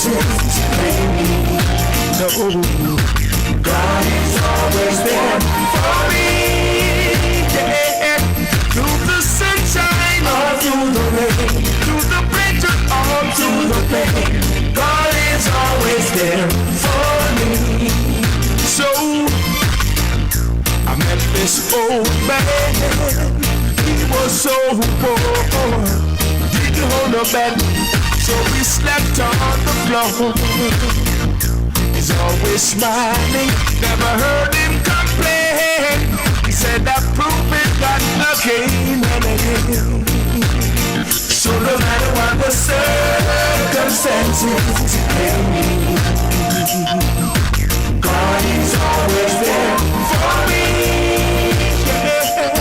circumstances, baby. No, God is always there for me. Yeah. Through the sunshine or through the rain, through the pleasure or through the pain, God is always there for me. So I met this old man. He was so poor, didn't hold a bed, so we slept on the floor. He's always smiling, never heard him complain. He said that proof it got again and again. So no matter what the circumstances, God is always there for me. Yeah.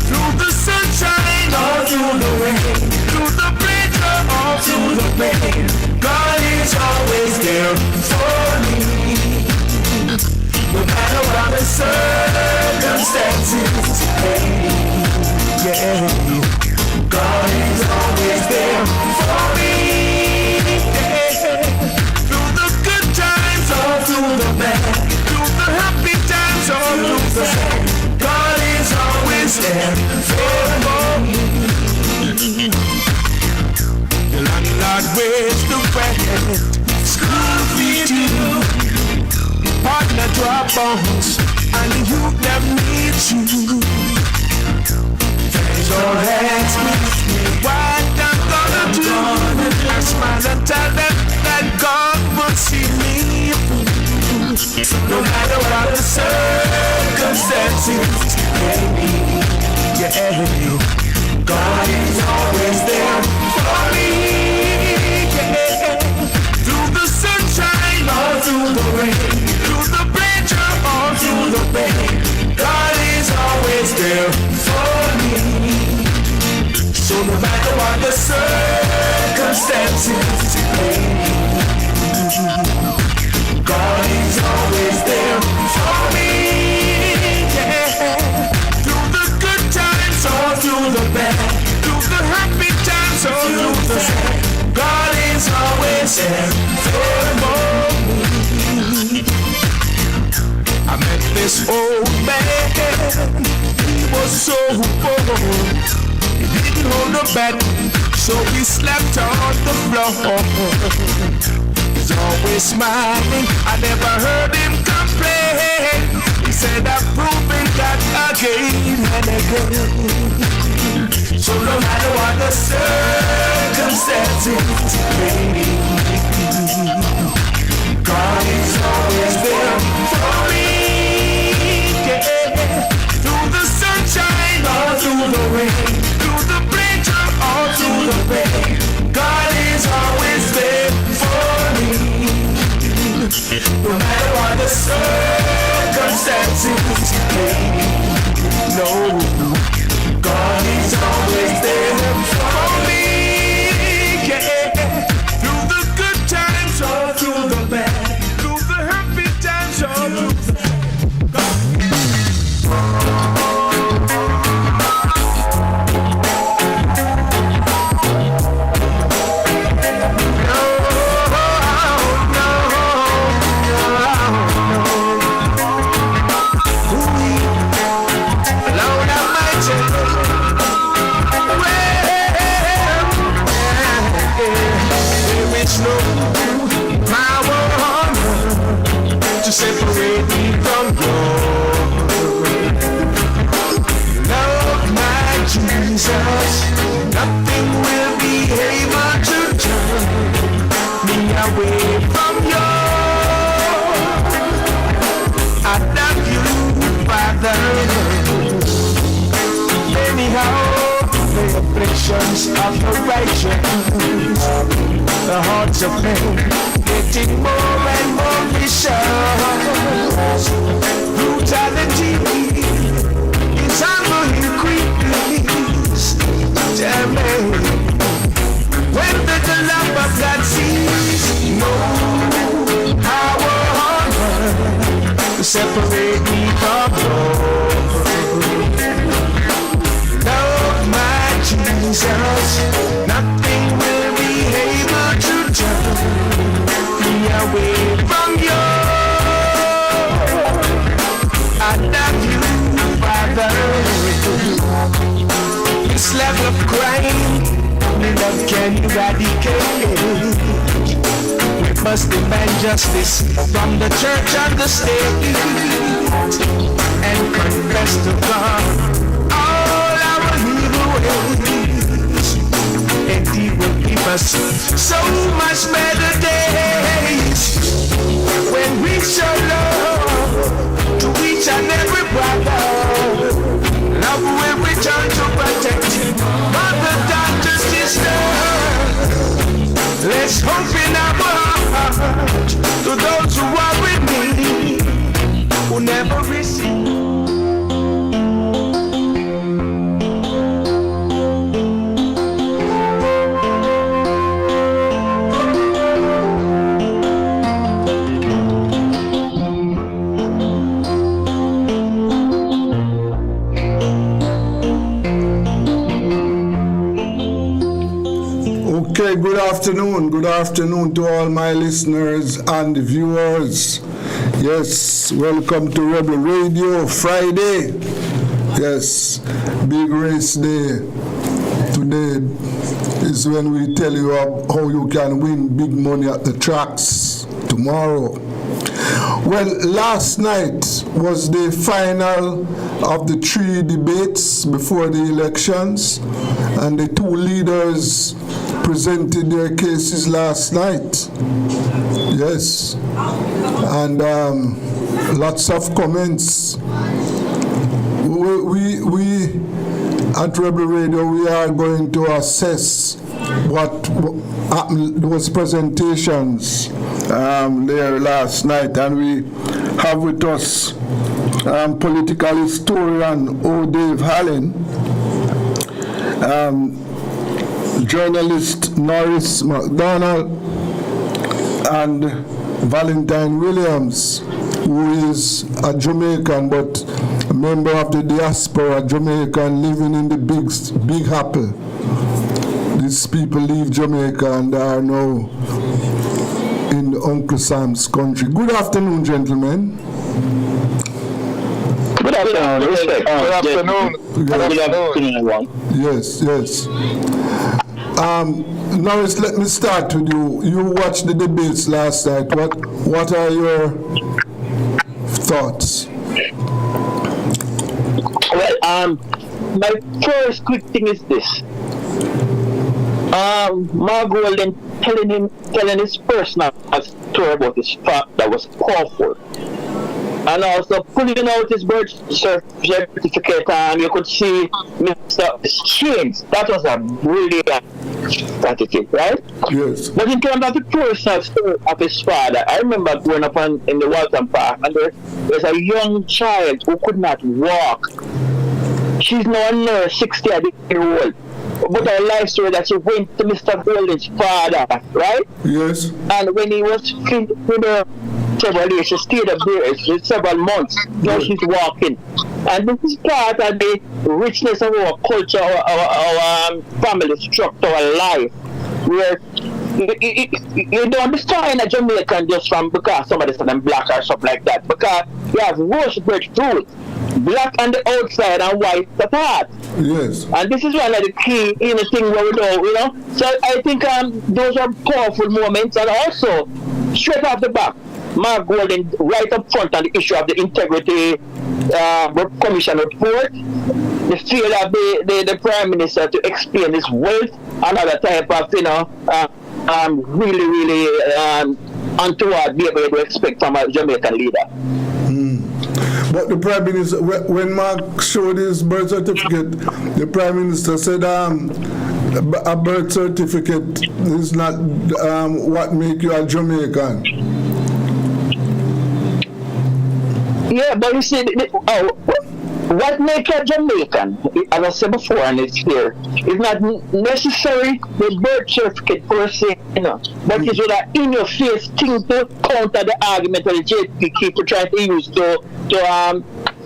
Through the sunshine or through the rain, through the pleasure or through the pain, God is always there for me. No matter what the circumstances, yeah, God is always there for me. Yeah. Through the good times or through the bad, through the happy times or through the sad, God is always there for me. The landlord weighs the rent, school fees due, partner drop bones, and the youth them needs you. Friends all ask me what I'm gonna do. I smile and tell them that God will see me through. No matter what the circumstances, baby, yeah, God is always there for me. Yeah. Through the sunshine or through the rain, through the pleasure or through the pain, God is always there for me. So no matter what the circumstances, God is always there for me. Yeah. Through the good times or through the bad, through the happy times or through the sad, God is always there for me. I met this old man. He was so poor, he didn't hold a bed, so we slept on the floor. He's always smiling, I never heard him complain. He said I've proven that again and again. So no matter what the circumstances, baby, God is always there for me. Yeah. Through the sunshine or through the rain, through the pleasure or through the pain, God is always there for me. No matter what the circumstances, no, God is always there for me. Yeah. Through the good times or through the bad, through the happy times or through the to separate me from you. Love my Jesus, nothing will be able to turn me away from you. I love you, Father. Anyhow, the afflictions of the righteous, the hearts of men getting more and more vicious. Brutality is on the increase. Tell me, when did the love of God cease? No power on earth to separate me from love. Love my Jesus, nothing will be able to turn can eradicate. We must demand justice from the church and the state, and confess to God all our evil ways, and He will give us so much better days when we show love to each and every brother. Love will return to protect mother, daughter, sister. Let's hope in our heart to those who are with me, who never receive. Okay, good afternoon to all my listeners and viewers. Yes, welcome to Rebel Radio Friday. Yes, big race day. Today is when we tell you how you can win big money at the tracks tomorrow. Well, last night was the final of the 3 debates before the elections, and the 2 leaders presented their cases last night. Yes, and lots of comments. We at Rebel Radio, we are going to assess what happened, those presentations there last night, and we have with us political historian O. Dave Hallen, journalist Norris McDonald, and Valentine Williams, who is a Jamaican but a member of the diaspora Jamaican living in the Big Apple. These people leave Jamaica and are now in Uncle Sam's country. Good afternoon, gentlemen. Good afternoon. Good afternoon. Good afternoon, everyone. Yes. Norris, let me start with you. You watched the debates last night. What are your thoughts? Well, my first quick thing is this. Mark Golden telling his personal story about his father was powerful. And also pulling out his birth certificate, and you could see Mr. Change. That was a brilliant strategy, right? Yes. But in terms of the personal story of his father, I remember growing up in the Walton Park, and there's a young child who could not walk. She's now a nurse, 60-year-old. But our life story that she went to Mr. Golden's father, right? Yes. And when he was with her several years, she stayed up there for several months. Now she's walking. And this is part of the richness of our culture, our family structure, our life, where you don't understand a Jamaican just from because somebody said I'm black or something like that. Because you have roast breadfruit, black on the outside and white at the heart. Yes. And this is one of the key thing where we know, So I think those are powerful moments. And also, straight off the back, Mark Golden right up front on the issue of the integrity commission report, the fear of the Prime Minister to explain his wealth, another type of, really untoward behavior we expect from a Jamaican leader. But the Prime Minister, when Mark showed his birth certificate, the Prime Minister said a birth certificate is not what make you a Jamaican. Yeah, but you see, what makes a Jamaican, as I said before, and it's here, is not necessarily the birth certificate per se, but it's an in-your-face thing to counter the argument that the JP keep trying to use to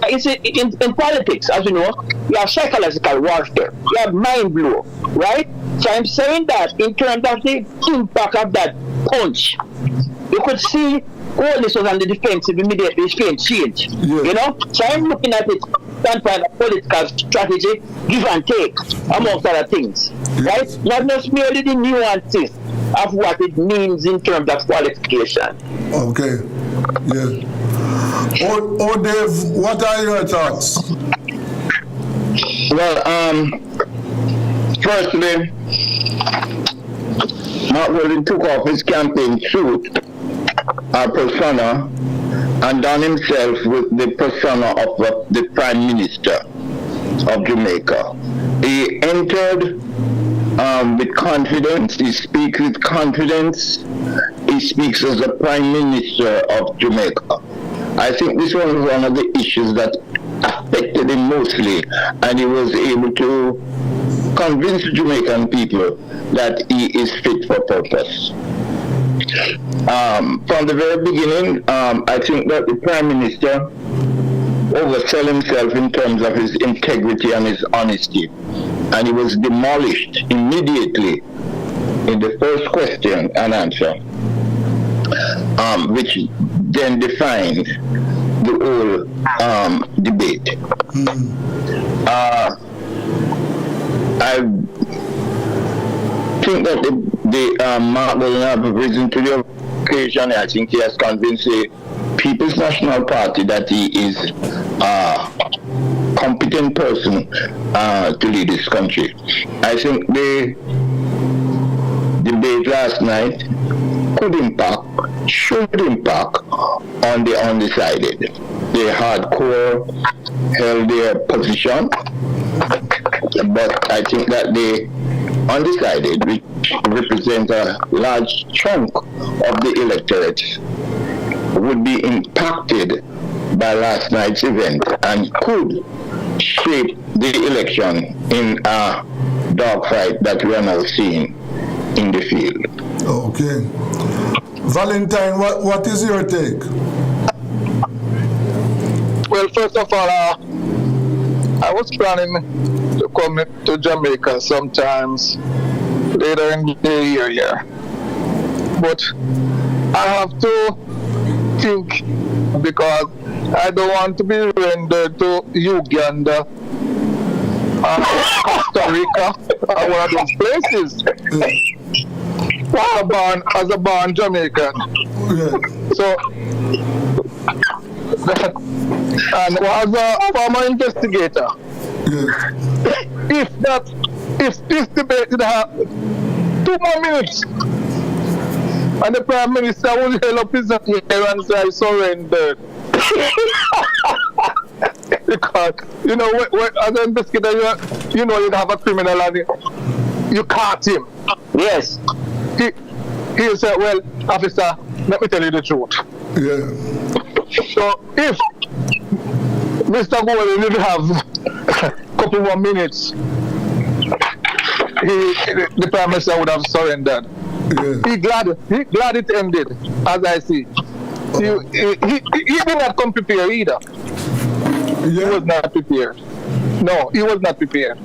in politics, as you know, you have psychological warfare, you have mind blow, right? So I'm saying that in terms of the impact of that punch, you could see all this was on the defensive immediately, his face change. Yeah. So I'm looking at it standpoint of political strategy, give and take, amongst other things. Right? Not just merely the nuances of what it means in terms of qualification. Okay. Yeah. Oh, Dave, what are your thoughts? Well, firstly, Mark Wilson took off his campaign suit, persona, and done himself with the persona of the Prime Minister of Jamaica. He entered with confidence, he speaks with confidence, he speaks as the Prime Minister of Jamaica. I think this was one of the issues that affected him mostly, and he was able to convince the Jamaican people that he is fit for purpose. From the very beginning, I think that the Prime Minister oversell himself in terms of his integrity and his honesty, and he was demolished immediately in the first question and answer, which then defined the whole debate. I think that the Mark will have risen to the occasion. I think he has convinced the People's National Party that he is a competent person to lead this country. I think the debate last night could impact, should impact on the undecided. The hardcore held their position, but I think that the undecided, which represent a large chunk of the electorate, would be impacted by last night's event and could shape the election in a dogfight that we are now seeing in the field. Okay. Valentine, what is your take? Well, first of all, I was planning to come to Jamaica sometimes later in the year, yeah. But I have to think, because I don't want to be rendered to Uganda, Costa Rica, or one of those places. As a born Jamaican. Yeah. So, and was a former investigator. Yeah. If this debate did have 2 more minutes, and the Prime Minister would held up his hand and say, I surrendered. Because, you know, as an investigator, you know you'd have a criminal and you caught him. Yes. He said, well, officer, let me tell you the truth. Yeah. So if Mr. Golden didn't have a couple more minutes, the Prime Minister would have surrendered. Yeah. He glad it ended, as I see. He did not come prepared either. Yeah. He was not prepared. No, he was not prepared.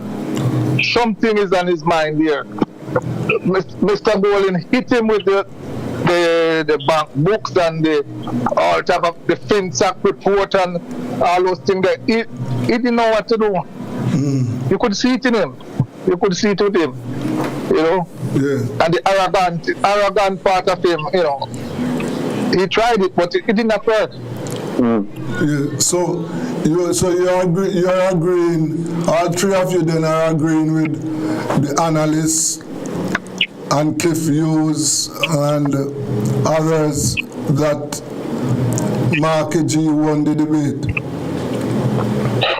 Something is on his mind here. Mr. Golden hit him with the bank books and all type of the FinSac report and all those things that he didn't know what to do. You could see it in him. You could see it with him, you know. Yeah. And the arrogant part of him, you know. He tried it, but it didn't work. Yeah. So you're agreeing. All three of you then are agreeing with the analysts and Cliff Hughes and others that Mark G won the debate.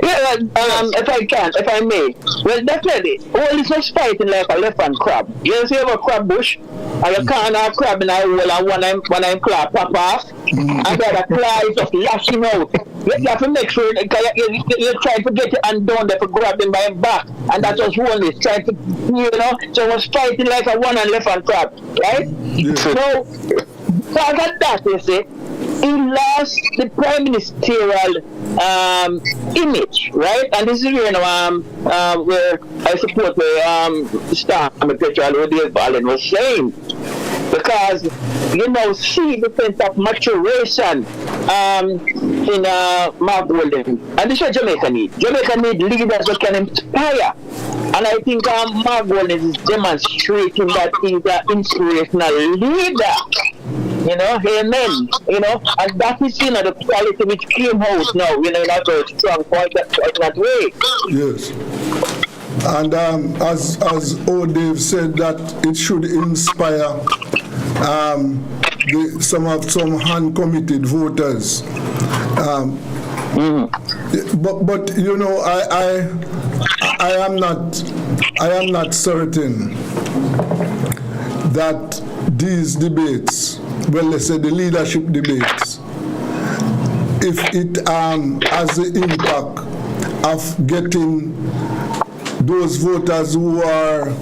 Yeah, if I may. Well, definitely. All this was fighting like a elephant crab. You see a crab bush, and you can't have crab in a hole, and one of them claw pop off, and the other claw is just lashing out. You have to make sure you're trying to get it undone there to grab him by him back, and that was only trying to, you know, so it was fighting like a one elephant crab, right? Yeah. So, because of that, you see, he lost the prime ministerial image, right? And this is where, you know, where I support the Star Petrol, what Dave Allen was saying. Because, you know, see the sense of maturation in Mark Golden. And this is what Jamaica need. Jamaica need leaders that can inspire. And I think Mark Golden is demonstrating that he's an inspirational leader. You know, amen. You know, and that is, you know, the quality which came out now, you know, in a very strong point that way. Yes. And as O'Dave said, that it should inspire some hand-committed voters. But you know, I am not certain that these debates, well, let's say the leadership debates, if it has the impact of getting those voters who are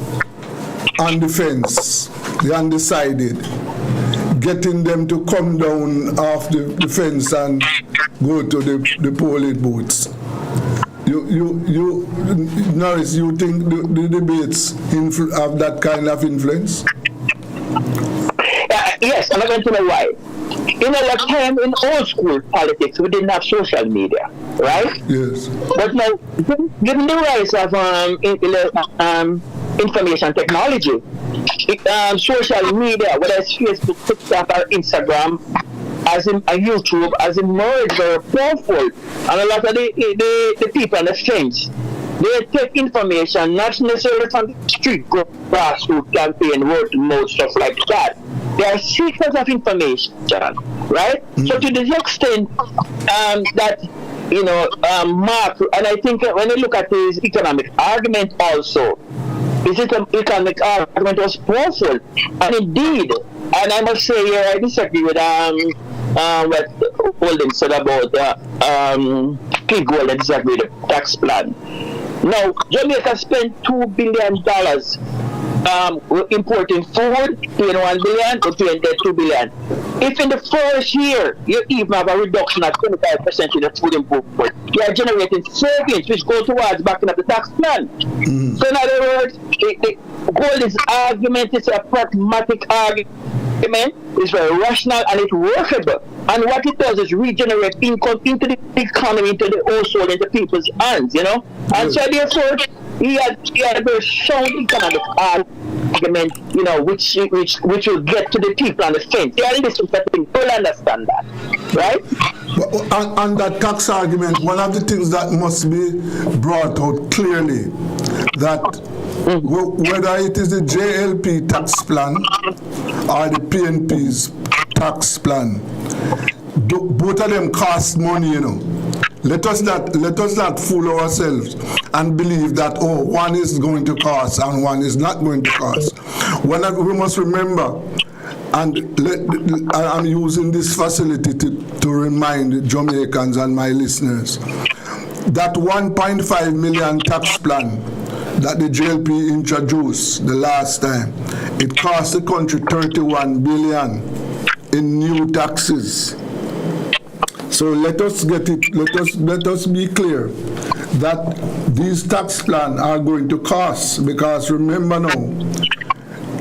on the fence, the undecided, getting them to come down off the fence and go to the polling booths. You, Norris, you think the debates have that kind of influence? Yes, and I'm going to know why. In our time in old school politics, we didn't have social media, right? Yes. But now, given the rise of information technology, social media, whether it's Facebook, TikTok, or Instagram, as in YouTube, has emerged very powerful. And a lot of the people on the fence, they take information not necessarily from the street grassroots campaign, word to mouth, stuff like that. They are seekers of information, right? So to the extent that, you know, Mark, and I think when you look at his economic argument also, his economic argument was powerful. And indeed, and I must say here, I disagree with what Holden said about Pete Gold and disagree with the tax plan. Now, Jamaica spent $2 billion importing food, paying $1 billion, or paying debt $2 billion. If in the first year you even have a reduction of 25% in the food import, you are generating savings which go towards backing up the tax plan. So in other words, the Gold's argument is a pragmatic argument, it's very rational and it's workable. And what it does is regenerate income into the economy, into the household, into people's hands, you know. And so therefore, he had a very sound economic argument, you know, which will get to the people on the fence. They are listening to things, will understand that, right? On that tax argument, one of the things that must be brought out clearly, that whether it is the JLP tax plan or the PNP's tax plan, both of them cost money, you know. Let us not fool ourselves and believe that, oh, one is going to cost and one is not going to cost. We must remember, and I'm using this facility to remind Jamaicans and my listeners, that 1.5 million tax plan that the JLP introduced the last time, it cost the country 31 billion in new taxes. So let us be clear that these tax plans are going to cost, because remember now,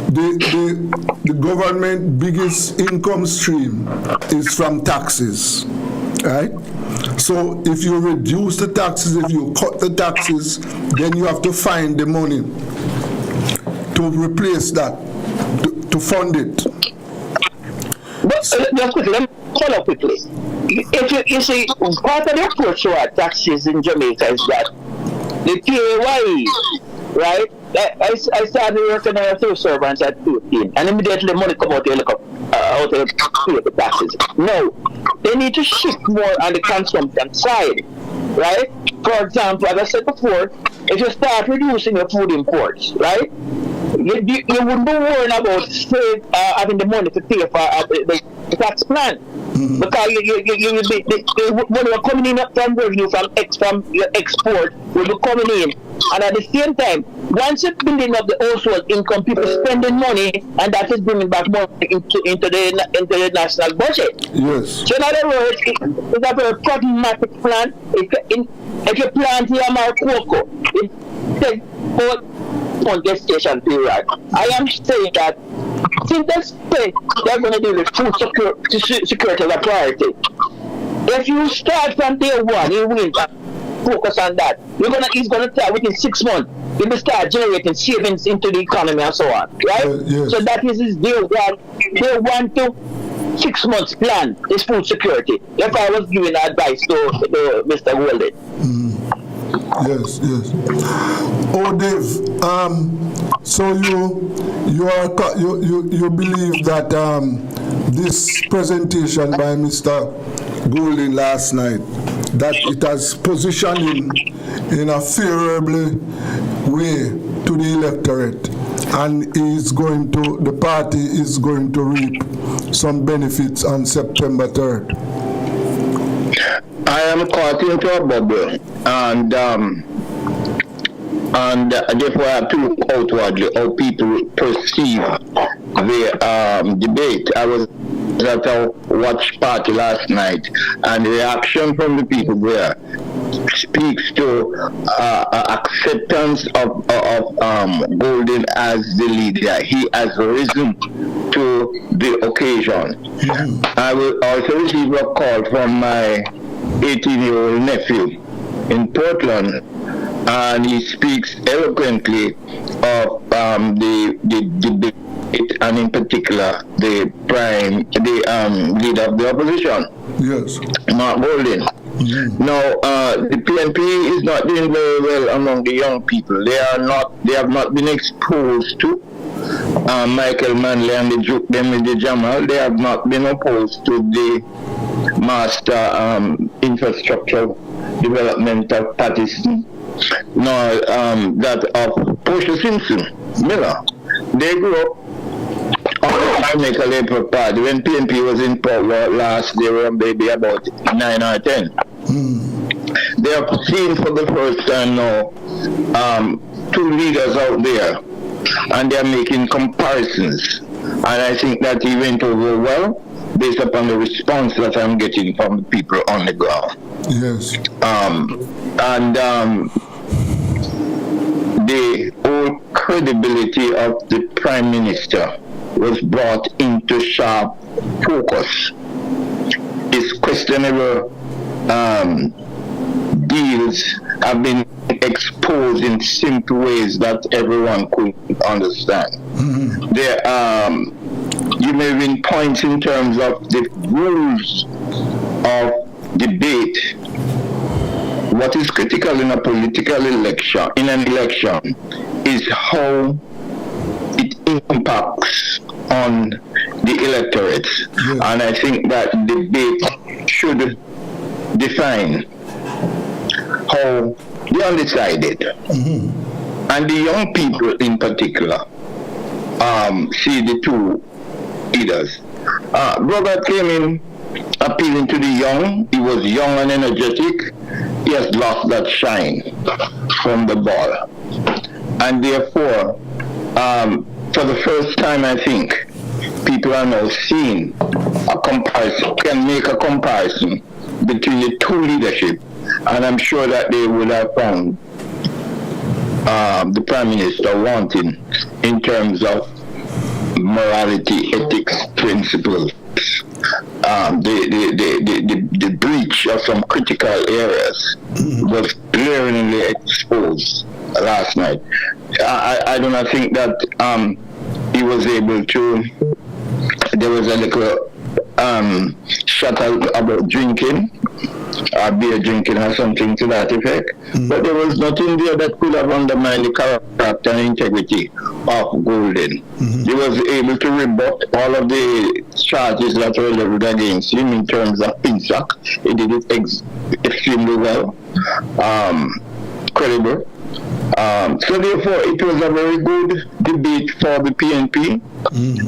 the government biggest income stream is from taxes, right? So if you reduce the taxes, if you cut the taxes, then you have to find the money to replace that, to fund it. But just quickly, let me follow quickly. If you see, part of the approach to our taxes in Jamaica is that the PAYE, right? I started working as a civil servant at 15, and immediately the money come out, you look up how to pay the taxes. No, they need to shift more on the consumption side, right? For example, as I said before, if you start reducing your food imports, right? You wouldn't be worrying about having the money to pay for the tax plan. Because the money are coming in from revenue from your export will be coming in. And at the same time, once you're building up the household income, people spending money, and that is bringing back money into the national budget. Yes. So in other words, it's a very pragmatic plan. If you plant yam or cocoa, it takes on gestation period. I am saying that since they're going to deal with food security as a priority, If you start from day one, you will focus on that. He's gonna start within 6 months. He will start generating savings into the economy and so on, right? Yes. So that is his day 1 to 6 months plan. Is food security. If I was giving advice to Mr. Golden. Yes. Oh, Dave. So you believe that this presentation by Mr. Golden last night, that it has positioned him in a favorable way to the electorate, and the party is going to reap some benefits on September 3rd. I am caught into a bubble, and therefore I have to look outwardly how people perceive the debate. I was at a watch party last night, and the reaction from the people there speaks to acceptance of Golden as the leader. He has risen to the occasion. I will also receive a call from my 18-year-old nephew in Portland, and he speaks eloquently of the debate, and in particular the leader of the opposition, Yes. Mark Golden. Now, the PNP is not doing very well among the young people. They have not been exposed to Michael Manley and the Juke them with the Jamal. They have not been opposed to the master infrastructure development of Patterson, nor that of Portia Simpson Miller. They grew up on the Michael April party. When PNP was in power last, they were maybe about 9 or 10. They have seen for the first time now two leaders out there, and they are making comparisons. And I think that he went over well based upon the response that I'm getting from the people on the ground. Yes. The whole credibility of the Prime Minister was brought into sharp focus. His questionable deals have been exposed in simple ways that everyone could understand. There, you may win points in terms of the rules of debate. What is critical in a political election, is how it impacts on the electorate. Yes. And I think that debate should define how the undecided and the young people in particular see the two leaders. Brother came in appealing to the young. He was young and energetic. He has lost that shine from the ball. And therefore, for the first time, I think, people are now seeing a comparison, can make a comparison between the two leadership, and I'm sure that they would have found the Prime Minister wanting in terms of morality, ethics, principles, the breach of some critical areas was glaringly exposed last night. I do not think that he was able to. There was a little shut out about drinking, beer drinking or something to that effect. But there was nothing there that could have undermined the character and integrity of Golden. He was able to rebut all of the charges that were leveled against him in terms of PINSAC. He did it extremely well, credible. So therefore, it was a very good debate for the PNP,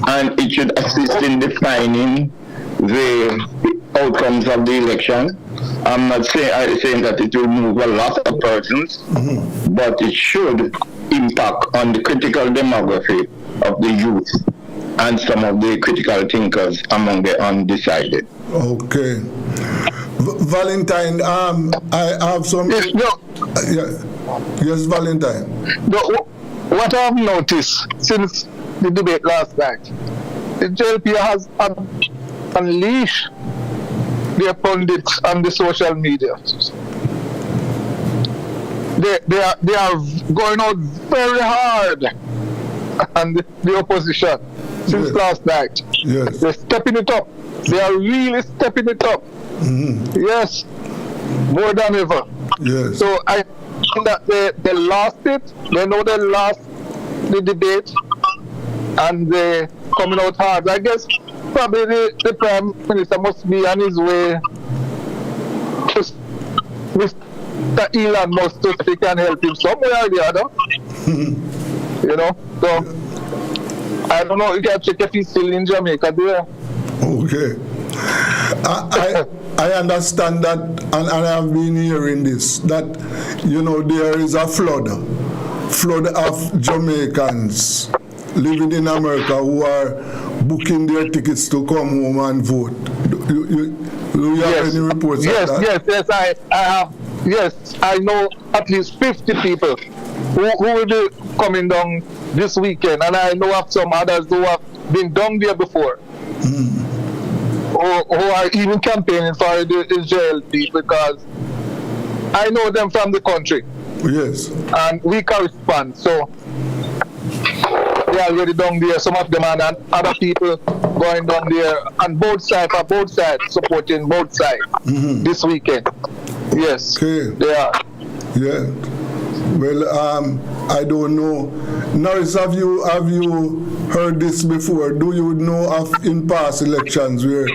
and it should assist in defining the outcomes of the election. I'm not saying that it will move a lot of persons, but it should impact on the critical demography of the youth and some of the critical thinkers among the undecided. Okay. Valentine, I have some... Yes, Valentine. What I've noticed since the debate last night, the JLP has unleashed their pundits on the social media. They are going out very hard on the opposition since last night. Yes. They're stepping it up. They are really stepping it up. Mm-hmm. Yes, more than ever. Yes. So I think that they lost it. They know they lost the debate, and they're coming out hard. I guess probably the Prime Minister must be on his way to Mr. Elon Musk to see if he can help him some way or the other. You know, so I don't know. You can check if he's still in Jamaica there. Okay. I understand that, and I have been hearing this, that, you know, there is a flood of Jamaicans living in America who are booking their tickets to come home and vote. Do you have any reports of that? Yes, I have. Yes, I know at least 50 people who will be coming down this weekend, and I know of some others who have been down there before. Who are even campaigning for the JLP, because I know them from the country. Yes. And we correspond, so they are already down there. Some of them and other people going down there on both sides, supporting both sides this weekend. Yes, okay. They are. Yeah. Well, I don't know. Norris, have you heard this before? Do you know of in past elections where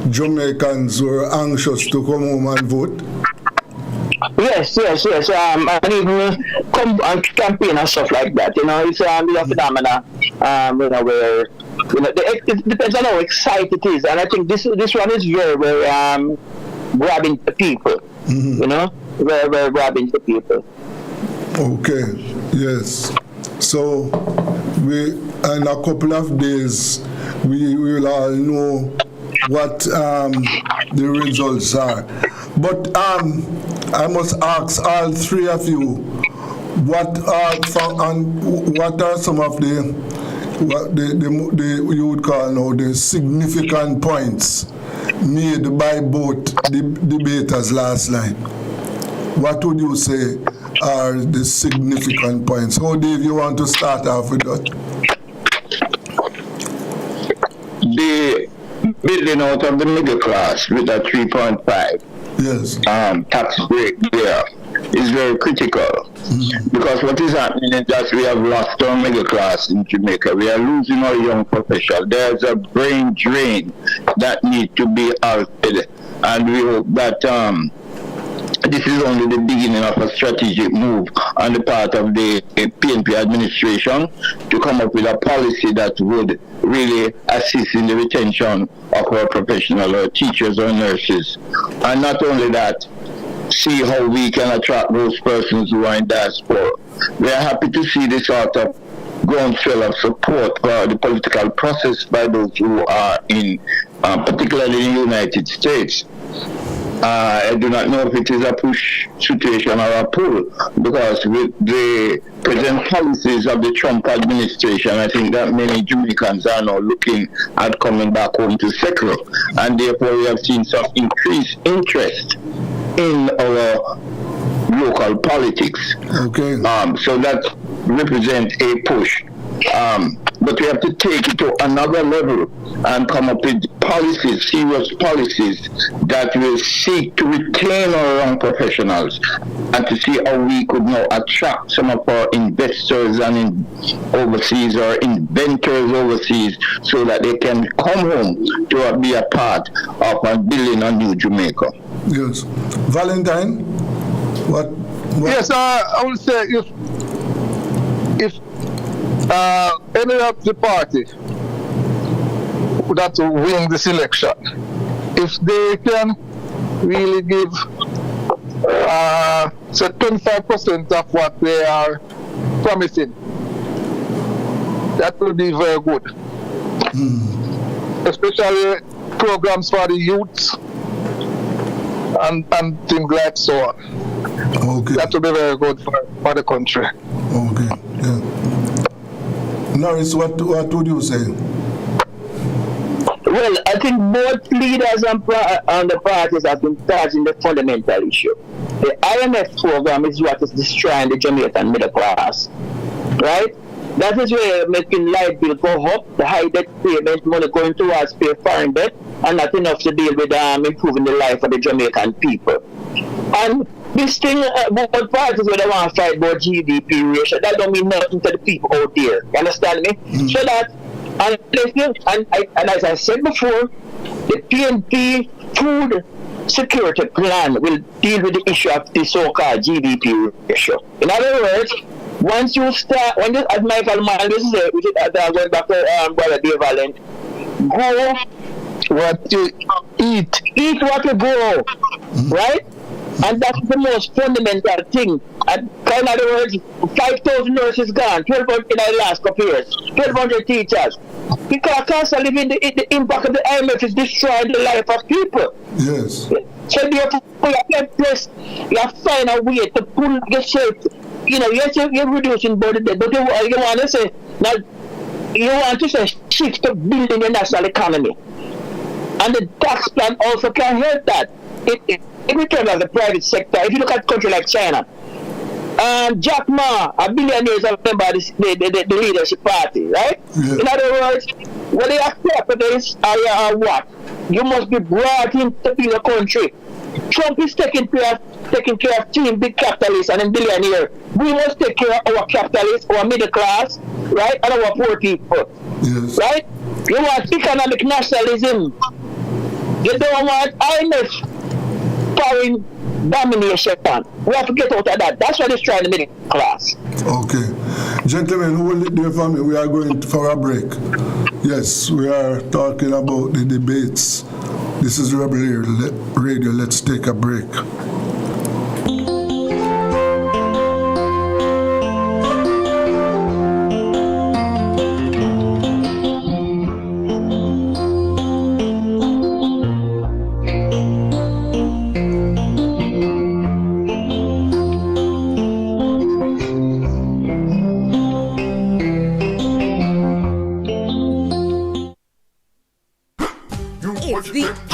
Jamaicans were anxious to come home and vote? Yes. And even come and campaign and stuff like that. You know, it's a phenomena. You know, where it depends on how excited it is, and I think this one is very, very grabbing the people. You know, very, very grabbing the people. Okay. Yes. So in a couple of days we will all know what the results are. But I must ask all three of you, what are some of the you would call now the significant points made by both the debaters last night? What would you say are the significant points? How, Dave, you want to start off with that? The building out of the middle class with a 3.5 tax break there is very critical. Because what is happening is that we have lost our middle class in Jamaica. We are losing our young professionals. There's a brain drain that needs to be altered, and we hope that this is only the beginning of a strategic move on the part of the PNP administration to come up with a policy that would really assist in the retention of our professionals, our teachers, our nurses. And not only that, see how we can attract those persons who are in diaspora. We are happy to see this sort of groundswell of support for the political process by those who are in, particularly in the United States. I do not know if it is a push situation or a pull, because with the present policies of the Trump administration, I think that many Jamaicans are now looking at coming back home to settle, and therefore we have seen some increased interest in our local politics. Okay. So that represents a push. But we have to take it to another level and come up with policies, serious policies that will seek to retain our young professionals and to see how we could now attract some of our investors and overseas or inventors overseas so that they can come home to be a part of building a new Jamaica. Yes. Valentine, what? Yes, I would say if any of the party that win this election, if they can really give so 25% of what they are promising, that will be very good. Especially programs for the youth and things like so on. Okay. That will be very good for the country. Okay. Yeah. Norris, what would you say? Well, I think both leaders and the parties have been touching the fundamental issue. The IMF program is what is destroying the Jamaican middle class, right? That is where making light bill go up, the high debt payment money going towards pay foreign debt, and not enough to deal with improving the life of the Jamaican people. And this thing, both parties where they want to fight about GDP ratio, that don't mean nothing to the people out there. You understand me? Mm-hmm. So that, and as I said before, the PNP food security plan will deal with the issue of the so-called GDP ratio. In other words, once you start, as Michael Mann used to say, which is going back to Brother Dave Allen, grow what you eat what you grow, right? And that's the most fundamental thing. And in other words, 5,000 nurses gone, 1,200 in the last couple of years, 1,200 teachers. Because constantly the impact of the IMF is destroying the life of people. Yes. So therefore, you have to find a way to pull yourself. You're reducing body debt, but you want to say, now, you want to say shift to building the national economy. And the tax plan also can help that. In terms of the private sector, if you look at a country like China, Jack Ma, a billionaire, is a member of the leadership party, right? Yeah. In other words, when they accept for this, what? You must be brought into the country. Trump is taking care of team big capitalists and billionaires. We must take care of our capitalists, our middle class, right, and our poor people. Yes. Right? You want economic nationalism. You don't want IMF foreign domination. We have to get out of that. That's what it's trying to middle class. Okay. Gentlemen, who will it there for me? We are going for a break. Yes, we are talking about the debates. This is Rebel Radio. Let's take a break.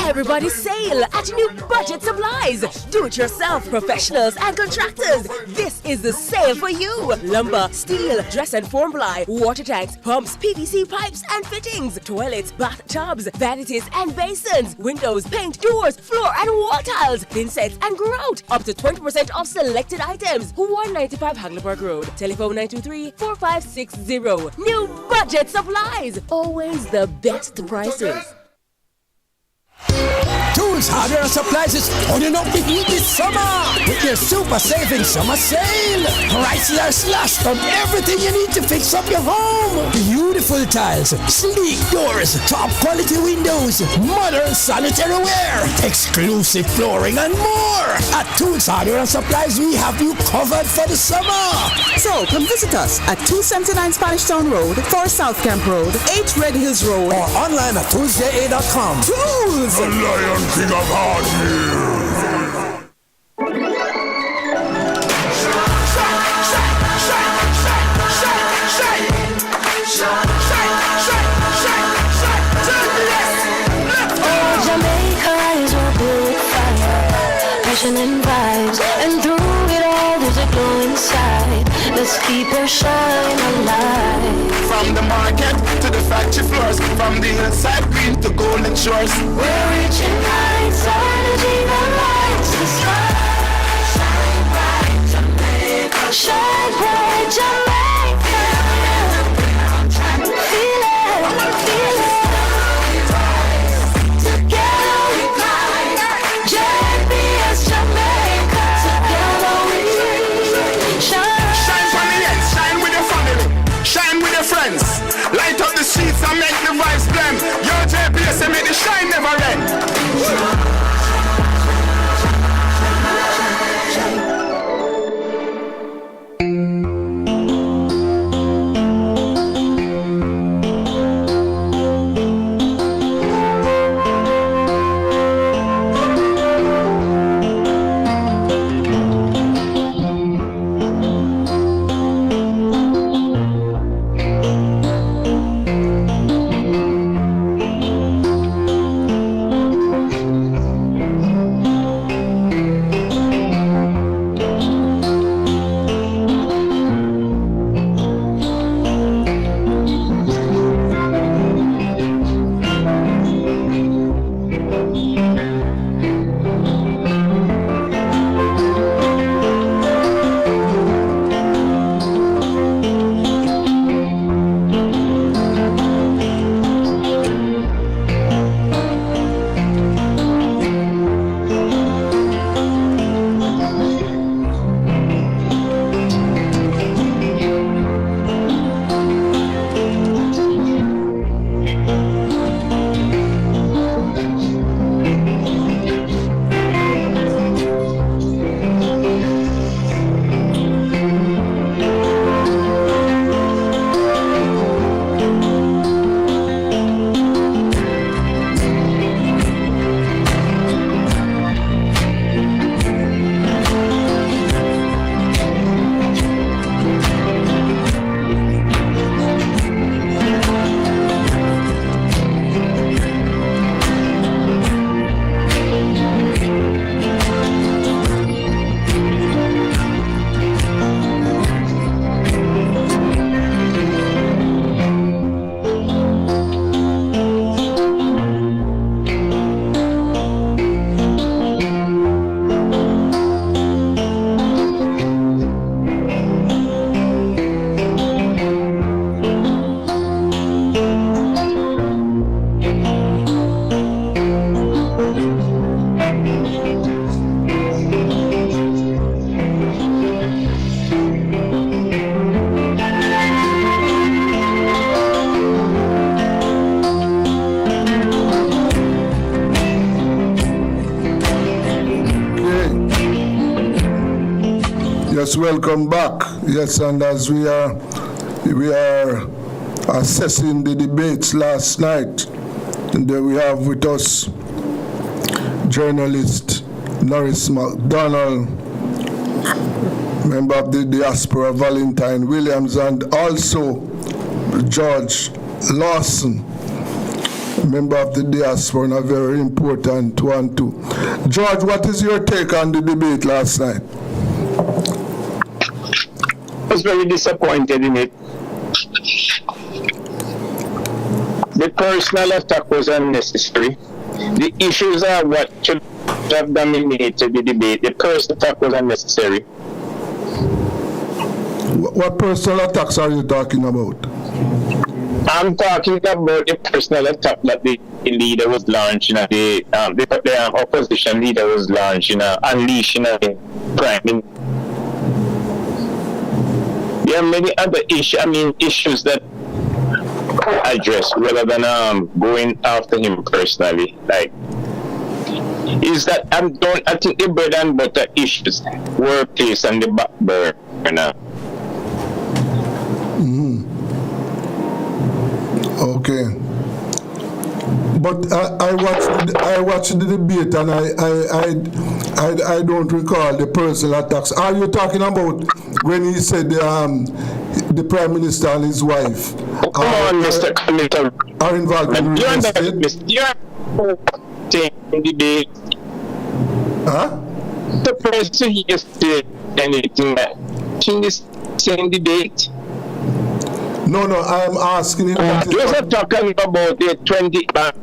Everybody sale at New Budget Supplies. Do-it-yourself professionals and contractors. This is the sale for you. Lumber, steel, dress and form ply, water tanks, pumps, PVC pipes and fittings, toilets, bathtubs, vanities and basins, windows, paint, doors, floor and wall tiles, thin sets and grout. Up to 20% off selected items. 195 Hagleyburg Road. Telephone 923-4560. New Budget Supplies. Always the best prices. Tools, hardware, and supplies is turning up the heat this summer with their super saving summer sale. Prices are slashed on everything you need to fix up your home. Beautiful tiles, sleek doors, top quality windows, modern sanitary ware, exclusive flooring, and more. At Tools, hardware, and supplies, we have you covered for the summer. So come visit us at 279 Spanish Town Road, 4 South Camp Road, 8 Red Hills Road, or online at toolsja.com. Tools! The Lion King of Hard Jamaica is a good fire, passion and vibes, and through it all there's a glow inside. Let's keep her shine alive. From the market to the factory floors, from the hillside green to golden shores, we're reaching heights, energy that lights the sky. Shine bright, Jamaica. Shine bright, Jamaica. Feel it, feel it. Together we climb. JPS Jamaica. Together we shine. shine from the ends, shine with your family, shine with your friends, light up the streets and make the vibes blend. Your JPS and make the shine never end. Yes, welcome back. Yes, and as we are assessing the debates last night, and then we have with us journalist Norris McDonald, member of the diaspora Valentine Williams, and also George Lawson, member of the diaspora, and a very important one too. George, what is your take on the debate last night? I was very disappointed in it. The personal attack was unnecessary. The issues are what should have dominated the debate. The personal attack was unnecessary. What personal attacks are you talking about? I'm talking about the personal attack that the leader was launching, the opposition leader was launching, unleashing the prime minister. There are many other issues that address rather than going after him personally. Like, is that I think the bread and butter issues were placed on the back burner. Okay. But I watched the debate and I don't recall the personal attacks. Are you talking about when he said the Prime Minister and his wife are involved in real estate? Debate. Huh? The person he just did anything that in this same debate. No, I'm asking him. You're not talking about the 20 bank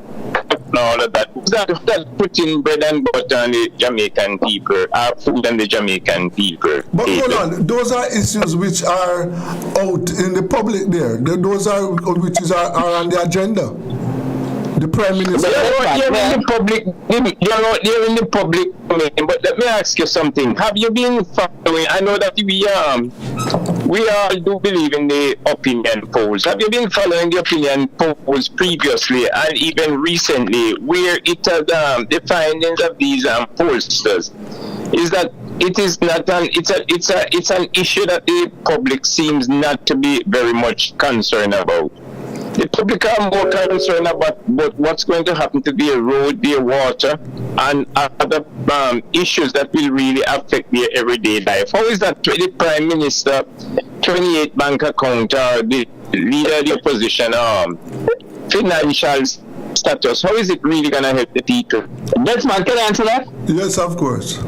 and all of that. That putting bread and butter on the Jamaican people, our food on the Jamaican people. But hold on, those are issues which are out in the public there. Those are which are on the agenda. The Prime Minister. You're in the public. You're in the public domain. But let me ask you something. Have you been following? I know that we all do believe in the opinion polls. Have you been following the opinion polls previously and even recently, where it has the findings of these pollsters is that it is not it's an issue that the public seems not to be very much concerned about. The public are more concerned about what's going to happen to the road, the water, and other issues that will really affect their everyday life. How is that the Prime Minister, 28 bank account, or the leader of the opposition, financial status, how is it really going to help the people? Desmond, can I answer that? Yes, of course.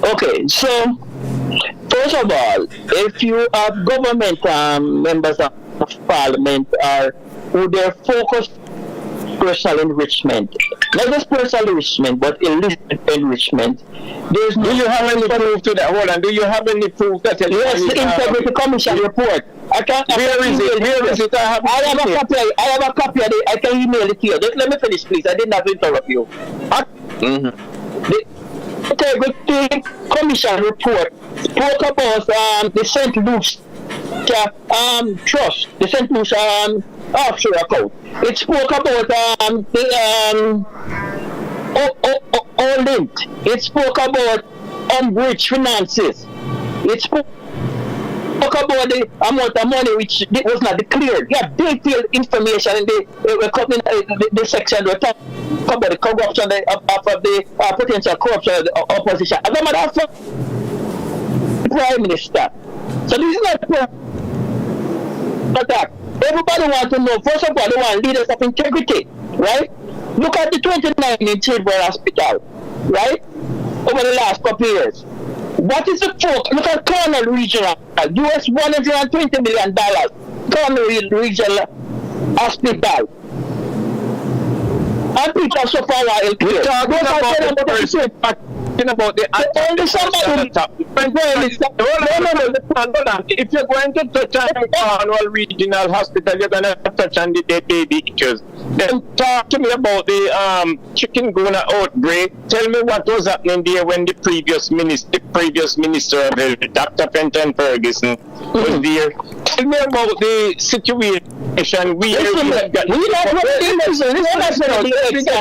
Okay, so first of all, if you have government members of Parliament who their focus personal enrichment, not just personal enrichment but illicit enrichment. Do you have any proof to that? Hold on. Do you have any proof that? Yes, the Integrity Commission report. Where is it? I have a copy of it. I can email it to you. Just let me finish, please. I didn't have to interrupt you. The Integrity Commission report spoke about the St. Luke's trust, the St. Luke's offshore account. It spoke about linked. It spoke about unbridged finances. It spoke about the amount of money which was not declared. You have detailed information in the section that talk about the corruption of the potential corruption of the opposition. As a matter of fact, the Prime Minister. So this is not attack. Everybody wants to know, first of all, they want leaders of integrity, right? Look at the 2019 Children's Hospital, right? Over the last couple of years. What is the focus? Look at Cornell Regional, US $120 million. Cornell Regional Hospital. And people so far are we're talking about the person about the if you're going to touch on the Cornwall Regional Hospital, you're going to touch on the baby issues. Then talk to me about the chikungunya outbreak. Tell me what was happening there when the previous minister of health, Dr. Fenton Ferguson, was there. tell me about the situation we not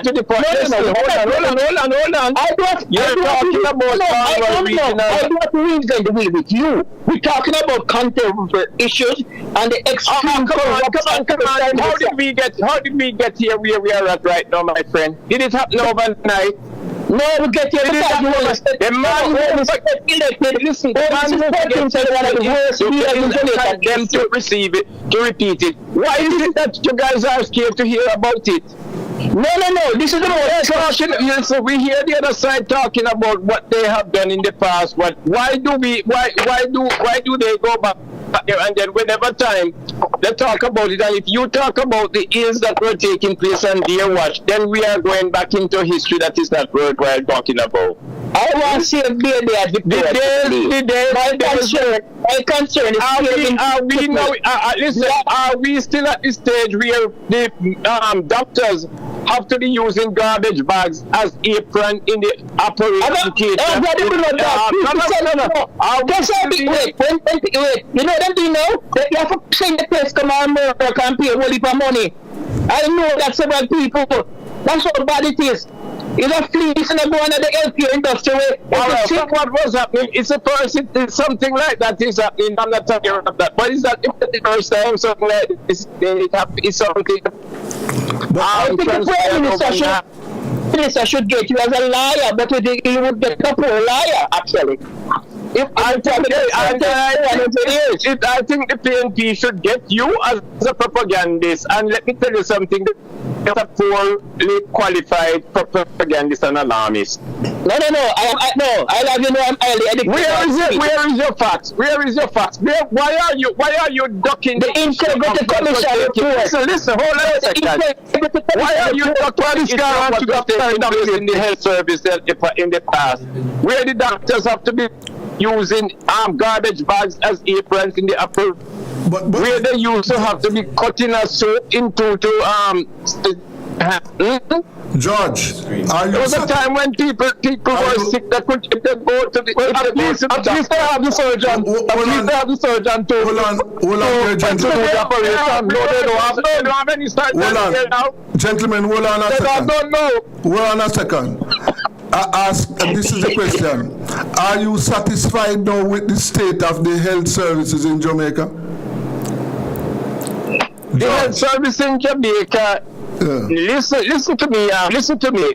to the point. Hold on. You're talking about Cornwall regional. I don't reason to deal with you. We're talking about contemporary issues and the extreme. Come on. How did we get here where we are at right now, my friend? Did it happen overnight? No, we get here because the man who was elected, listen, the man who gets them to receive it, to repeat it. Why is it that you guys are scared to hear about it? No. This is the most so we hear the other side talking about what they have done in the past. Why do they go back there and then whenever time they talk about it, and if you talk about the ills that were taking place on their watch, then we are going back into history that is not worthwhile talking about. I want to see a day at the my concern is are we still at the stage where the doctors have to be using garbage bags as apron in the operation theater? Wait. You know them thing now? You have to send the place come on work and pay a whole heap of money. I know that several people, that's how bad it is. It's a fleece and a go under the healthcare industry. What was happening? It's something like that is happening. I'm not talking about that. But is that the first time something like this is something? I think the Prime Minister should get you as a liar, but he would get a poor liar, actually. I think the PNP should get you as a propagandist, and let me tell you something. You're a poorly qualified propagandist and alarmist. No. I love you know I'm highly educated. Where is your facts? Why are you ducking the Integrity Commission? Listen, hold on a second. Why are you ducking in the health service in the past? Where the doctors have to be using garbage bags as aprons in the upper, where they used to have to be cutting a soap into George, there was a time when people were sick that could go to the at least they have the surgeon. Hold on, gentlemen. No, they don't have any start here now. Gentlemen, hold on a second. They don't know. Hold on a second. I ask, this is the question. Are you satisfied now with the state of the health services in Jamaica? The health service in Jamaica, listen to me.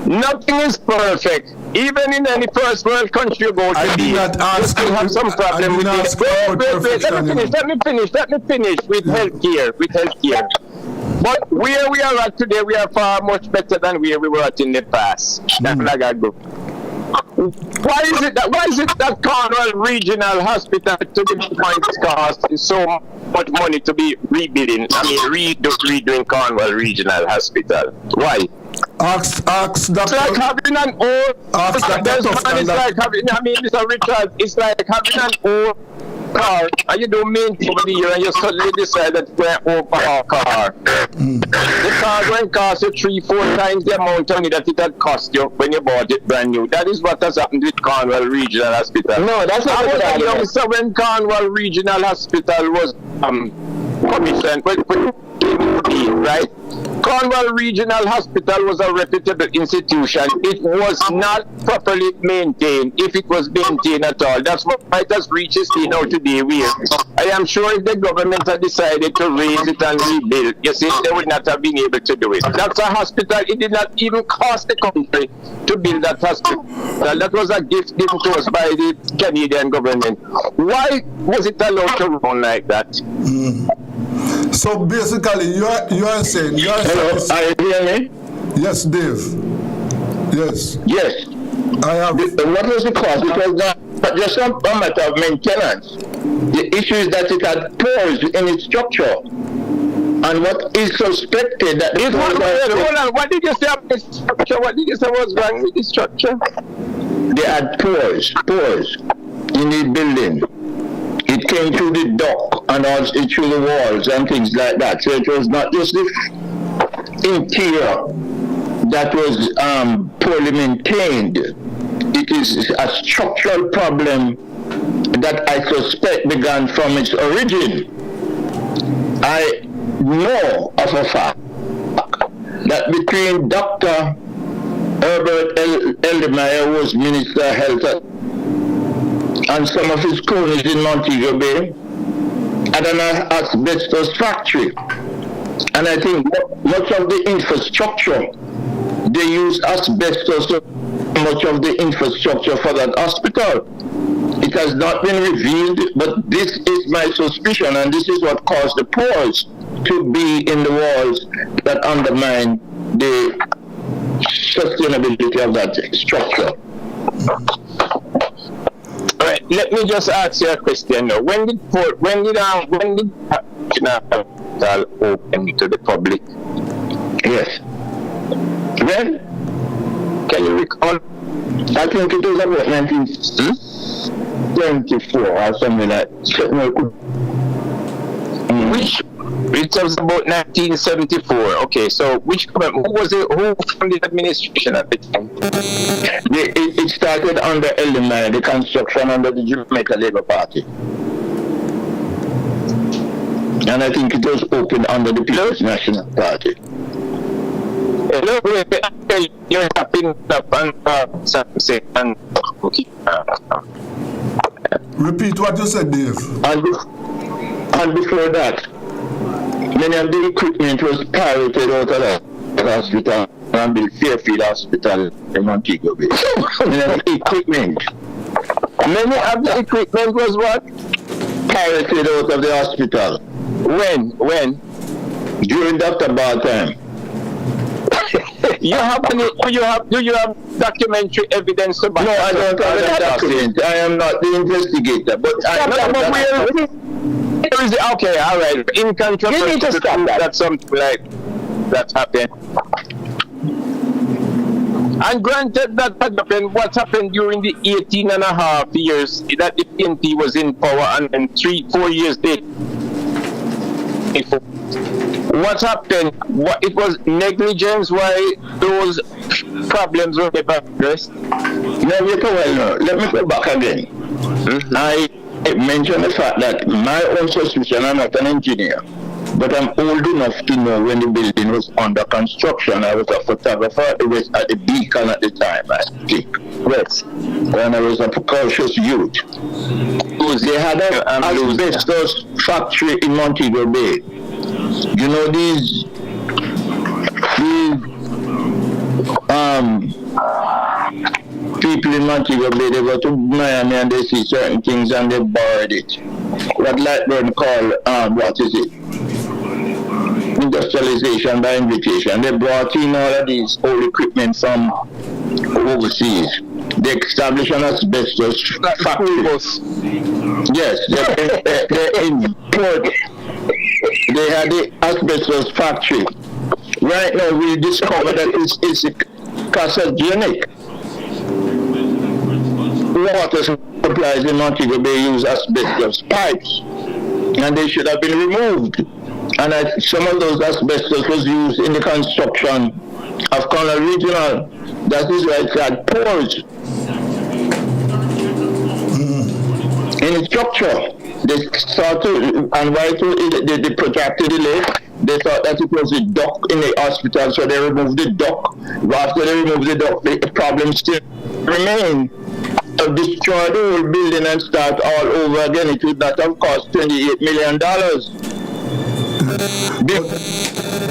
Nothing is perfect. Even in any first world country you go to, I did not ask you. Have some problem with it. Wait, let me finish with healthcare. But where we are at today, we are far much better than where we were at in the past. That's like I go. Why is it that Cornwall Regional Hospital to the point cost is so much money to be rebuilding? Redoing Cornwall Regional Hospital. Why? Ask It's like having an old. It's like having an old car, and you don't maintain over the year, and you suddenly decide that you're going to overhaul a car. The car going to cost you 3-4 times the amount of money that it had cost you when you bought it brand new. That is what has happened with Cornwall Regional Hospital. No, that's not what I was young, when Cornwall Regional Hospital was commissioned, right? Cornwall Regional Hospital was a reputable institution. It was not properly maintained, if it was maintained at all. That's what it has reached its state now today. I am sure if the government had decided to raise it and rebuild, you see, they would not have been able to do it. That's a hospital. It did not even cost the country to build that hospital. That was a gift given to us by the Canadian government. Why was it allowed to run like that? So basically, you are saying hello, are you hearing me? Yes, Dave. Yes. Yes. I have. What was the cost? It was not just a matter of maintenance. The issue is that it had pores in its structure. And what is suspected that hold on, what did you say about the structure? What did you say was wrong with the structure? They had pores in the building. It came through the dock and also through the walls and things like that. So it was not just the interior that was poorly maintained. It is a structural problem that I suspect began from its origin. I know of a fact that between Dr. Herbert Eldemeyer, who was Minister of Health, and some of his cronies in Montego Bay, had an asbestos factory. And I think much of the infrastructure, they use asbestos, much of the infrastructure for that hospital. It has not been revealed, but this is my suspicion, and this is what caused the pores to be in the walls that undermine the sustainability of that structure. All right, let me just ask you a question now. When did hospital open to the public? Yes. When? Can you recall? I think it was about 1974 or something like that. Which? It was about 1974. Okay, so who was it? Who from the administration at the time? It started under Eldemeyer, the construction under the Jamaica Labour Party. And I think it was opened under the People's National Party. Hello, you're tapping up and something. Okay. Repeat what you said, Dave. And before that, many of the equipment was pirated out of the hospital and built Fairfield Hospital in Montego Bay. Many of the equipment was what? Pirated out of the hospital. When? During Dr. Barr time. Do you have documentary evidence about? No, I don't have any document. I am not the investigator, but I know that. Okay, all right. In controversy, you need to stop that something like that happened. And granted that happened, what happened during the 18 and a half years that the PNP was in power, and then 3-4 years later, what happened? It was negligence why those problems were never addressed? Let me go back again. Mm-hmm. I mentioned the fact that my own suspicion, I'm not an engineer, but I'm old enough to know when the building was under construction. I was a photographer. It was at the Beacon at the time, I think. Yes. When I was a precocious youth. They had an asbestos factory in Montego Bay. You know these people in Montego Bay, they go to Miami and they see certain things and they borrowed it. What Lightburn call what is it? Industrialization by invitation. They brought in all of these old equipment from overseas. They established an asbestos factory. Yes, they import. They had the asbestos factory. Right now, we discovered that it's carcinogenic. Water supplies in Montego Bay use asbestos pipes, and they should have been removed. And some of those asbestos was used in the construction of Cornwall Regional. That is why it had pores in the structure. They started, and why the protracted delay, they thought that it was a duct in the hospital, so they removed the duct. After they removed the duct, the problem still remained. To destroy the whole building and start all over again, it would not have cost $28 million.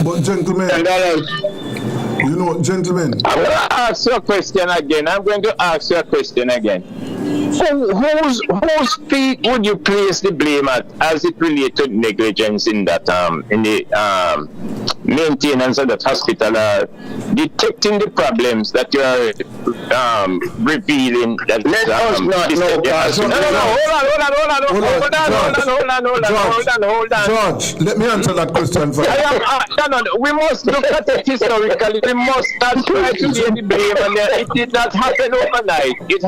But gentlemen, you know, gentlemen. I'm going to ask you a question again. Whose feet would you place the blame at as it relates to negligence in that in the maintenance of that hospital, detecting the problems that you are revealing? That let us not know. Hold on. George, let me answer that question first. We must look at it historically. We must not try to lay the blame, and it did not happen overnight. It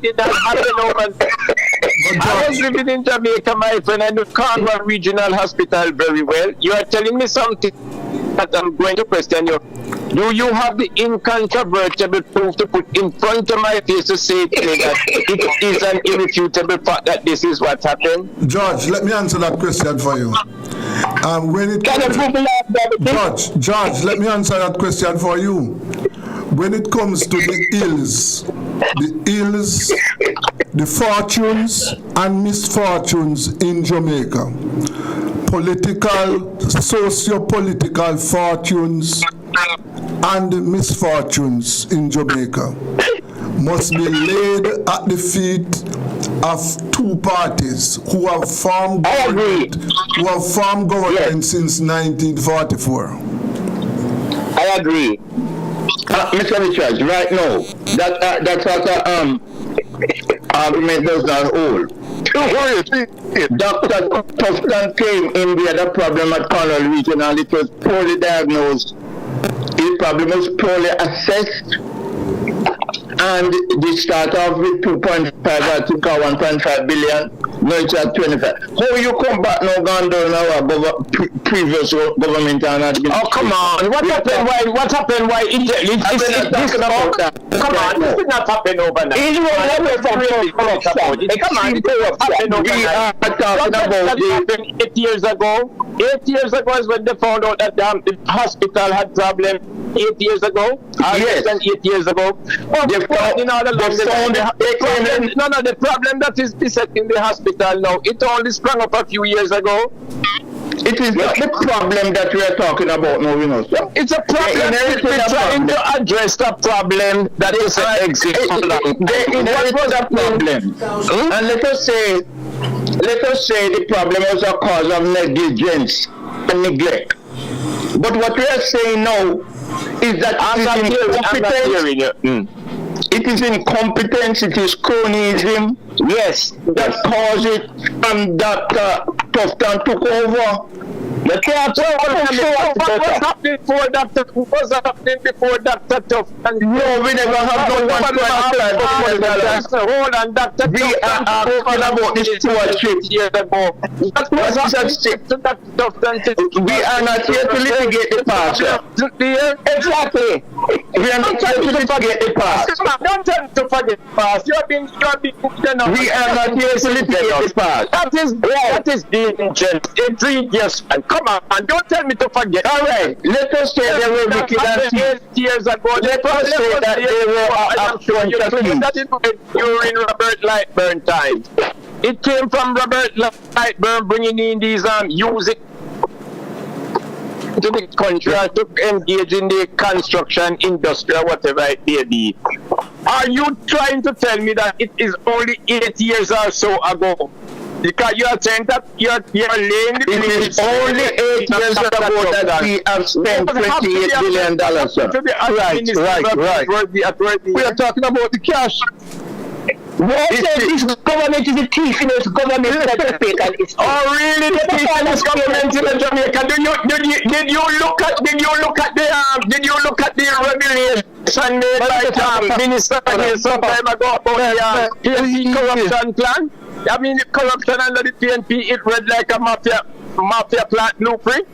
did not happen overnight. I was living in Jamaica, my friend. I know Cornwall Regional Hospital very well. You are telling me something that I'm going to question you. Do you have the incontrovertible proof to put in front of my face to say to me that it is an irrefutable fact that this is what happened? George, let me answer that question for you. When it George, let me answer that question for you. When it comes to the ills, the fortunes and misfortunes in Jamaica, socio-political fortunes and misfortunes in Jamaica must be laid at the feet of two parties who have formed government since 1944. I agree. Mr. Richards, right now, that sort of argument does not hold. Dr. Tufton came in, we had a problem at Cornwall Region and it was poorly diagnosed. The problem was poorly assessed. And they start off with 2.5 or 1.5 billion. No, it's at 25. How you come back now, gone down our previous government and not been... Oh, come on. What happened? Why? This did not happen overnight. Come on, it happened overnight. We are talking about 8 years ago. 8 years ago is when they found out that the hospital had problem. 8 years ago? Yes. 8 years ago. The problem that is besetting the hospital now, it only sprang up a few years ago. It is not the problem that we are talking about now, It's a problem. We're trying to address the problem that is existing. They inherited a problem. And let us say the problem was a cause of negligence and neglect. But what we are saying now is that it is incompetence, it is cronyism, yes, that caused it and Dr. Tufton took over. What was happening before Dr. Tufton? No, we never have no one to hold on, Dr. We are talking about this stewardship years ago. We are not here to litigate the past. Exactly. We are not here to litigate the past. Don't tell me to forget the past. We are not here to litigate the past. That is injurious. Come on, don't tell me to forget. All right, let us say they were wicked and 8 years ago. Let us say that they were that during Robert Lightburn time. It came from Robert Lightburn bringing in these music to the country to engage in the construction industry or whatever it may be. Are you trying to tell me that it is only 8 years or so ago? Because you are saying that you are laying the It is only 8 years ago that we have spent $28 billion, sir. Right. We are talking about the cash. This government is a thief in this government in Jamaica. Oh, really? The thief in this government in Jamaica. Did you look at the revelation made by the minister some time ago about the corruption plan? I mean, the corruption under the PNP, it read like a mafia plot blueprint.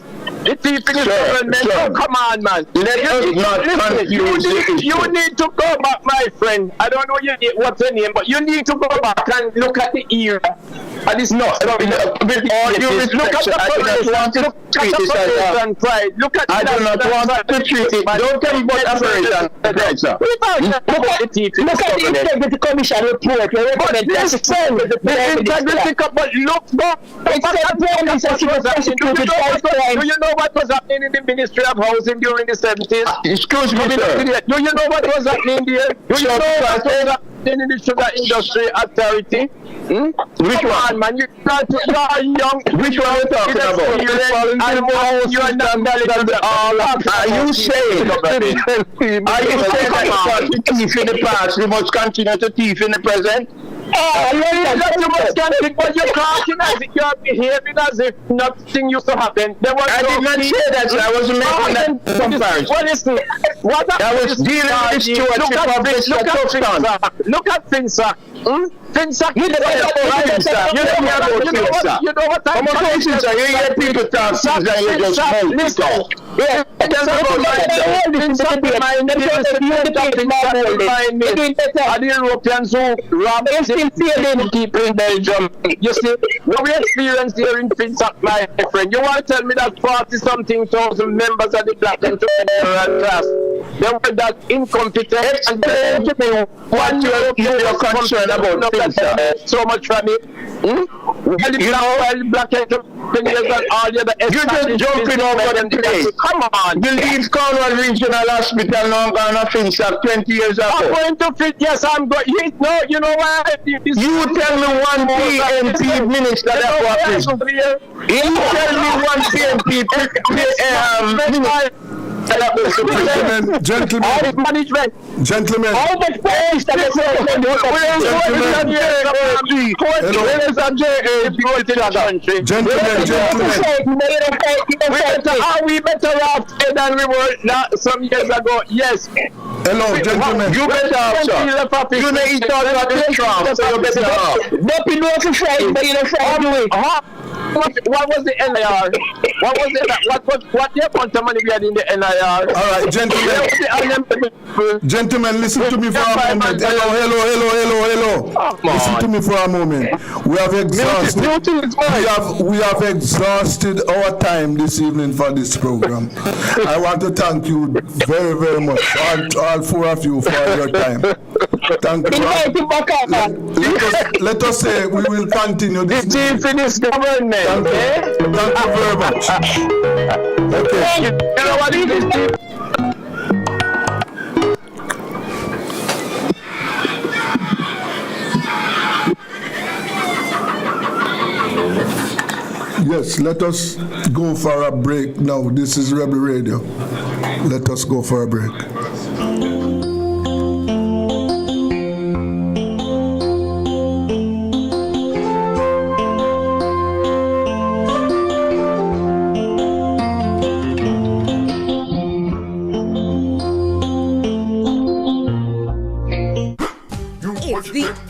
The thief in this government, come on, man. Let us not confuse you need to go back, my friend. I don't know what's your name, but you need to go back and look at the era. And it's not. Look at the pride. Look at I do not want to treat it. Don't tell me about operation. Look at the Integrity Commission report. The Integrity Commission. Look back. Do you know what was happening in the Ministry of Housing during the 70s? Excuse me, sir. Do you know what was happening there? Do you know what was happening in the Sugar Industry Authority? Which one, man? You are young. Which one are you talking about? You are not knowledgeable. Are you saying that the thief in the past, we must continue to thief in the present? You must continue, but you're talking as if you're behaving as if nothing used to happen. I did not say that, sir. I wasn't making that comparison. Well, listen, I was dealing with the stewardship of Mr. Tufton. Look at FinSac. Finsack, you know what I'm saying? You hear people talk, and you just mouth it. Yeah, I the Europeans who rob people in Belgium. You see, what we experience here in Finsack, my friend. You want to tell me that 40-something thousand members of the black and class, they were that incompetent and what you're concerned about Finsack so much from it? You know, black entrepreneurs and all the other. You're just jumping over the place. Come on. You leave Cornwall Regional Hospital now and a Finsack 20 years ago. I'm going to fit, yes, I'm going. No, you know why? You tell me one PNP minister that was. You tell me one PNP minister. Gentlemen, all the face that we better off than we were some years ago? Yes. Hello, gentlemen. You better off, sir. You may eat all of this trump, so you better off. Don't be no afraid, but you don't afraid. What was the NIR? What the amount of money we had in the NIR? All right, gentlemen, listen to me for a moment. Hello. Listen to me for a moment. We have exhausted our time this evening for this program. I want to thank you very, very much, all four of you, for your time. Thank you. Let us say we will continue this. The chief in this government. Thank you very much. Okay. You know what it is? Yes, let us go for a break now. This is Rebel Radio. Let us go for a break.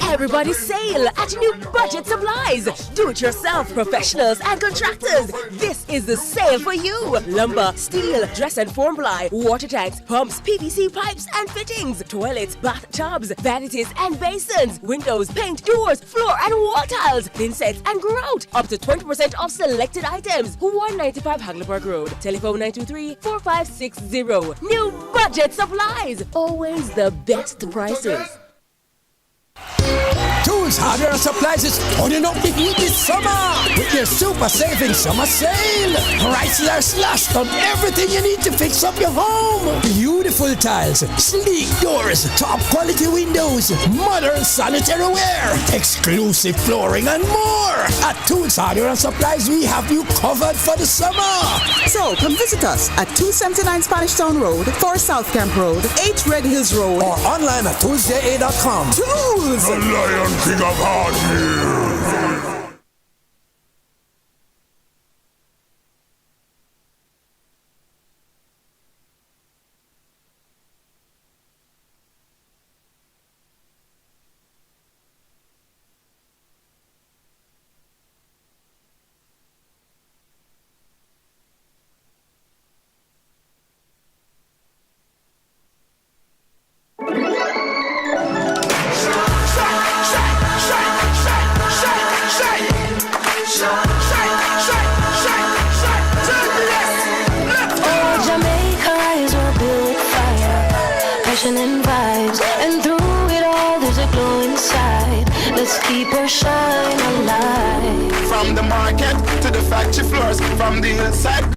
Everybody sale at New Budget Supplies. Do-it-yourself professionals and contractors. This is the sale for you. Lumber, steel, dress and form ply, water tanks, pumps, PVC pipes and fittings, toilets, bathtubs, vanities and basins, windows, paint, doors, floor and wall tiles, thin sets and grout. Up to 20% off selected items. 195 Hagleyburg Road. Telephone 923-4560. New Budget Supplies. Always the best prices. Tools, hardware, and supplies is turning up the heat this summer with their super saving summer sale. Prices are slashed on everything you need to fix up your home. Beautiful tiles, sleek doors, top quality windows, modern sanitary ware, exclusive flooring, and more. At Tools, hardware, and supplies, we have you covered for the summer. So come visit us at 279 Spanish Town Road, 4 South Camp Road, 8 Red Hills Road, or online at toolsja.com. Tools! The Lion King of Hardware. And vibes, and through it all there's a glow inside. Let's keep her shine alive. From the market to the factory floors, from the hillside.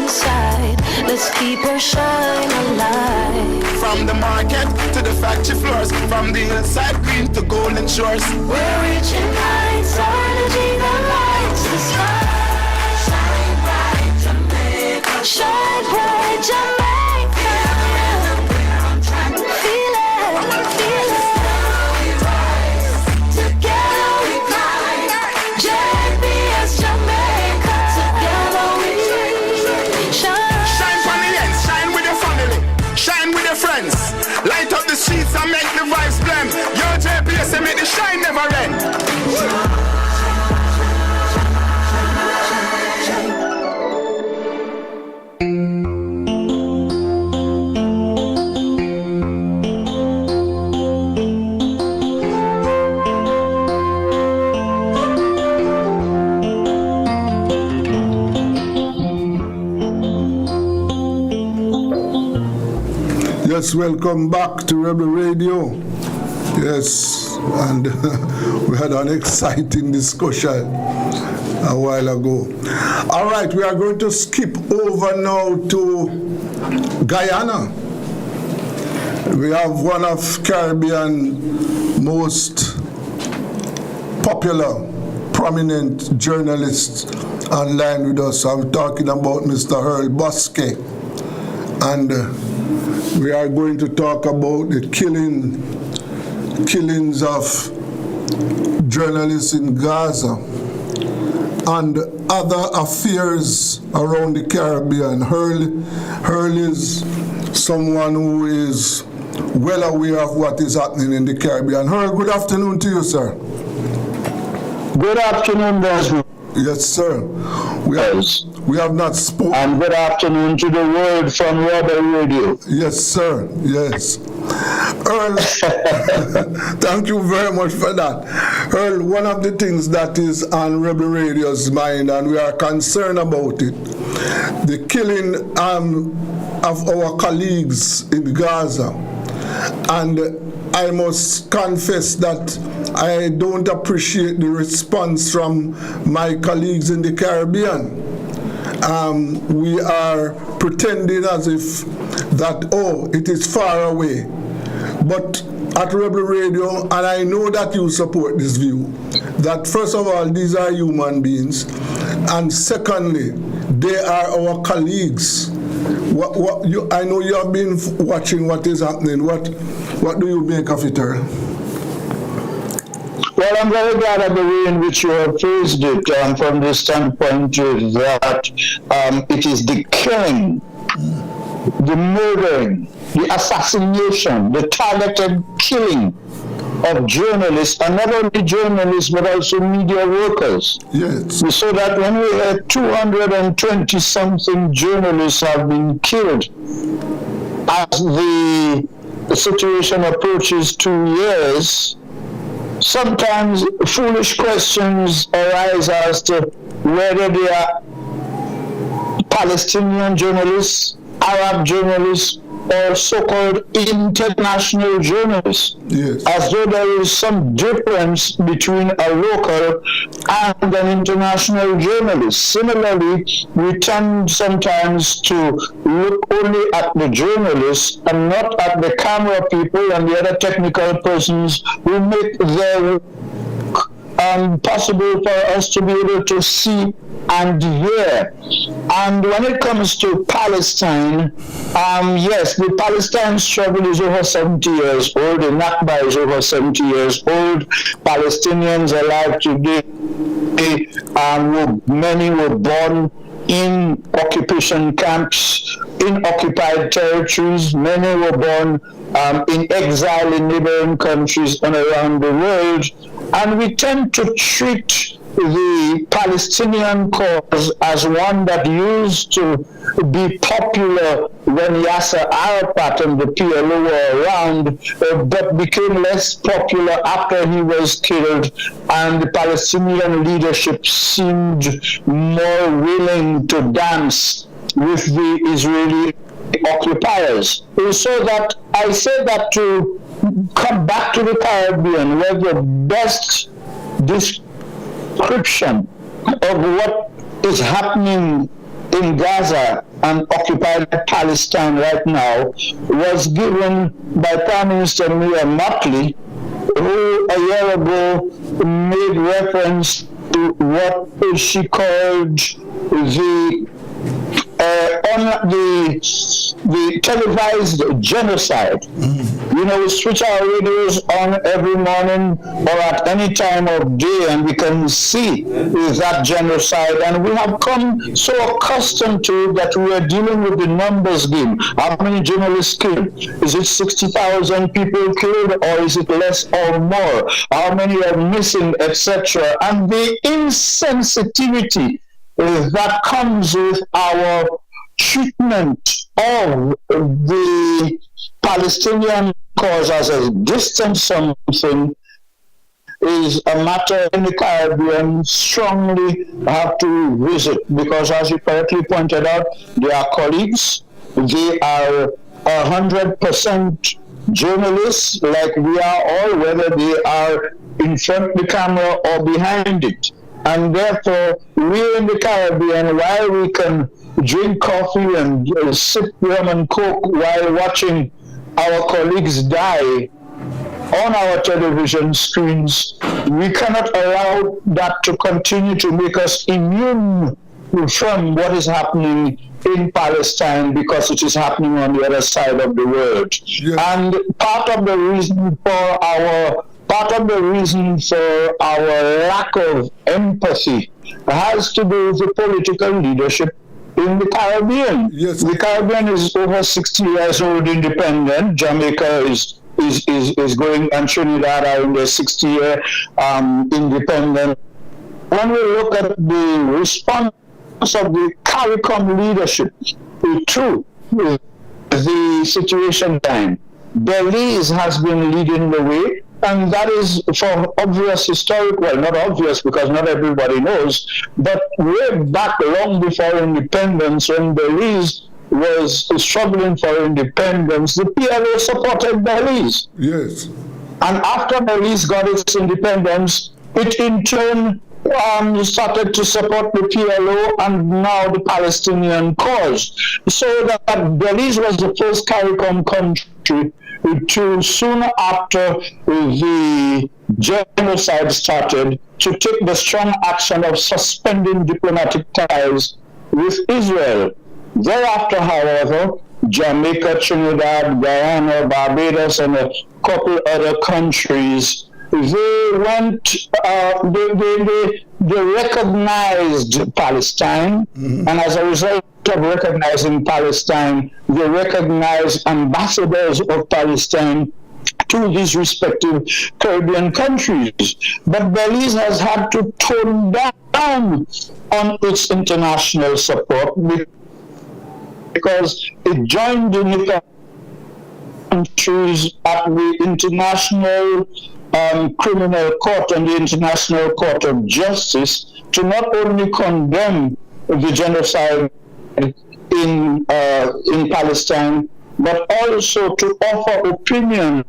inside. Let's keep her shine alive. From the market to the factory floors, from the hillside green to golden shores. We're reaching heights, our energy that lights the sky. Shine bright, Jamaica. Shine bright, Jamaica. We're on track. Feel it, feel it. Together we climb. JPS Jamaica. Together we shine. Shine from the ends, shine with your family, shine with your friends. Light up the streets and make the vibes blend. Your JPS and make the shine never end. Yes, welcome back to Rebel Radio. Yes, and we had an exciting discussion a while ago. All right, we are going to skip over now to Guyana. We have one of Caribbean most popular, prominent journalists online with us. I'm talking about Mr. Earl Bosque. And we are going to talk about the killings of journalists in Gaza and other affairs around the Caribbean. Earl is someone who is well aware of what is happening in the Caribbean. Earl, good afternoon to you, sir. Good afternoon, Desmond. Yes, sir. We have not spoken. And good afternoon to the world from Rebel Radio. Yes, sir. Yes. Earl, thank you very much for that. Earl, one of the things that is on Rebel Radio's mind, and we are concerned about it, the killing of our colleagues in Gaza. And I must confess that I don't appreciate the response from my colleagues in the Caribbean. We are pretending as if that, it is far away. But at Rebel Radio, and I know that you support this view, that first of all, these are human beings, and secondly, they are our colleagues. I know you have been watching what is happening. What do you make of it, Earl? Well, I'm very glad of the way in which you have phrased it from the standpoint that it is the killing, the murdering, the assassination, the targeted killing of journalists, and not only journalists but also media workers. Yes. We saw that when we had 220-something journalists have been killed, as the situation approaches 2 years, sometimes foolish questions arise as to whether they are Palestinian journalists, Arab journalists, or so-called international journalists, yes, as though there is some difference between a local and an international journalist. Similarly, we tend sometimes to look only at the journalists and not at the camera people and the other technical persons who make their possible for us to be able to see and hear. And when it comes to Palestine, yes, the Palestine struggle is over 70 years old. The Nakba is over 70 years old. Palestinians alive today, many were born in occupation camps, in occupied territories. Many were born in exile in neighboring countries and around the world. And we tend to treat the Palestinian cause as one that used to be popular when Yasser Arafat and the PLO were around, but became less popular after he was killed, and the Palestinian leadership seemed more willing to dance with the Israeli occupiers. So that I say that to come back to the Caribbean, where the best description of what is happening in Gaza and occupied Palestine right now was given by Prime Minister Mia Mottley, who a year ago made reference to what she called the televised genocide. You know, we switch our radios on every morning or at any time of day and we can see that genocide, and we have come so accustomed to it that we are dealing with the numbers game. How many journalists killed? Is it 60,000 people killed, or is it less or more? How many are missing, etc. And the insensitivity that comes with our treatment of the Palestinian cause as a distant something is a matter in the Caribbean strongly have to revisit, because as you correctly pointed out, they are colleagues, they are 100% journalists like we are all, whether they are in front of the camera or behind it. And therefore, we in the Caribbean, while we can drink coffee and sip rum and coke while watching our colleagues die on our television screens, we cannot allow that to continue to make us immune from what is happening in Palestine, because it is happening on the other side of the world. Yeah. And part of the reason for our lack of empathy has to do with the political leadership in the Caribbean. Yes. The Caribbean is over 60 years old independent. Jamaica is going, and Trinidad are in their 60-year independent. When we look at the response of the CARICOM leadership to the situation time, Belize has been leading the way, and that is for obvious historic, well, not obvious because not everybody knows, but way back long before independence, when Belize was struggling for independence, the PLO supported Belize. Yes. And after Belize got its independence, it in turn started to support the PLO and now the Palestinian cause. So that Belize was the first CARICOM country to, soon after the genocide started, to take the strong action of suspending diplomatic ties with Israel. Thereafter, however, Jamaica, Trinidad, Guyana, Barbados, and a couple other countries, they recognized Palestine, and as a result of recognizing Palestine, they recognized ambassadors of Palestine to these respective Caribbean countries. But Belize has had to tone down on its international support because it joined the countries at the International Criminal Court and the International Court of Justice to not only condemn the genocide in Palestine, but also to offer opinion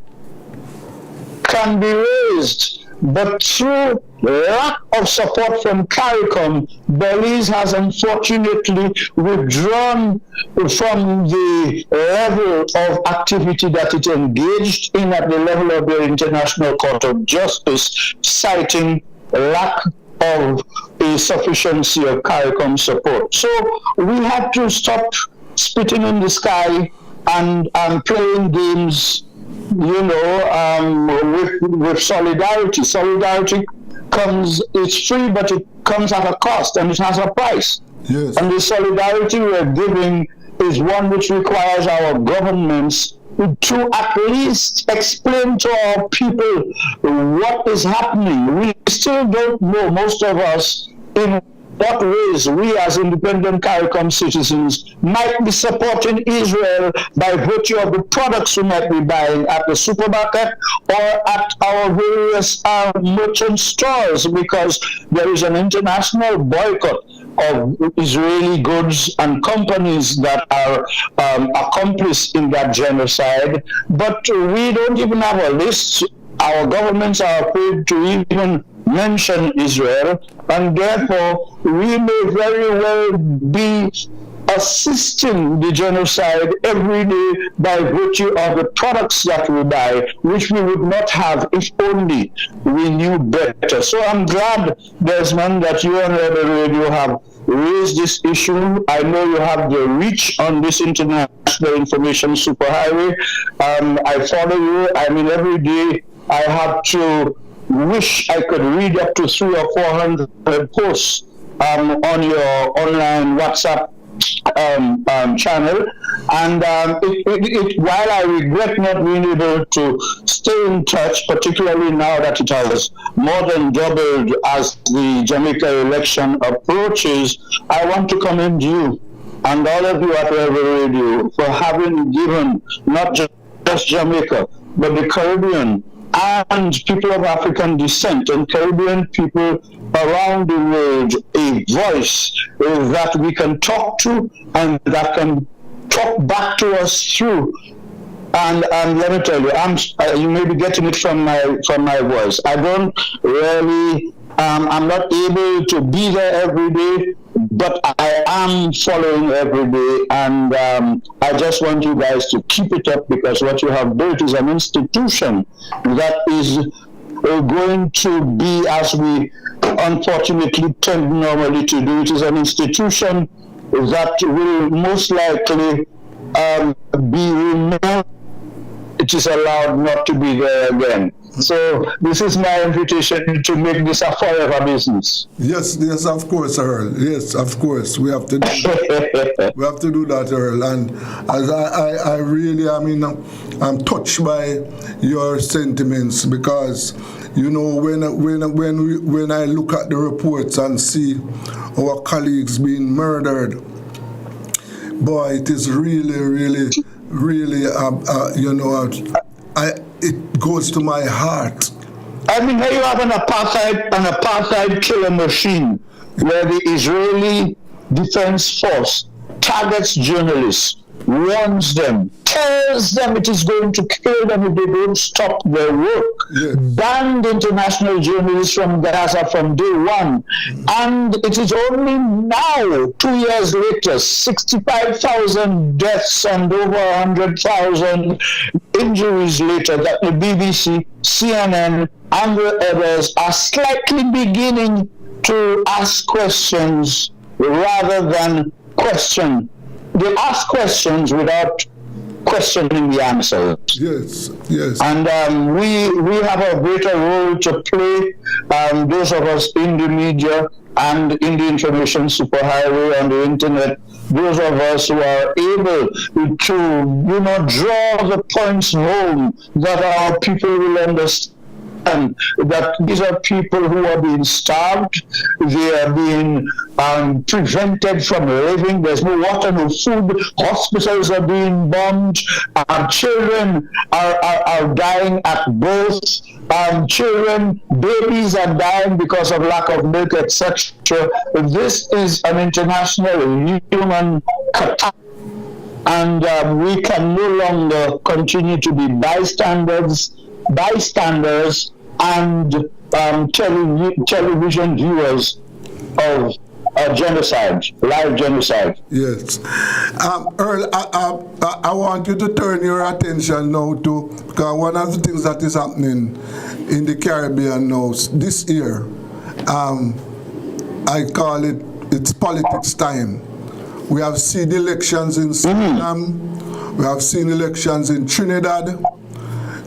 can be raised. But through lack of support from CARICOM, Belize has unfortunately withdrawn from the level of activity that it engaged in at the level of the International Court of Justice, citing lack of a sufficiency of CARICOM support. So we have to stop spitting in the sky and playing games, with solidarity. Solidarity it's free, but it comes at a cost and it has a price. Yes. And the solidarity we're giving is one which requires our governments to at least explain to our people what is happening. We still don't know, most of us, in what ways we as independent CARICOM citizens might be supporting Israel by virtue of the products we might be buying at the supermarket or at our various merchant stores, because there is an international boycott of Israeli goods and companies that are accomplices in that genocide. But we don't even have a list. Our governments are afraid to even mention Israel, and therefore we may very well be assisting the genocide every day by virtue of the products that we buy, which we would not have if only we knew better. So I'm glad, Desmond, that you and Rebel Radio have raised this issue. I know you have the reach on this international information superhighway. I follow you. I mean, every day I have to wish I could read up to 300 or 400 posts on your online WhatsApp channel, and while I regret not being able to stay in touch, particularly now that it has more than doubled as the Jamaica election approaches, I want to commend you and all of you at Rebel Radio for having given not just Jamaica, but the Caribbean and people of African descent and Caribbean people around the world a voice that we can talk to and that can talk back to us through. And let me tell you, you may be getting it from my voice. I don't really, I'm not able to be there every day, but I am following every day, and I just want you guys to keep it up, because what you have built is an institution that is going to be, as we unfortunately tend normally to do, it is an institution that will most likely be removed. It is allowed not to be there again. So this is my invitation to make this a forever business. Yes, of course, Earl. Yes, of course. We have to do that. We have to do that, Earl. And as I really, I'm touched by your sentiments, because, you know, when I look at the reports and see our colleagues being murdered, boy, it is really, it goes to my heart. I mean, here you have an apartheid killer machine where the Israeli Defense Force targets journalists, warns them, tells them it is going to kill them if they don't stop their work, banned international journalists from Gaza from day one. And it is only now, 2 years later, 65,000 deaths and over 100,000 injuries later, that the BBC, CNN, and the others are slightly beginning to ask questions rather than question. They ask questions without questioning the answers. Yes. And we have a greater role to play, those of us in the media and in the information superhighway on the internet, those of us who are able to, draw the points home that our people will understand. That these are people who are being starved, they are being prevented from living, there's no water, no food, hospitals are being bombed, children are dying at birth, babies are dying because of lack of milk, etc. This is an international human catastrophe, and we can no longer continue to be bystanders and television viewers of genocide, live genocide. Yes. Earl, I want you to turn your attention now to, because one of the things that is happening in the Caribbean now this year, I call it's politics time. We have seen elections in Suriname, we have seen elections in Trinidad,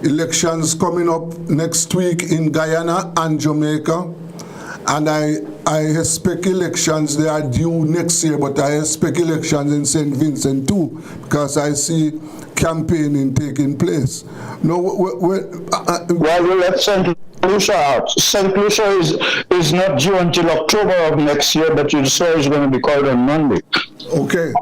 elections coming up next week in Guyana and Jamaica, and I expect elections, they are due next year, but I expect elections in St. Vincent too, because I see campaigning taking place. No, well, we'll let St. Lucia out. St. Lucia is not due until October of next year, but you saw it's going to be called on Monday. Okay.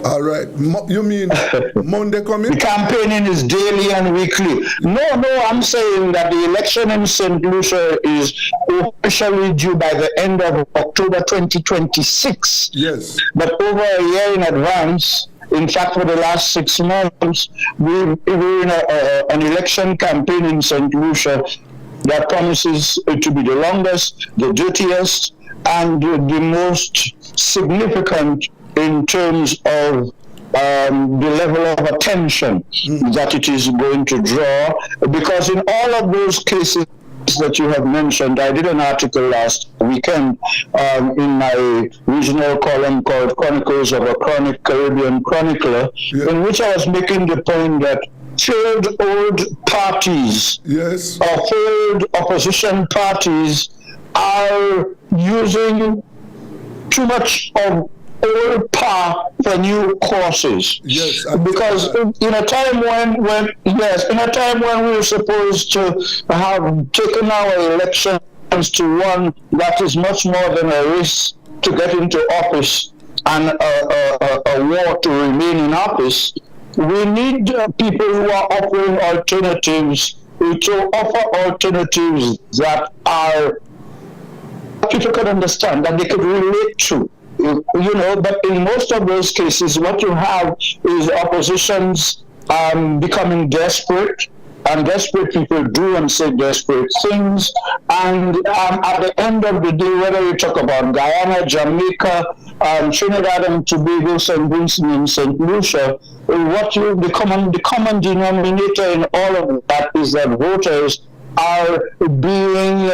All right. You mean Monday coming? The campaigning is daily and weekly. No, I'm saying that the election in St. Lucia is officially due by the end of October 2026. Yes. But over a year in advance, in fact, for the last 6 months, we were in an election campaign in St. Lucia that promises to be the longest, the dirtiest, and the most significant in terms of the level of attention that it is going to draw. Because in all of those cases that you have mentioned, I did an article last weekend in my regional column called Chronicles of a Chronic Caribbean Chronicler, in which I was making the point that failed old parties or failed opposition parties are using too much of old power for new causes. Yes, because in a time when we're supposed to have taken our elections to one that is much more than a race to get into office and a war to remain in office, we need people who are offering alternatives, to offer alternatives that are people can understand, that they could relate to. But in most of those cases, what you have is oppositions becoming desperate, and desperate people do and say desperate things. And at the end of the day, whether you talk about Guyana, Jamaica, Trinidad and Tobago, St. Vincent and St. Lucia, the common denominator in all of that is that voters are being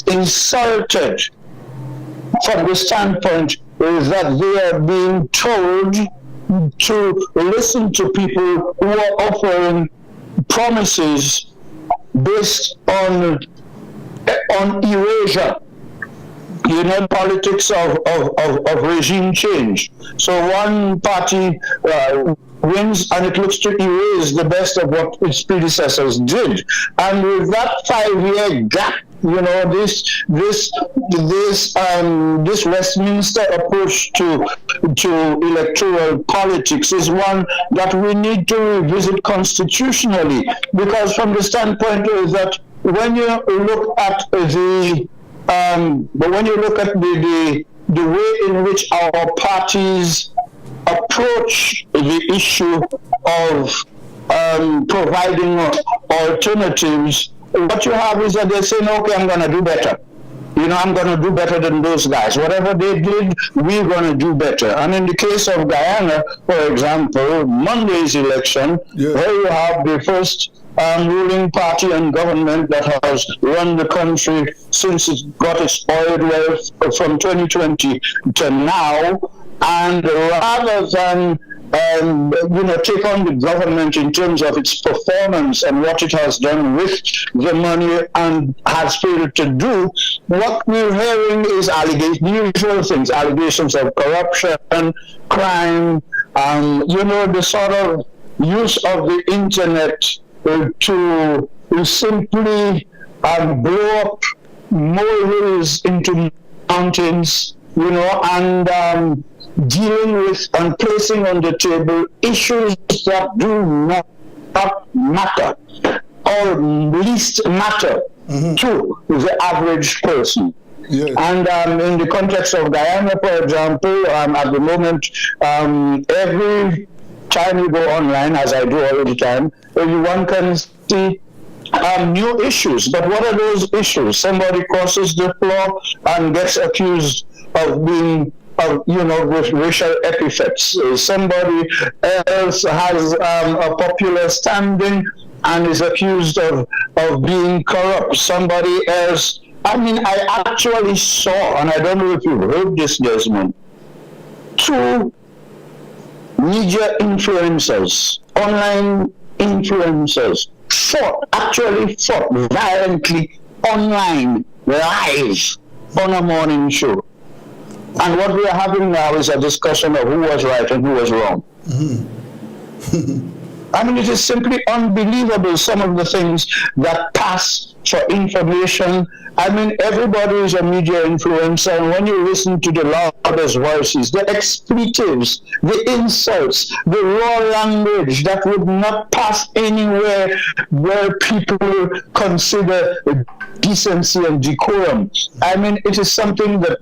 insulted from the standpoint is that they are being told to listen to people who are offering promises based on erasure, politics of regime change. So one party wins and it looks to erase the best of what its predecessors did. And with that 5-year gap, this Westminster approach to electoral politics is one that we need to revisit constitutionally, because from the standpoint is that when you look at the way in which our parties approach the issue of providing alternatives, what you have is that they're saying, okay, I'm going to do better. I'm going to do better than those guys. Whatever they did, we're going to do better. And in the case of Guyana, for example, Monday's election, where you have the first ruling party and government that has run the country since it got its oil wealth from 2020 to now, and rather than take on the government in terms of its performance and what it has done with the money and has failed to do, what we're hearing is the usual things, allegations of corruption, crime, the sort of use of the internet to simply blow up molehills into mountains, and dealing with and placing on the table issues that do not matter or least matter to the average person. Yes. And in the context of Guyana, for example, at the moment, every time you go online, as I do all the time, one can see new issues. But what are those issues? Somebody crosses the floor and gets accused of being with racial epithets. Somebody else has a popular standing and is accused of being corrupt. Somebody else, I actually saw, and I don't know if you've heard this, Desmond, 2 media influencers, online influencers, fought violently online, live, on a morning show. And what we are having now is a discussion of who was right and who was wrong. It is simply unbelievable, some of the things that pass for information. Everybody is a media influencer, and when you listen to the loudest voices, the expletives, the insults, the raw language that would not pass anywhere where people consider decency and decorum. It is something that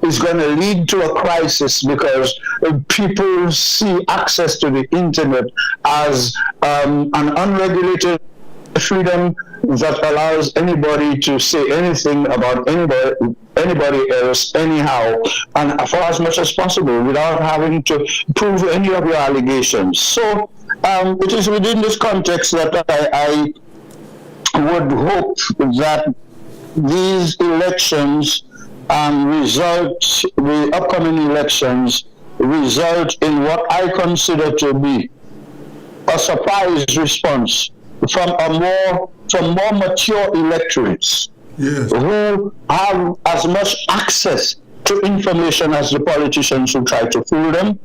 is going to lead to a crisis, because people see access to the internet as an unregulated freedom that allows anybody to say anything about anybody else anyhow, and for as much as possible without having to prove any of your allegations. So it is within this context that I would hope that these elections the upcoming elections result in what I consider to be a surprise response from more mature electorates who have as much access to information as the politicians who try to fool them,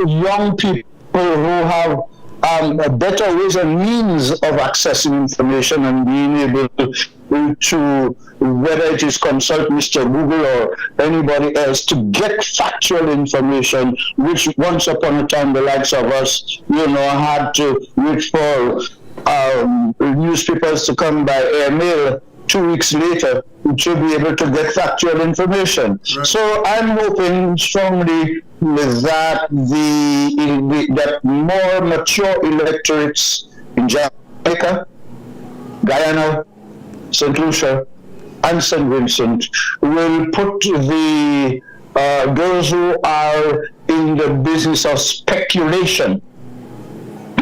young people who have better ways and means of accessing information and being able to, whether it is consult Mr. Google or anybody else, to get factual information, which once upon a time the likes of us, had to wait for newspapers to come by airmail 2 weeks later to be able to get factual information. Right. So I'm hoping strongly that that more mature electorates in Jamaica, Guyana, St. Lucia, and St. Vincent will put those who are in the business of speculation,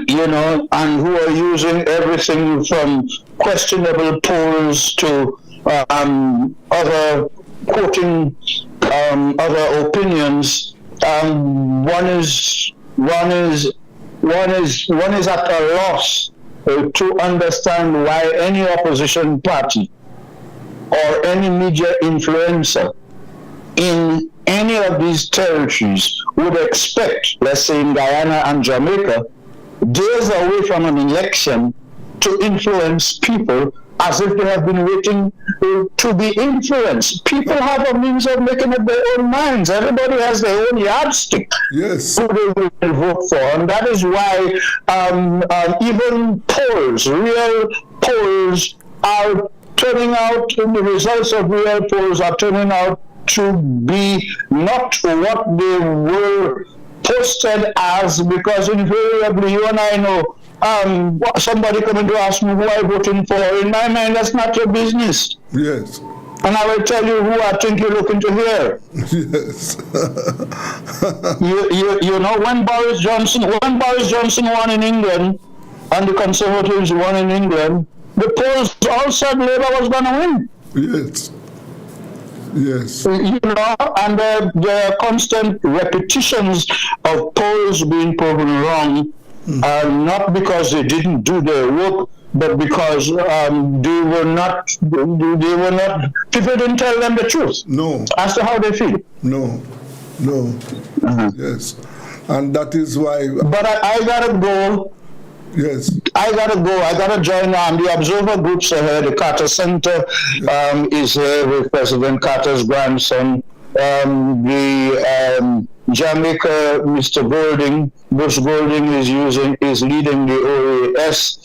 and who are using everything from questionable polls to other quoting other opinions. One is at a loss to understand why any opposition party or any media influencer in any of these territories would expect, let's say in Guyana and Jamaica, days away from an election to influence people as if they have been waiting to be influenced. People have a means of making up their own minds. Everybody has their own yardstick who they will vote for. And that is why even real polls are turning out, the results of real polls are turning out to be not what they were posted as, because invariably you and I know somebody coming to ask me who I'm voting for. In my mind, that's not your business. Yes. And I will tell you who I think you're looking to hear. Yes. When Boris Johnson won in England and the Conservatives won in England, the polls all said Labour was going to win. Yes. Yes. And there are constant repetitions of polls being proven wrong, not because they didn't do their work, but because they were not. People didn't tell them the truth. No. As to how they feel. No. Yes, and that is why. But I gotta go. Yes. I gotta join the Observer groups are here. The Carter Center is here with President Carter's grandson. The Jamaica, Mr. Golding, Bush Golding is leading the OAS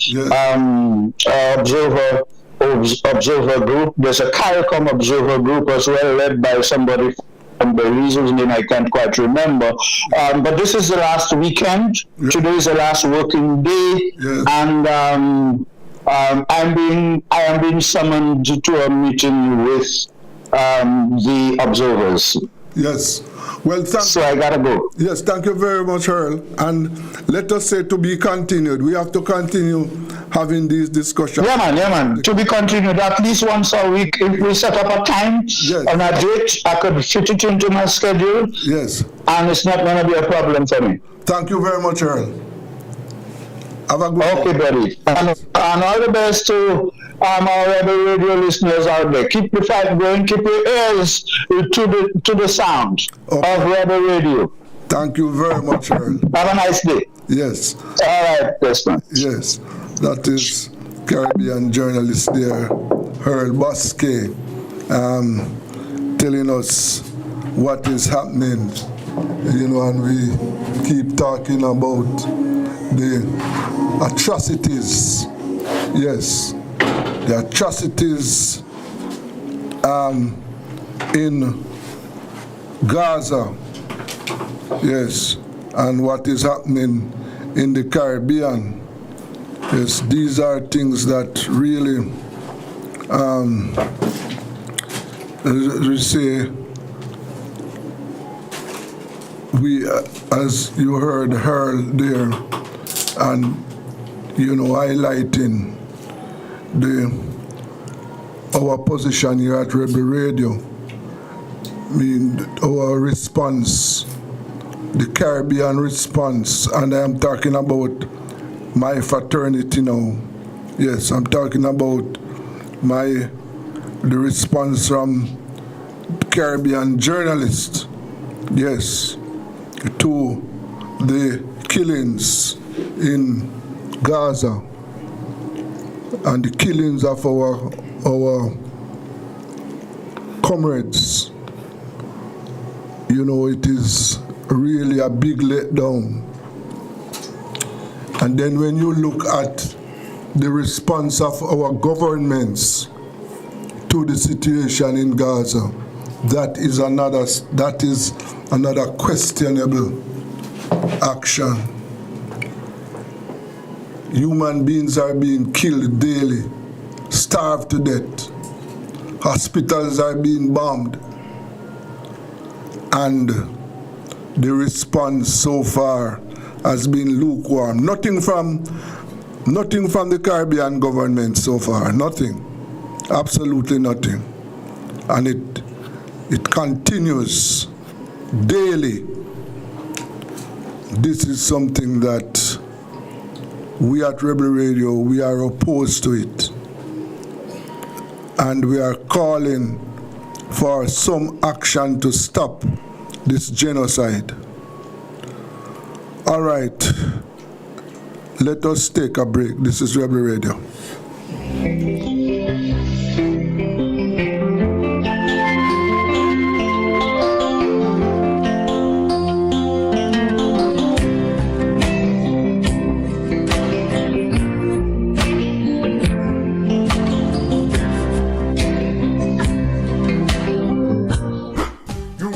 Observer group. There's a CARICOM Observer group as well, led by somebody from Belize, whose name I can't quite remember. But this is the last weekend. Yeah. Today is the last working day, and I am being summoned to a meeting with the observers. Yes. Well, so I gotta go. Yes, thank you very much, Earl. And let us say to be continued. We have to continue having these discussions. Yeah, man. To be continued at least once a week. If we set up a time and a date, I could fit it into my schedule. Yes. And it's not going to be a problem for me. Thank you very much, Earl. Have a good day. Okay, buddy. And all the best to our Rebel Radio listeners out there. Keep the fight going. Keep your ears to the sound of Rebel Radio. Thank you very much, Earl. Have a nice day. Yes. All right, yes, man. Yes. That is Caribbean journalist there, Earl Bosque, telling us what is happening. And we keep talking about the atrocities. Yes. The atrocities in Gaza, yes, and what is happening in the Caribbean. Yes, these are things that really we say, we, as you heard her there, and highlighting our position here at Rebel Radio, our response, the Caribbean response, and I'm talking about my fraternity now. Yes, I'm talking about the response from Caribbean journalists, yes, to the killings in Gaza and the killings of our comrades. It is really a big letdown. And then when you look at the response of our governments to the situation in Gaza, that is another questionable action. Human beings are being killed daily, starved to death. Hospitals are being bombed. And the response so far has been lukewarm. Nothing from the Caribbean government so far. Nothing. Absolutely nothing. And it continues daily. This is something that we at Rebel Radio, we are opposed to it. And we are calling for some action to stop this genocide. All right, let us take a break. This is Rebel Radio.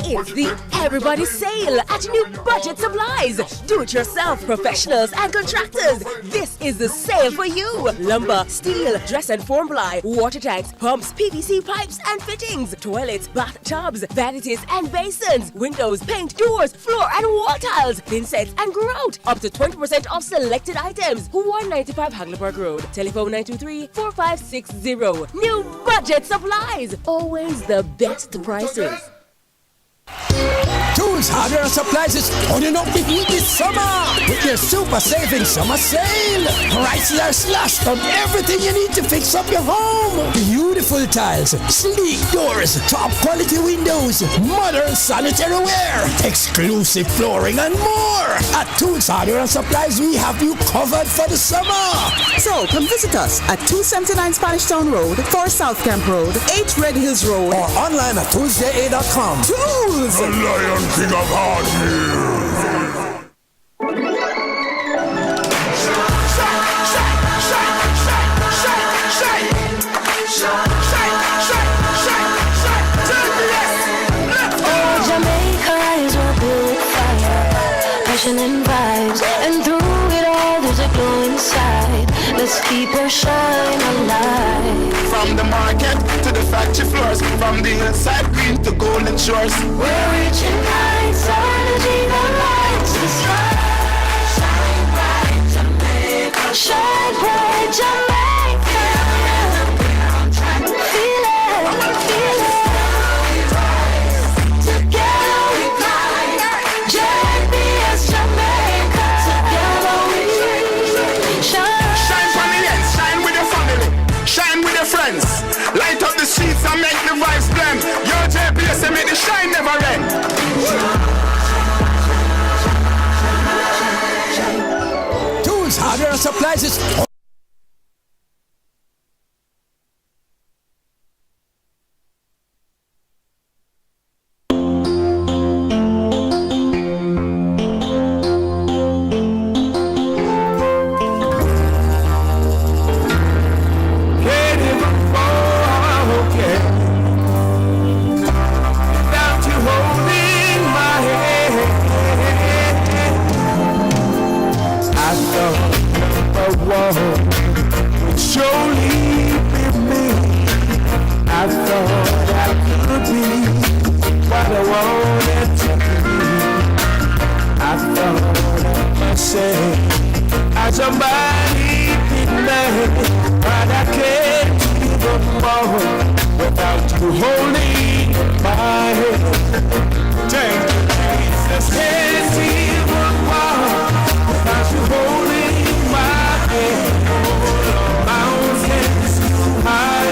It's the Everybody Sale at New Budget Supplies. Do-it-yourself professionals and contractors. This is the sale for you. Lumber, steel, dress and form ply, water tanks, pumps, PVC pipes and fittings, toilets, bathtubs, vanities and basins, windows, paint, doors, floor and wall tiles, thin sets and grout. Up to 20% off selected items. 195 Hagleyburg Road. Telephone 923-4560. New Budget Supplies. Always the best prices. Tools, hardware, and supplies is turning up the heat this summer with your super saving summer sale. Prices are slashed on everything you need to fix up your home. Beautiful tiles, sleek doors, top quality windows, modern sanitary ware, exclusive flooring, and more. At Tools, hardware, and supplies, we have you covered for the summer. So come visit us at 279 Spanish Town Road, 4 South Camp Road, 8 Red Hills Road, or online at toolsja.com. Tools! The Lion King of Hardware. Jamaica is a good fire, passion and vibes, and through it all there's a glow inside. Let's keep her shine alive. From the market to the factory floors, from the hillside green to golden shores. We're reaching heights, energy that lights the sky. Shine bright, Jamaica. Shine bright, Jamaica. Feel it, feel it. Together we climb. JBS Jamaica. Together we shine. Shine for the ends, shine with your family, shine with your friends. Light up the streets and make the vibes blend. Your JPS and make the shine never end. Tools, hardware, and supplies is Surely with me. I thought I could be what I wanted to be. I thought of myself as a mighty man, but I can't even walk without you holding my hand. Thank you, Jesus. Can't even walk without you holding my hand. Mountains too high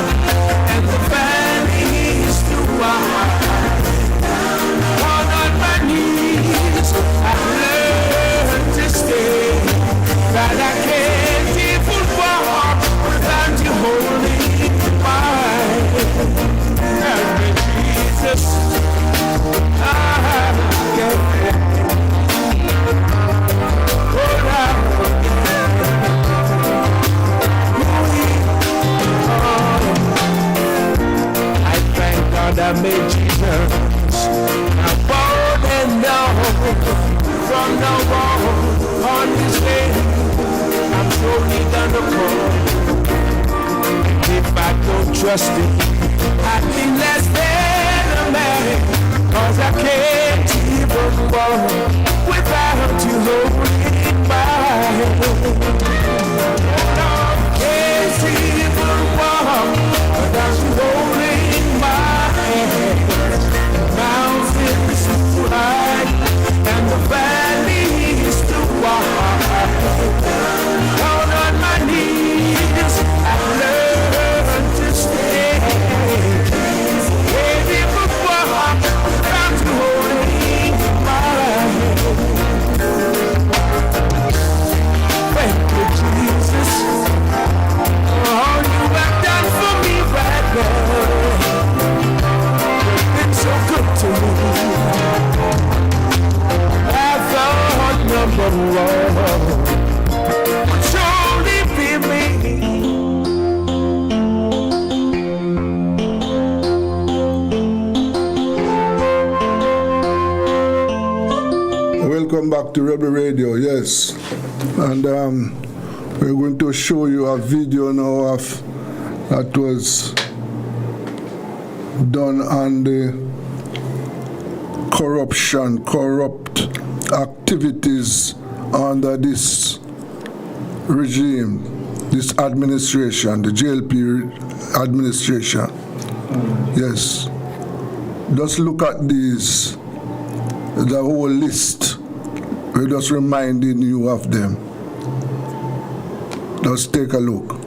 and the valleys too wide. Down on my knees, I learned to stay. That I can't even walk without you holding my hand. Help me, Jesus. I thank God I made Jesus. I'm born and known from now on His way. I'm surely gonna call. If I don't trust Him, I'd be less than a man. 'Cause I can't even walk without you holding my hand. No, can't even walk without you holding my hand. Mountains too high and the valleys too wide. Down on my knees, I learned to stay. Can't even walk without you holding my hand. Thank you, Jesus, for all you have done for me right now. You've been so good to me. I thought number one would surely be me. Welcome back to Rebel Radio, yes. And we're going to show you a video now of that was done on the corrupt activities under this regime, this administration, the JLP administration. Yes. Just look at these, the whole list. We're just reminding you of them. Just take a look.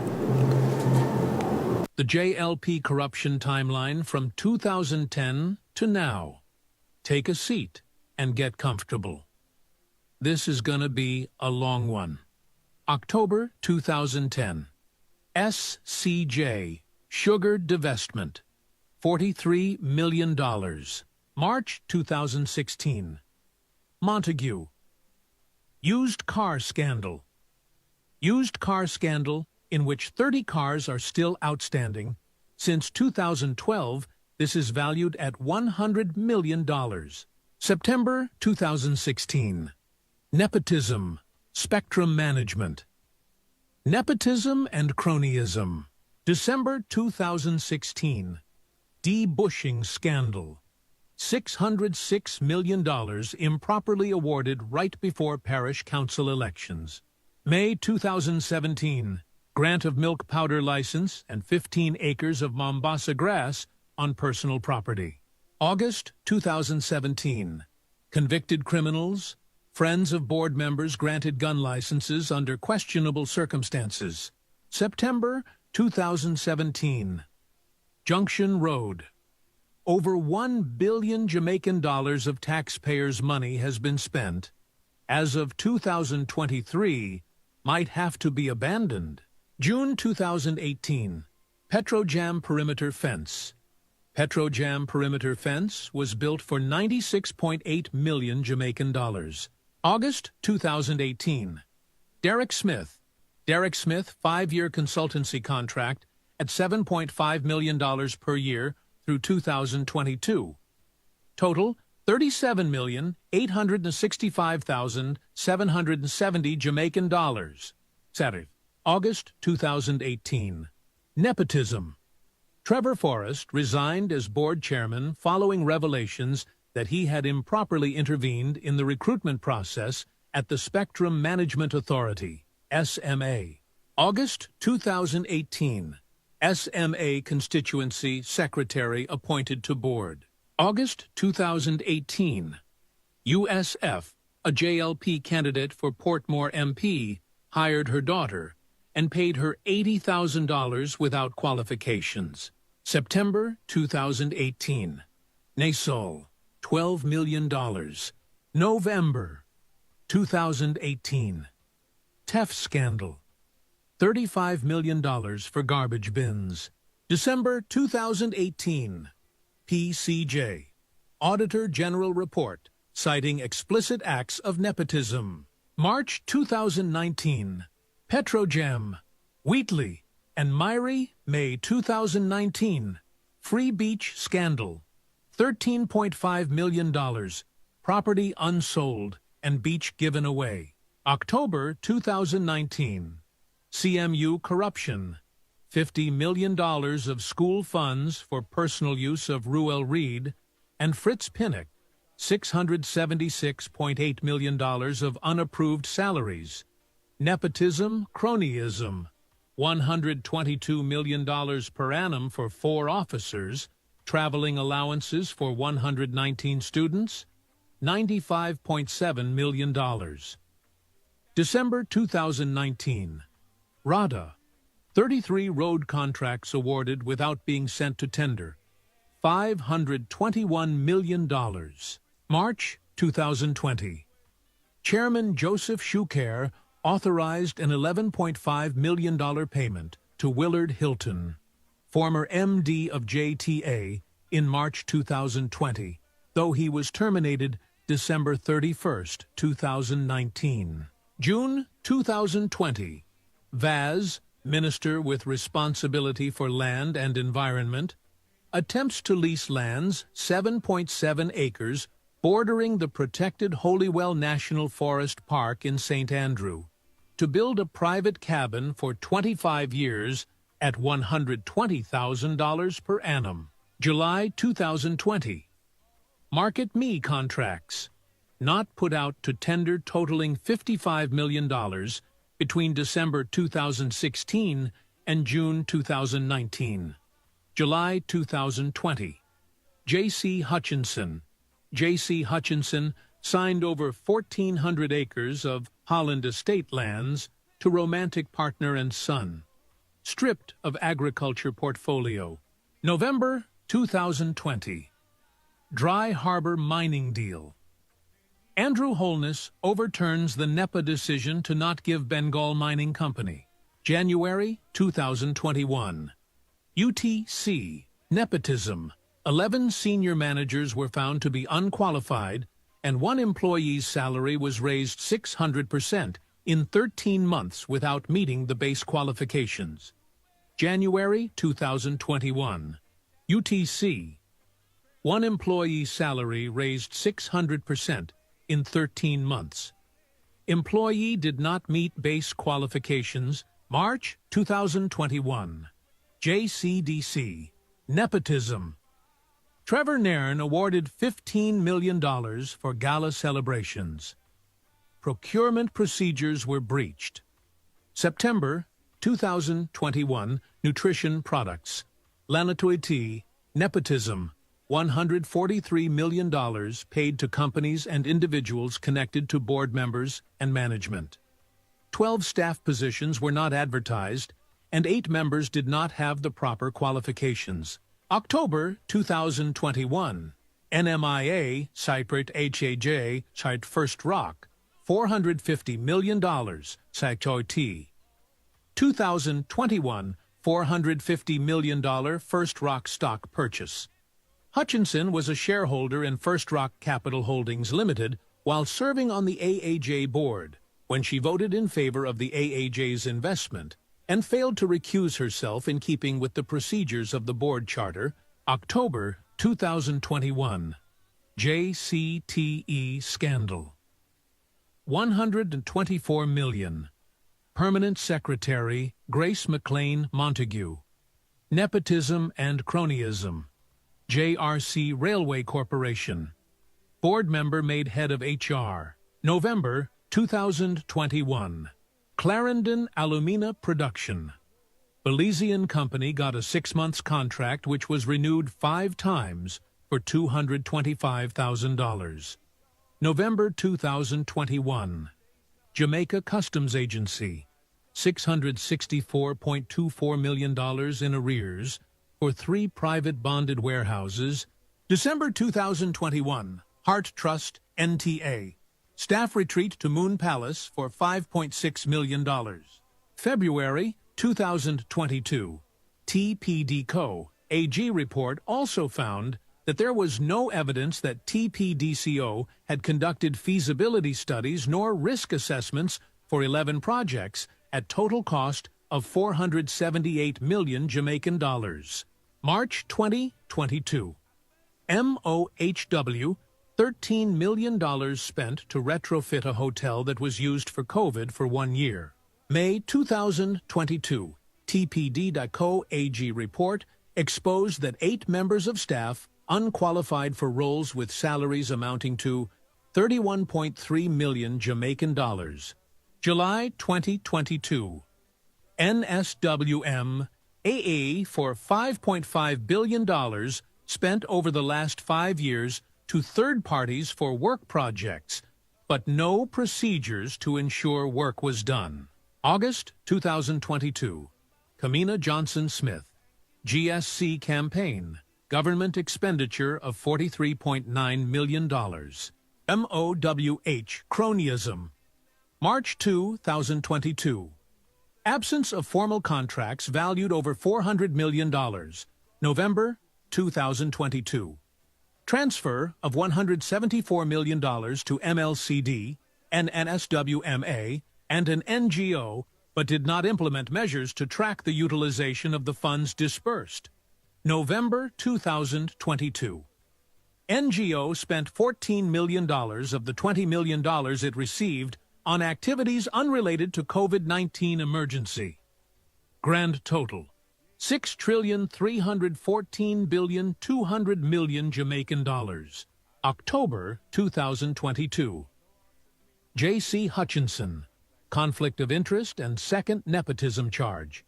The JLP corruption timeline from 2010 to now. Take a seat and get comfortable. This is going to be a long one. October 2010. SCJ, Sugar Divestment, $43 million. March 2016. Montague. Used car scandal. Used car scandal in which 30 cars are still outstanding. Since 2012, this is valued at $100 million. September 2016. Nepotism, Spectrum Management. Nepotism and cronyism. December 2016. Debushing scandal. $606 million improperly awarded right before parish council elections. May 2017. Grant of milk powder license and 15 acres of Mombasa grass on personal property. August 2017. Convicted criminals, friends of board members granted gun licenses under questionable circumstances. September 2017. Junction Road. Over $1 billion Jamaican dollars of taxpayers' money has been spent. As of 2023, might have to be abandoned. June 2018. Petrojam Perimeter Fence. Petrojam Perimeter Fence was built for $96.8 million Jamaican dollars. August 2018. Derek Smith. Derek Smith 5-year consultancy contract at $7.5 million per year through 2022. Total $37,865,770 Jamaican dollars. Saturday, August 2018. Nepotism. Trevor Forrest resigned as board chairman following revelations that he had improperly intervened in the recruitment process at the Spectrum Management Authority, SMA. August 2018, SMA Constituency Secretary appointed to board. August 2018, USF, a JLP candidate for Portmore MP, hired her daughter and paid her $80,000 without qualifications. September 2018, Nasol, $12 million. November 2018, TEF scandal, $35 million for garbage bins. December 2018, PCJ, Auditor General Report, citing explicit acts of nepotism. March 2019, Petrogem, Wheatley, and Myrie, May 2019, Free Beach scandal, $13.5 million, property unsold, and beach given away. October 2019, CMU corruption, $50 million of school funds for personal use of Ruel Reed, and Fritz Pinnock, $676.8 million of unapproved salaries. Nepotism, cronyism, $122 million per annum for 4 officers, traveling allowances for 119 students, $95.7 million. December 2019, RADA, 33 road contracts awarded without being sent to tender, $521 million. March 2020, Chairman Joseph Shuker authorized an $11.5 million payment to Willard Hilton, former MD of JTA, in March 2020, though he was terminated December 31, 2019. June 2020, Vaz, Minister with responsibility for land and environment, attempts to lease lands 7.7 acres bordering the protected Holywell National Forest Park in St. Andrew to build a private cabin for 25 years at $120,000 per annum. July 2020. Market Me contracts, not put out to tender totaling $55 million between December 2016 and June 2019. July 2020. J.C. Hutchinson. J.C. Hutchinson signed over 1,400 acres of Holland estate lands to romantic partner and son, stripped of agriculture portfolio. November 2020. Dry Harbor mining deal. Andrew Holness overturns the NEPA decision to not give Bengal Mining Company. January 2021. UTC. Nepotism. 11 senior managers were found to be unqualified, and 1 employee's salary was raised 600% in 13 months without meeting the base qualifications. January 2021. UTC. 1 employee's salary raised 600% in 13 months. Employee did not meet base qualifications. March 2021. JCDC. Nepotism. Trevor Nairn awarded $15 million for gala celebrations. Procurement procedures were breached. September 2021. Nutrition products. Lanatuity. Nepotism. $143 million paid to companies and individuals connected to board members and management. 12 staff positions were not advertised, and 8 members did not have the proper qualifications. October 2021. NMIA, Cyprit HAJ, Site First Rock, $450 million, Cytoit. 2021, $450 million First Rock stock purchase. Hutchinson was a shareholder in First Rock Capital Holdings Limited while serving on the AAJ board when she voted in favor of the AAJ's investment and failed to recuse herself in keeping with the procedures of the board charter. October 2021. JCTE scandal. $124 million. Permanent Secretary Grace McLean Montague. Nepotism and Cronyism. JRC Railway Corporation. Board member made head of HR. November 2021. Clarendon Alumina Production. Belizean company got a 6-month contract which was renewed 5 times for $225,000. November 2021. Jamaica Customs Agency. $664.24 million in arrears for 3 private bonded warehouses. December 2021. Heart Trust, NTA. Staff retreat to Moon Palace for $5.6 million. February 2022. TPD Co. AG report also found that there was no evidence that TPDCO had conducted feasibility studies nor risk assessments for 11 projects at total cost of 478 million Jamaican dollars. March 2022. MOHW, $13 million spent to retrofit a hotel that was used for COVID for 1 year. May 2022. TPD.co AG report exposed that 8 members of staff unqualified for roles with salaries amounting to 31.3 million Jamaican dollars. July 2022. NSWM AA for $5.5 billion spent over the last 5 years to third parties for work projects, but no procedures to ensure work was done. August 2022. Kamina Johnson Smith. GSC campaign. Government expenditure of $43.9 million. MOWH cronyism. March 2022. Absence of formal contracts valued over $400 million. November 2022. Transfer of $174 million to MLCD, an NSWMA, and an NGO, but did not implement measures to track the utilization of the funds dispersed. November 2022. NGO spent $14 million of the $20 million it received on activities unrelated to COVID-19 emergency. Grand total, $6,314,200,000,000 Jamaican dollars. October 2022. J.C. Hutchinson, conflict of interest and second nepotism charge.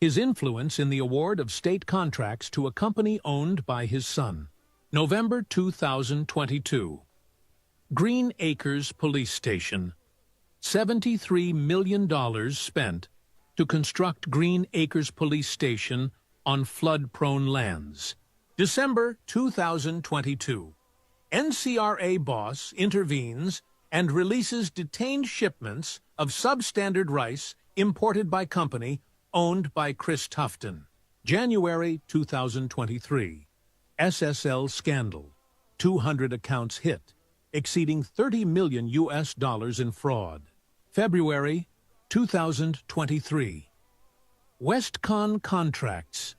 His influence in the award of state contracts to a company owned by his son. November 2022. Green Acres Police Station. $73 million spent to construct Green Acres Police Station on flood-prone lands. December 2022. NCRA boss intervenes and releases detained shipments of substandard rice imported by company owned by Chris Tufton. January 2023. SSL scandal. 200 accounts hit, exceeding $30 million in fraud. February 2023. Westcon contracts.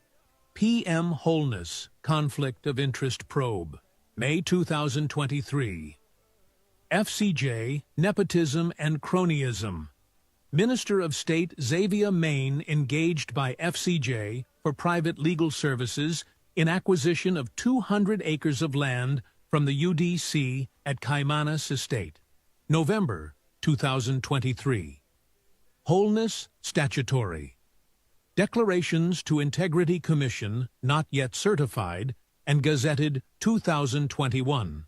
PM Wholeness conflict of interest probe. May 2023. FCJ nepotism and cronyism. Minister of State Xavier Main engaged by FCJ for private legal services in acquisition of 200 acres of land from the UDC at Caymanas Estate. November 2023. Wholeness statutory. Declarations to Integrity Commission not yet certified and gazetted 2021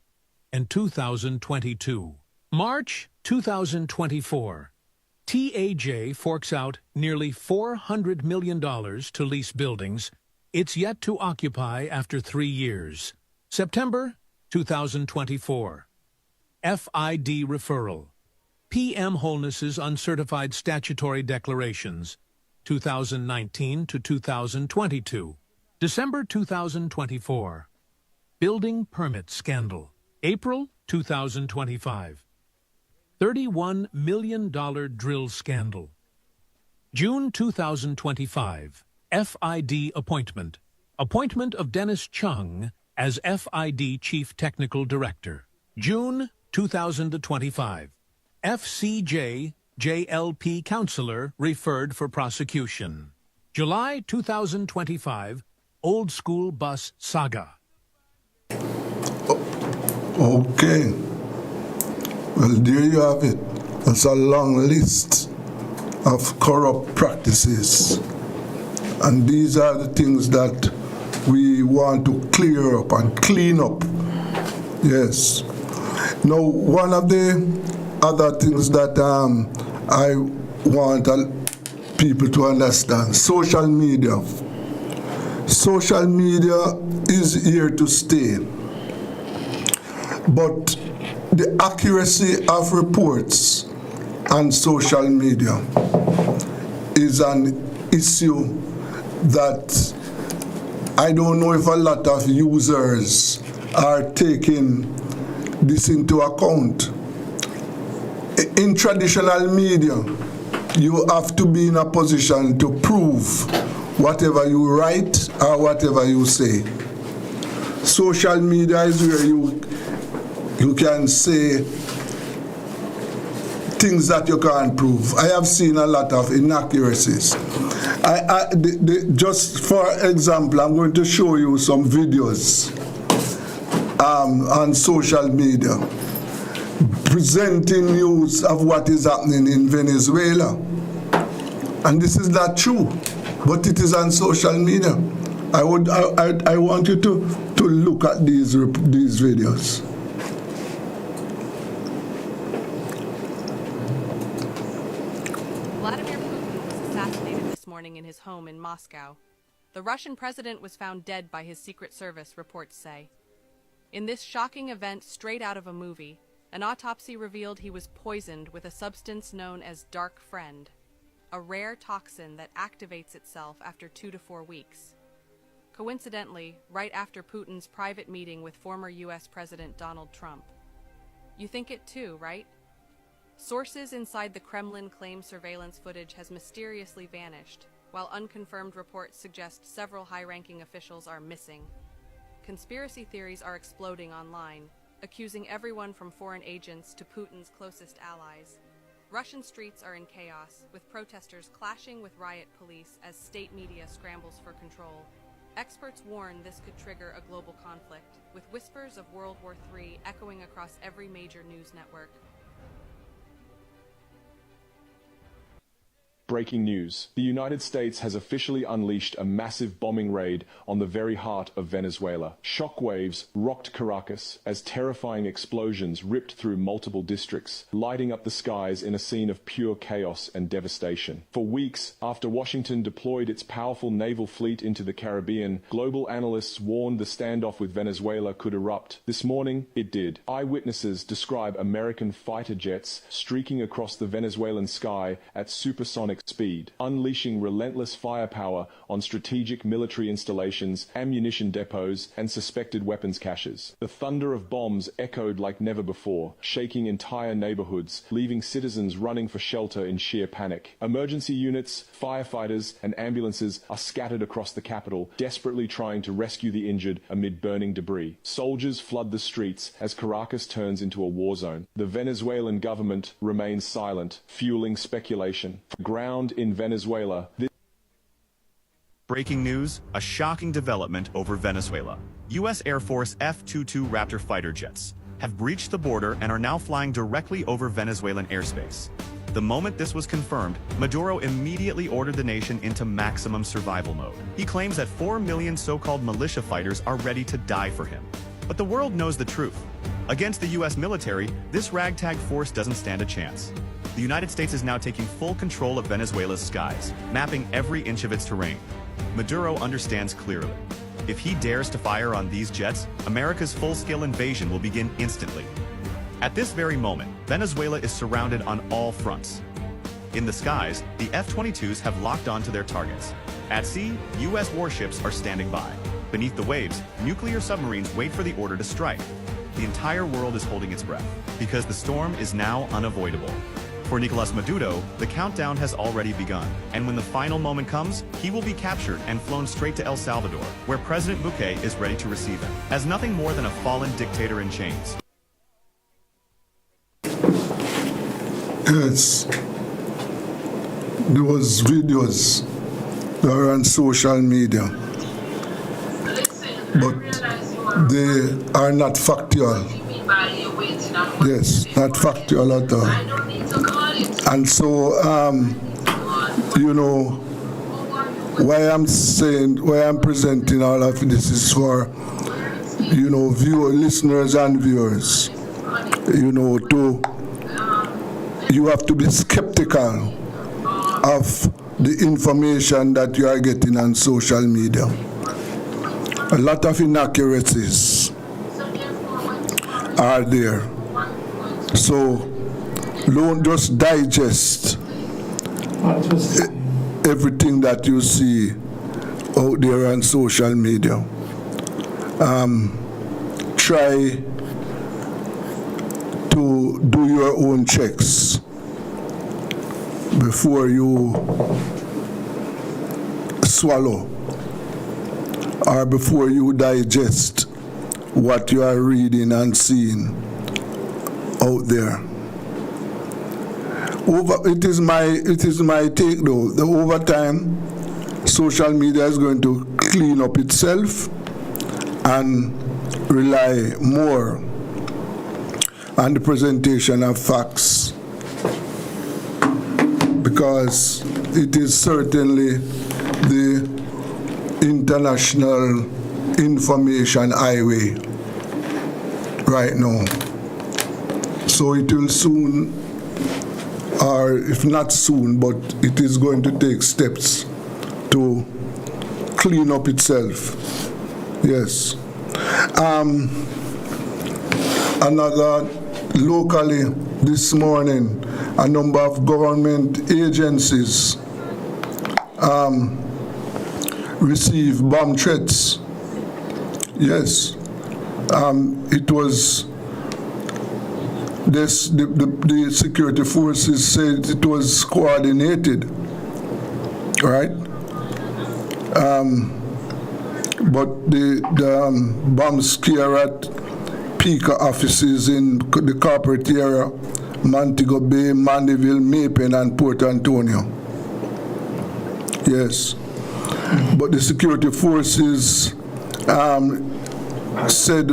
and 2022. March 2024. TAJ forks out nearly $400 million to lease buildings it's yet to occupy after 3 years. September 2024. FID referral. PM Wholeness's uncertified statutory declarations, 2019 to 2022. December 2024. Building permit scandal. April 2025. $31 million drill scandal. June 2025. FID appointment. Appointment of Dennis Chung as FID Chief Technical Director. June 2025. FCJ JLP Counselor referred for prosecution. July 2025, Old School Bus Saga. Okay. Well, there you have it. That's a long list of corrupt practices. And these are the things that we want to clear up and clean up. Yes. Now, one of the other things that I want people to understand, social media. Social media is here to stay. But the accuracy of reports on social media is an issue that I don't know if a lot of users are taking this into account. In traditional media, you have to be in a position to prove whatever you write or whatever you say. Social media is where you can say things that you can't prove. I have seen a lot of inaccuracies. Just for example, I'm going to show you some videos on social media presenting news of what is happening in Venezuela. And this is not true, but it is on social media. I want you to look at these videos. Vladimir Putin was assassinated this morning in his home in Moscow. The Russian president was found dead by his Secret Service, reports say. In this shocking event straight out of a movie, an autopsy revealed he was poisoned with a substance known as dark friend, a rare toxin that activates itself after 2 to 4 weeks. Coincidentally, right after Putin's private meeting with former U.S. President Donald Trump. You think it too, right? Sources inside the Kremlin claim surveillance footage has mysteriously vanished, while unconfirmed reports suggest several high-ranking officials are missing. Conspiracy theories are exploding online, accusing everyone from foreign agents to Putin's closest allies. Russian streets are in chaos, with protesters clashing with riot police as state media scrambles for control. Experts warn this could trigger a global conflict, with whispers of World War III echoing across every major news network. Breaking news. The United States has officially unleashed a massive bombing raid on the very heart of Venezuela. Shockwaves rocked Caracas as terrifying explosions ripped through multiple districts, lighting up the skies in a scene of pure chaos and devastation. For weeks after Washington deployed its powerful naval fleet into the Caribbean, global analysts warned the standoff with Venezuela could erupt. This morning, it did. Eyewitnesses describe American fighter jets streaking across the Venezuelan sky at supersonic speed, unleashing relentless firepower on strategic military installations, ammunition depots, and suspected weapons caches. The thunder of bombs echoed like never before, shaking entire neighborhoods, leaving citizens running for shelter in sheer panic. Emergency units, firefighters, and ambulances are scattered across the capital, desperately trying to rescue the injured amid burning debris. Soldiers flood the streets as Caracas turns into a war zone. The Venezuelan government remains silent, fueling speculation. Ground in Venezuela. Breaking news, a shocking development over Venezuela. U.S. Air Force F-22 Raptor fighter jets have breached the border and are now flying directly over Venezuelan airspace. The moment this was confirmed, Maduro immediately ordered the nation into maximum survival mode. He claims that 4 million so-called militia fighters are ready to die for him. But the world knows the truth. Against the U.S. military, this ragtag force doesn't stand a chance. The United States is now taking full control of Venezuela's skies, mapping every inch of its terrain. Maduro understands clearly. If he dares to fire on these jets, America's full-scale invasion will begin instantly. At this very moment, Venezuela is surrounded on all fronts. In the skies, the F-22s have locked onto their targets. At sea, U.S. warships are standing by. Beneath the waves, nuclear submarines wait for the order to strike. The entire world is holding its breath, because the storm is now unavoidable. For Nicolas Maduro, the countdown has already begun, and when the final moment comes, he will be captured and flown straight to El Salvador, where President Bukele is ready to receive him, as nothing more than a fallen dictator in chains. Yes, there was videos are on social media, but they are not factual. Yes, not factual at all. And so, you know, why I'm presenting all of this is for, you know, listeners and viewers, you know, you have to be skeptical of the information that you are getting on social media. A lot of inaccuracies are there. So don't just digest everything that you see out there on social media. Try to do your own checks before you swallow or before you digest what you are reading and seeing out there. It is my take though. Over time, social media is going to clean up itself and rely more on the presentation of facts, because it is certainly the international information highway right now. So it will soon, or if not soon, but it is going to take steps to clean up itself. Yes. Another locally this morning, a number of government agencies received bomb threats. Yes. It was this, the security forces said it was coordinated, right? But the bomb scare at Pika offices in the corporate area, Montego Bay, Mandeville, Mapen, and Port Antonio. Yes. But the security forces said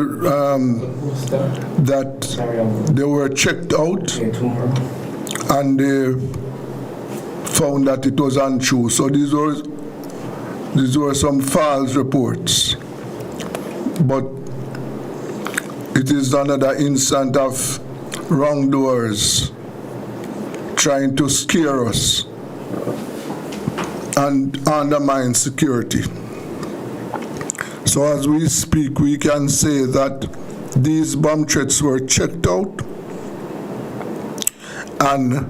that they were checked out and they found that it was untrue. So these were some false reports. But it is another instance of wrongdoers trying to scare us and undermine security. So as we speak, we can say that these bomb threats were checked out, and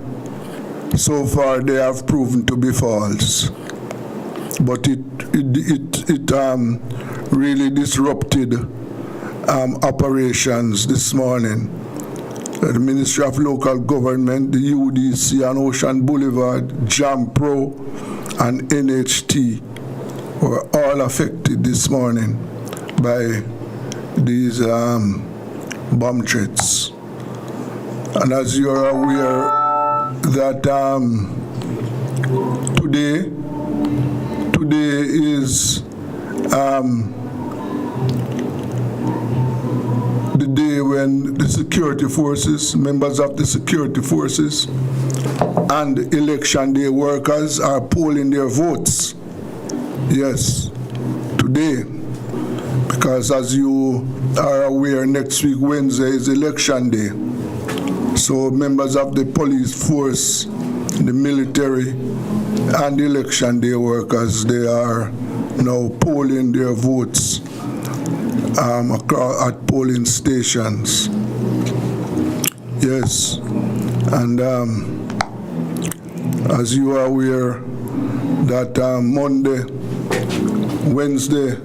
so far they have proven to be false. But it really disrupted operations this morning. The Ministry of Local Government, the UDC and Ocean Boulevard, Jam Pro, and NHT were all affected this morning by these bomb threats. And as you are aware that today is the day when the security forces, members of the security forces, and election day workers are polling their votes. Yes, today, because as you are aware, next week, Wednesday, is election day. So members of the police force, the military, and the election day workers, they are now polling their votes at polling stations. Yes, and as you are aware, that Monday, Wednesday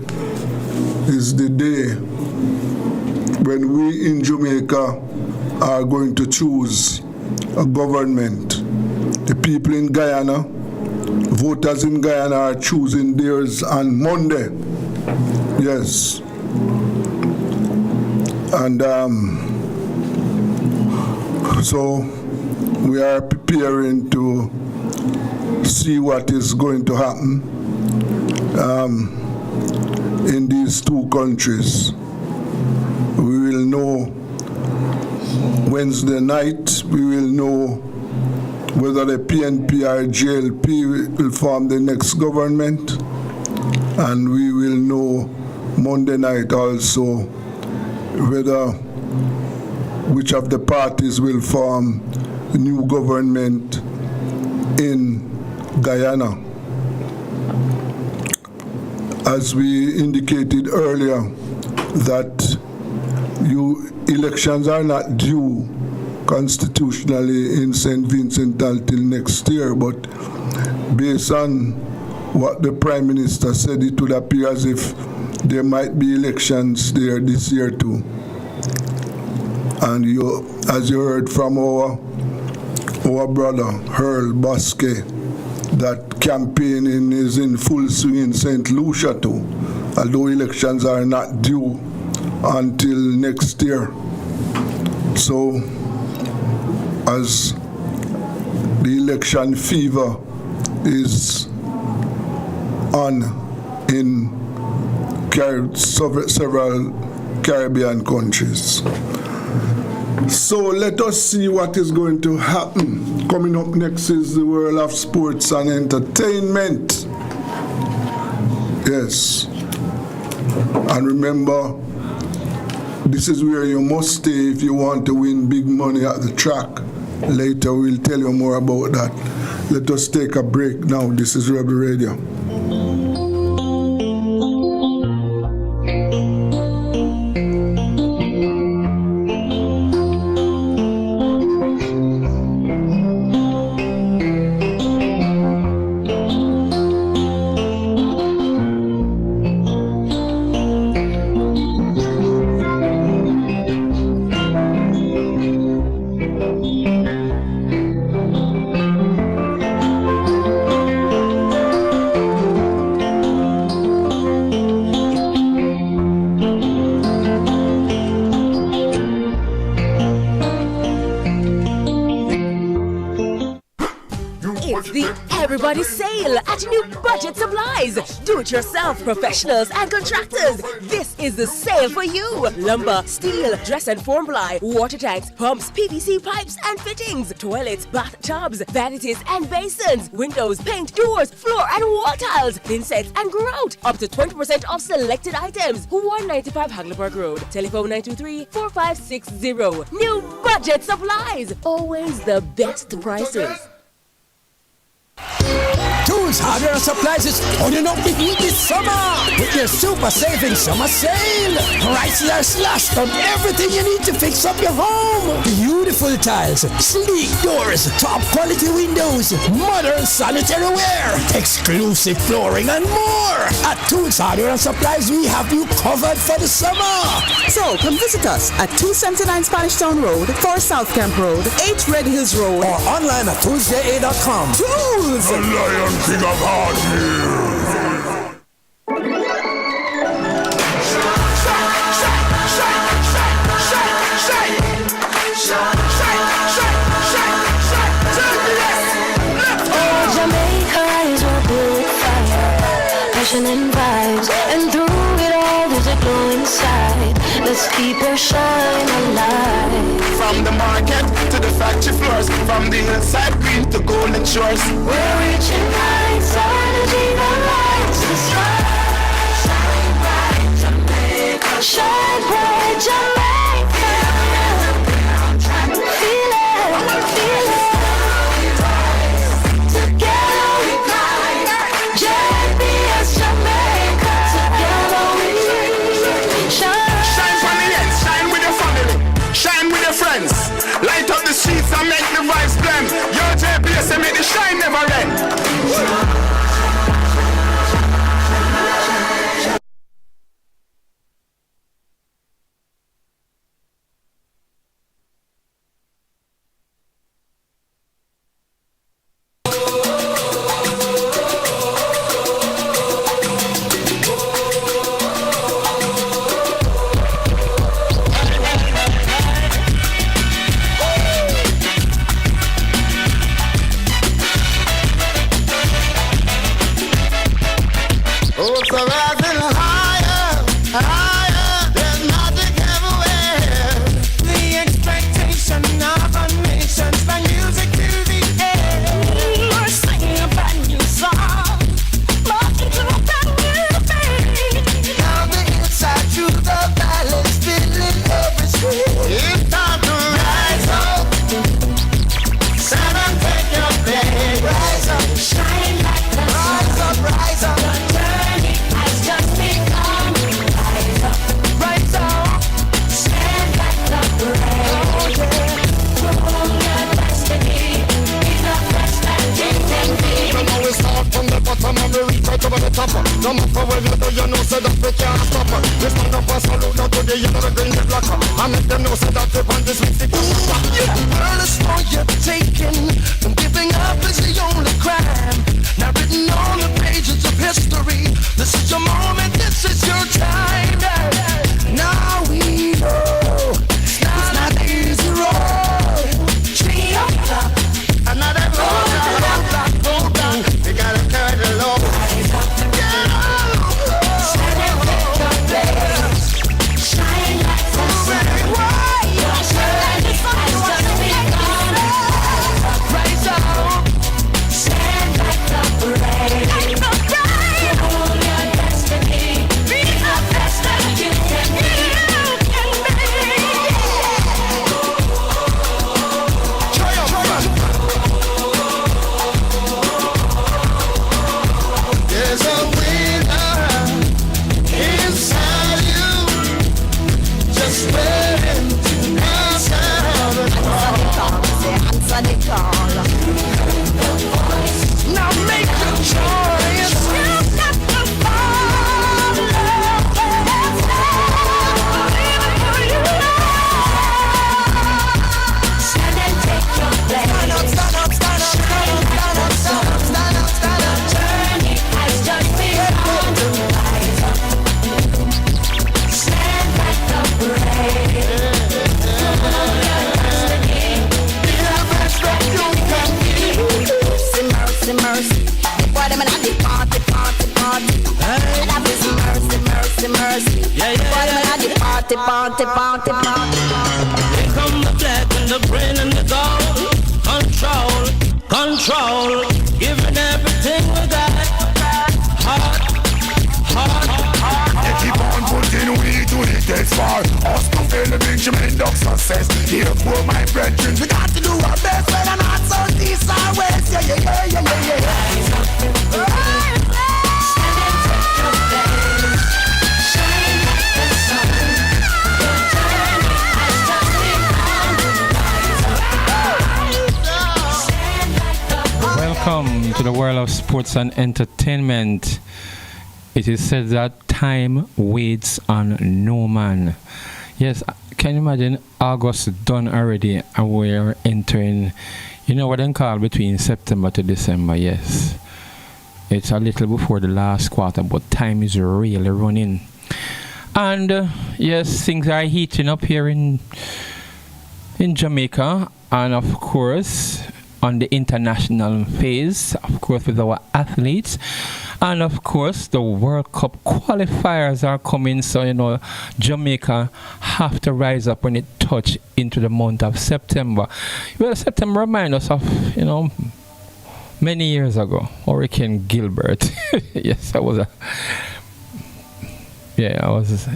is the day when we in Jamaica are going to choose a government. The people in Guyana, voters in Guyana, are choosing theirs on Monday. Yes. And so we are preparing to see what is going to happen in these two countries. We will know Wednesday night, we will know whether the PNP or JLP will form the next government, and we will know Monday night also whether which of the parties will form a new government in Guyana. As we indicated earlier, that elections are not due constitutionally in St. Vincent until next year, but based on what the Prime Minister said, it would appear as if there might be elections there this year too. And as you heard from our brother Earl Bosque, that campaigning is in full swing in St. Lucia too, although elections are not due until next year. So, as the election fever is on in several Caribbean countries. So let us see what is going to happen. Coming up next is the world of sports and entertainment. Yes. And remember, this is where you must stay if you want to win big money at the track. Later we'll tell you more about that. Let us take a break now. This is Rebel Radio. Everybody sale at New Budget Supplies. Do-it-yourself professionals and contractors. This is the sale for you. Lumber, steel, dress and form ply, water tanks, pumps, PVC pipes and fittings, toilets, bathtubs, vanities and basins, windows, paint, doors, floor and wall tiles, thin sets and grout. Up to 20% off selected items. 195 Hagleyburg Road. Telephone 923-4560. New Budget Supplies. Always the best prices. Tools, hardware, and supplies is turning up the heat this summer with your super saving summer sale. Prices are slashed on everything you need to fix up your home. Beautiful tiles, sleek doors, top quality windows, modern sanitary ware, exclusive flooring, and more. At Tools, hardware, and supplies, we have you covered for the summer. So come visit us at 279 Spanish Town Road, 4 South Camp Road, 8 Red Hills Road, or online at toolsja.com. Tools! The Lion King of Hardware. Passion and vibes, and through it all there's a glow inside. Let's keep your shine alive. From the market to the factory floors, from the hillside green to golden shores, we're reaching heights, energy that lights the sky. Shine bright, Jamaica. Shine bright, Jamaica. Feel it, feel it. Together we climb. JPS Jamaica. Together we shine. Shine from the ends, shine with your family, shine with your friends. Light up the streets and make the vibes blend. Your JPS and make the shine never end. No matter what you do, you know say that we can't stop. We stand up and salute now to the yellow, the green, the black. And make them know say that we want this with the World is for you're taking, and giving up is the only crime. Now written on the pages of history, this is your moment, this is your time. Now we know it's not an easy road. Tree up, another road down. We gotta carry the load. Shine like the sun. Shine like the sun. Rise up, Stand like the parade. Own your destiny. Be the best that you can be. There's a winner inside you, just waiting to answer the call. Answer the call. now make your choice. You got to follow. Stand and take your place. Stand up, stand up, stand up, stand up, stand up, stand up, stand up. Journey has just begun to rise up. Stand like the parade. Own your destiny. Be the best that you can be. Mercy, mercy, mercy. The boy them inna the party, party, party. And I miss mercy, mercy, mercy. The boy them inna the party, party, party, party. Here come the black and the green and the gold. Control, control, giving everything we got. Heart, heart, heart. They keep on putting we to the test far. Us to fail the big tremendous success. Therefore, my brethren, we got to do our best. Whether not south, east, or west. Yeah, yeah, yeah, yeah, yeah, yeah. Stand and take your place. Shine like the sun. Your journey has just begun to rise up. Stand like the Welcome to the world of sports and entertainment. It is said that time waits on no man. Yes, can you imagine August done already and we're entering, you know what they call between September to December, yes. It's a little before the last quarter, but time is really running. And yes, things are heating up here in Jamaica, and of course on the international phase, of course with our athletes, and of course the World Cup qualifiers are coming, so you know Jamaica have to rise up when it touch into the month of September. Well, September reminds us of, you know, many years ago, Hurricane Gilbert. Yes, I was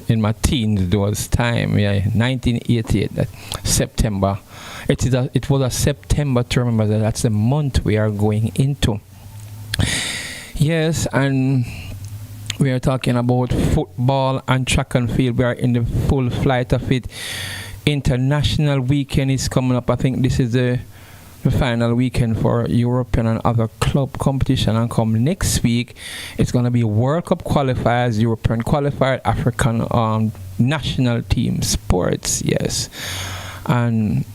in my teens those time, 1988, that September. It was a September to remember that that's the month we are going into. Yes, and we are talking about football and track and field. We are in the full flight of it. International weekend is coming up. I think this is the final weekend for European and other club competition, and come next week it's going to be World Cup qualifiers, European qualifier, African national team sports, yes. And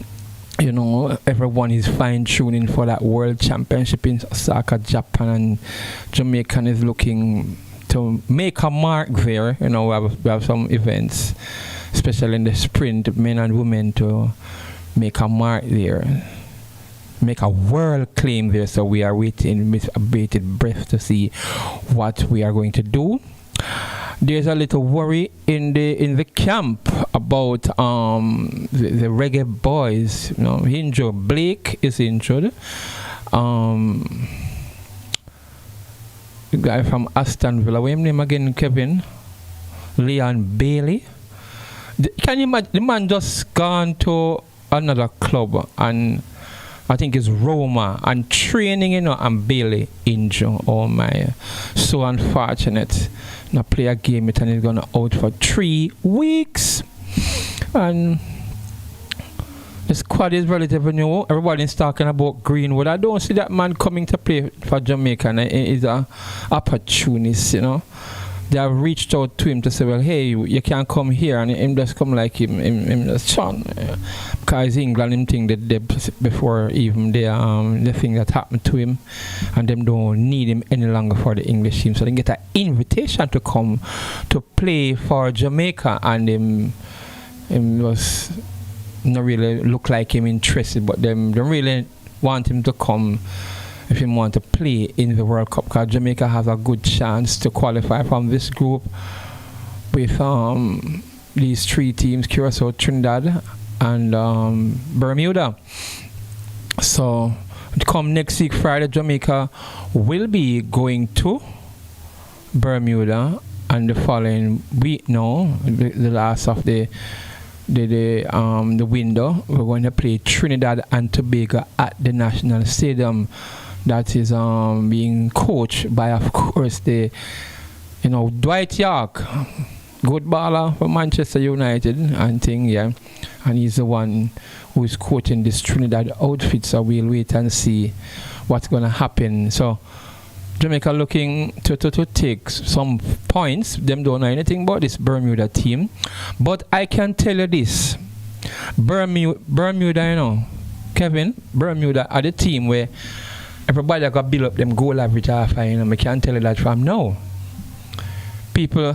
you know, everyone is fine-tuning for that World Championship in Osaka, Japan, and Jamaican is looking to make a mark there. You know, we have some events, especially in the sprint, men and women, to make a mark there, make a world claim there. So we are waiting with a bated breath to see what we are going to do. There's a little worry in the camp about the reggae boys. You know, injured. Blake is injured. The guy from Aston Villa, what's his name again, Kevin? Leon Bailey. Can you imagine? The man just gone to another club, and I think it's Roma, and training, you know, and Bailey injured. Oh my, so unfortunate. Now play a game it and he's gonna out for 3 weeks. And The squad is relatively new. Everybody's talking about Greenwood. I don't see that man coming to play for Jamaica, and he's an opportunist, you know. They have reached out to him to say, well, hey, you can't come here, and him just come like him just son. Because England, him think that they before even the thing that happened to him, and them don't need him any longer for the English team. So they get an invitation to come to play for Jamaica, and him was not really look like him interested, but them really want him to come if he want to play in the World Cup, because Jamaica has a good chance to qualify from this group with these three teams: Curacao, Trinidad, and Bermuda. So come next week Friday, Jamaica will be going to Bermuda, and the following week now, the last of the window, we're going to play Trinidad and Tobago at the National Stadium. That is being coached by, of course, Dwight York, good baller for Manchester United and thing, yeah. And he's the one who is coaching this Trinidad outfit. So we'll wait and see what's going to happen. So Jamaica looking to take some points. Them don't know anything about this Bermuda team. But I can tell you this. Bermuda, Kevin, Bermuda are the team where everybody got build up them goal average half. I can't tell you that from now. People,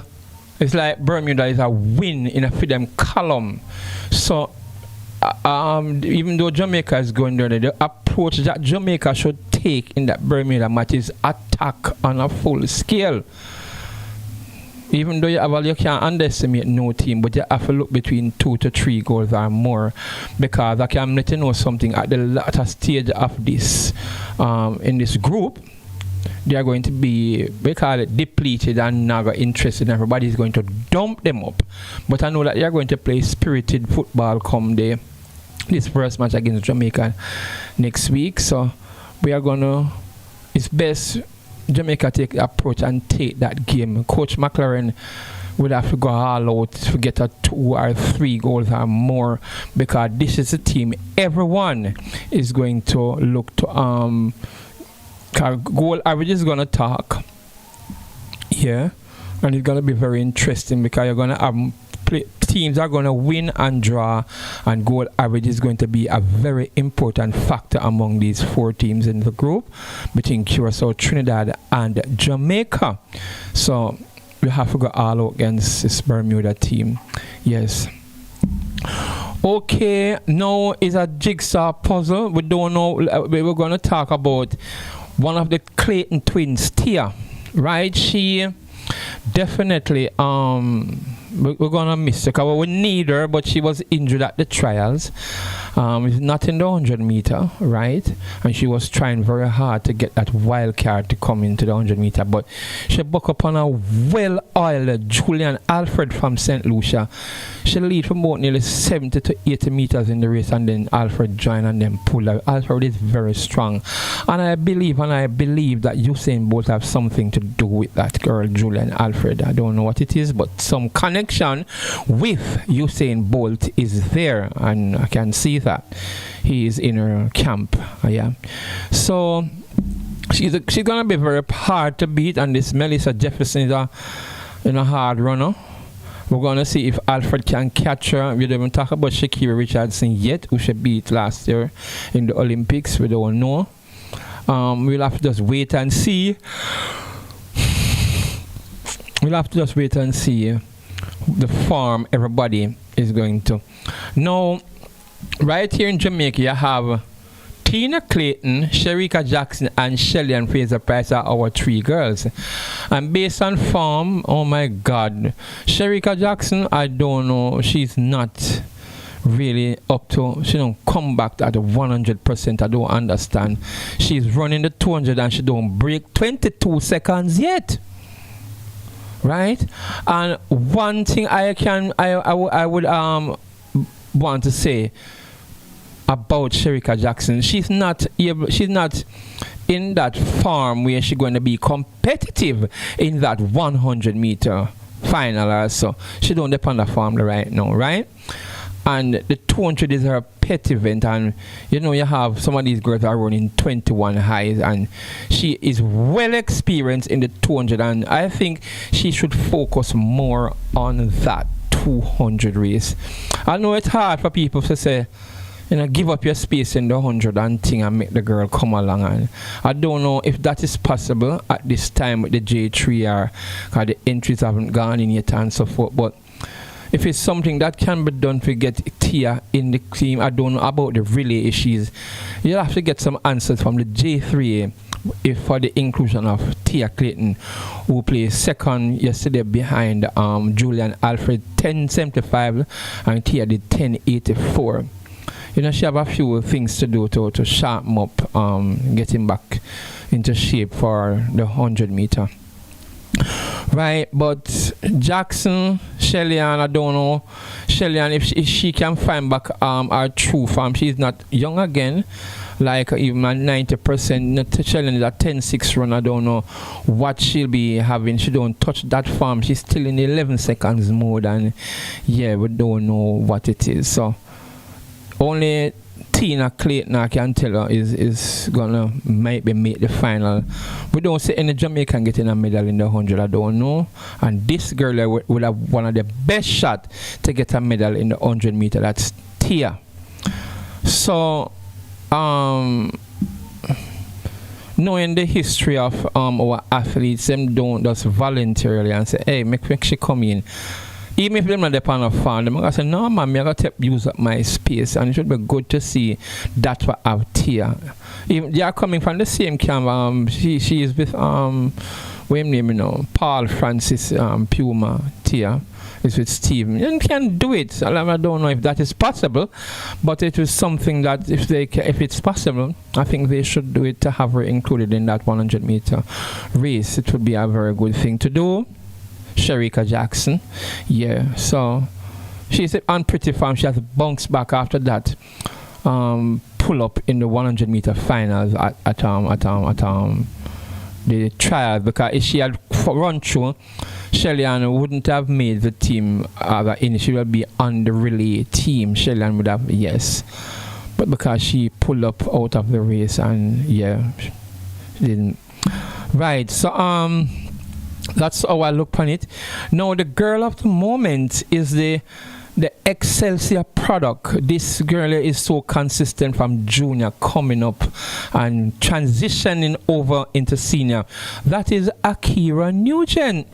it's like Bermuda is a win in a freedom column. So even though Jamaica is going there, the approach that Jamaica should take in that Bermuda match is attack on a full scale. Even though you can't underestimate no team, but you have to look between 2 to 3 goals or more, because I can let you know something at the latter stage of this in this group. They are going to be, we call it, depleted and not interested. Everybody is going to dump them up. But I know that they are going to play spirited football come this first match against Jamaica next week. So we are going to, it's best Jamaica take the approach and take that game. Coach McLaren would have to go all out to get a 2 or 3 goals or more, because this is a team everyone is going to look to goal average is gonna talk, yeah, and it's gonna be very interesting because you're gonna have teams are gonna win and draw, and goal average is going to be a very important factor among these 4 teams in the group between Curacao, Trinidad, and Jamaica. So we have to go all out against this Bermuda team. Yes. Okay, now is a jigsaw puzzle. We don't know. We're going to talk about one of the Clayton twins, Tia, right? She definitely we're gonna miss her because we need her, but she was injured at the trials. It's not in the 100 meter, right? And she was trying very hard to get that wild card to come into the 100 meter, but she buck up on a well-oiled Julian Alfred from St. Lucia. She lead from about nearly 70 to 80 meters in the race, and then Alfred joined and then pulled out. Alfred is very strong, and I believe that Usain Bolt have something to do with that girl, Julian Alfred. I don't know what it is, but some connection with Usain Bolt is there, and I can see that he is in her camp. Yeah, so she's gonna be very hard to beat, and this Melissa Jefferson is a hard runner. We're gonna see if Alfred can catch her. We don't even talk about Shakira Richardson yet, who she beat last year in the Olympics. We don't know. We'll have to just wait and see. We'll have to just wait and see the form everybody is going to. Now, right here in Jamaica, you have Tina Clayton, Sherika Jackson, and Shelly and Fraser Price are our 3 girls. And based on form, oh my God, Sherika Jackson, I don't know, she's not really up to, she don't come back at 100%. I don't understand. She's running the 200 and she don't break 22 seconds yet. Right? And one thing I would want to say about Sherika Jackson, she's not in that form where she's going to be competitive in that 100 meter final or so. She don't depend on the form right now, right? and the 200 is her pet event, and you know you have some of these girls are running 21 highs, and she is well experienced in the 200, and I think she should focus more on that 200 race. I know it's hard for people to say, you know, give up your space in the 100 and thing and make the girl come along, and I don't know if that is possible at this time with the J3R, because the entries haven't gone in yet and so forth, but if it's something that can be done to get Tia in the team, I don't know about the relay issues. You'll have to get some answers from the J3A if for the inclusion of Tia Clayton, who placed second yesterday behind Julian Alfred 10.75 and Tia did 10.84. You know, she have a few things to do to sharpen up, getting back into shape for the 100 meter. Right, but Jackson, Shelly-Ann, I don't know. Shelly-Ann, if she can find back her true form, she's not young again. Like even at 90%, Shelly-Ann is a 10.6 run. I don't know what she'll be having. She don't touch that form. She's still in the 11 seconds mode, and yeah, we don't know what it is. So only Tina Clayton, I can tell her, is gonna maybe make the final. We don't see any Jamaican getting a medal in the 100, I don't know. And this girl will have one of the best shots to get a medal in the 100 meter. That's Tia. So, knowing the history of our athletes, them don't just voluntarily and say, hey, make she come in. Even if they're not on a farm, they're going to say, no, man, I'm going to use up my space. And it should be good to see that's what I have here. Even they are coming from the same camp. She is with, what name, you know, Paul Francis Puma, Tia. Is with Steve. You can do it. I don't know if that is possible, but it is something that if it's possible, I think they should do it to have her included in that 100 meter race. It would be a very good thing to do. Sherika Jackson, yeah. So she's on pretty farm. She has bounced back after that. Pull up in the 100 meter finals at the trial, because if she had run through, Shelly-Ann wouldn't have made the team. She would be on the relay team. Shelly-Ann would have, yes, but because she pulled up out of the race, and yeah, she didn't. Right. So that's how I look on it. Now the girl of the moment is the Excelsior product. This girl is so consistent from junior coming up and transitioning over into senior. That is Akira Nugent.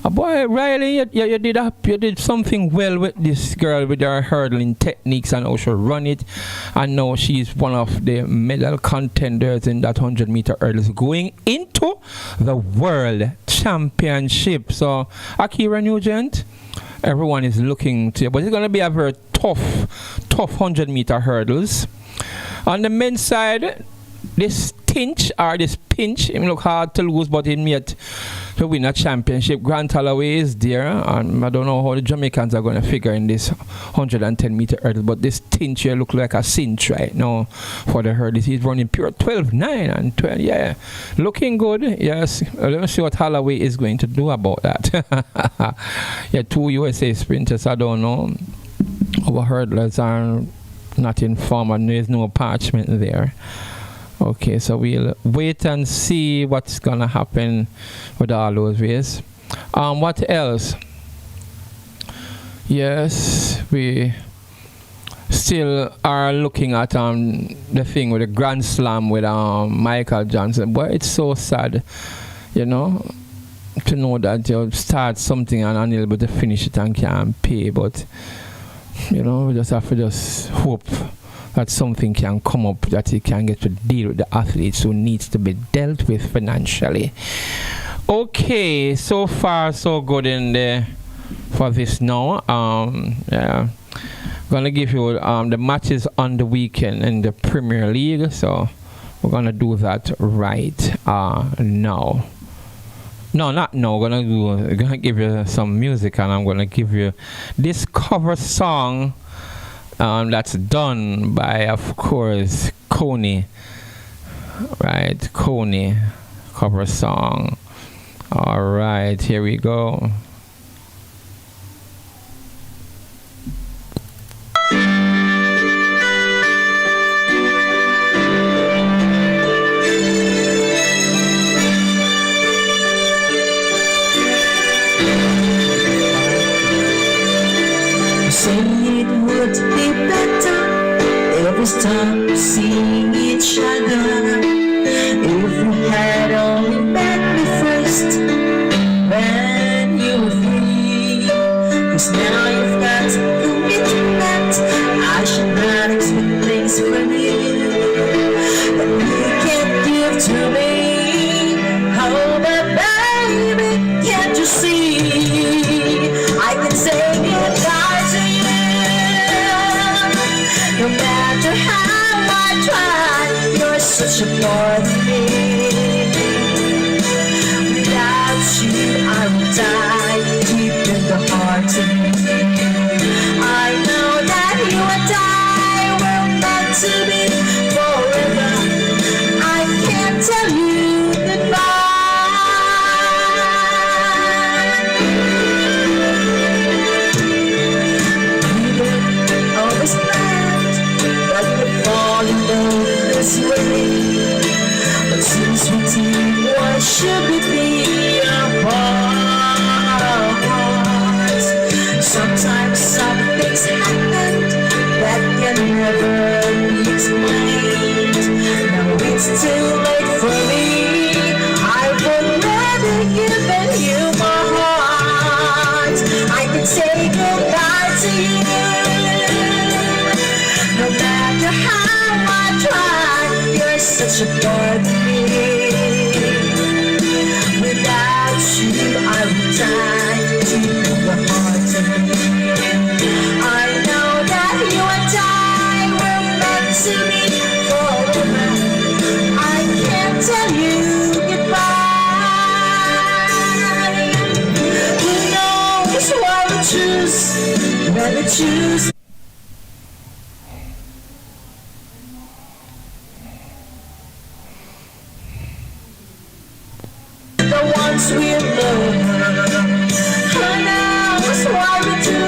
Boy, Riley, you did something well with this girl with her hurdling techniques and how she run it. And now she's one of the medal contenders in that 100 meter hurdles going into the World Championship. So, Akira Nugent, everyone is looking to you, but it's going to be a very tough 100 meter hurdles. On the men's side, this pinch, it look hard to lose, but it made to win a championship. Grant Holloway is there, and I don't know how the Jamaicans are going to figure in this 110 meter hurdle, but this tinch here look like a cinch right now for the hurdles. He's running pure 12.9 and 12, yeah, looking good. Yes, let me see what Holloway is going to do about that. Yeah, two USA sprinters, I don't know. Our hurdlers are not informed, and there's no parchment there. Okay, so we'll wait and see what's gonna happen with all those ways. What else? Yes, we still are looking at the thing with the Grand Slam with Michael Johnson. But it's so sad, you know, to know that you start something and unable to finish it and can't pay. But you know, we just have to just hope that something can come up that he can get to deal with the athletes who needs to be dealt with financially. Okay, so far so good in there for this now. Yeah, gonna give you the matches on the weekend in the Premier League, so we're gonna do that right now. No, not now. I'm gonna give you some music, and I'm gonna give you this cover song. That's done by, of course, Coney. Right, Coney cover song. All right, here we go. stop seeing each other. If we had only met me first when you were free. 'Cause now you've got commitment. I should not expect things from you that you can't give to me. Oh, but baby, can't you see? I can say goodbye to you. No matter how I try, you're such a part of me. Without you, I will die deep in the heart of me. I know that you and I were meant to be forever. I can't tell you goodbye. Always planned that we'd fall in love this way, but since we did, why should we be apart? Sometimes some things happened that can never be explained. Now it's too late for me. I've already given you my heart. I can say goodbye to you. No matter how I try, you're such a part of me. Without you, I would die deep in the heart of me. I know that you and I were meant to be forever. I can't tell you goodbye. Who knows what we choose when we choose? The ones we love. Who knows why we do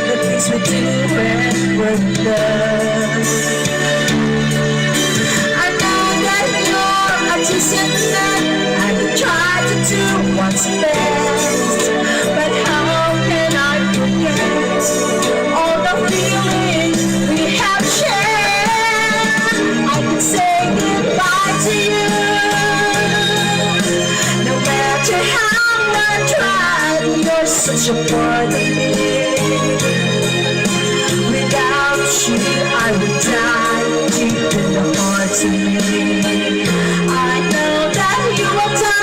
the things we do when we're in love? I know that you're a decent man and you try to do what's best, but how can I forget all the feelings we have shared? I can say goodbye to you. No matter how I try, you're such a part of me. Without you, I would die deep in the heart of me. I know that you and I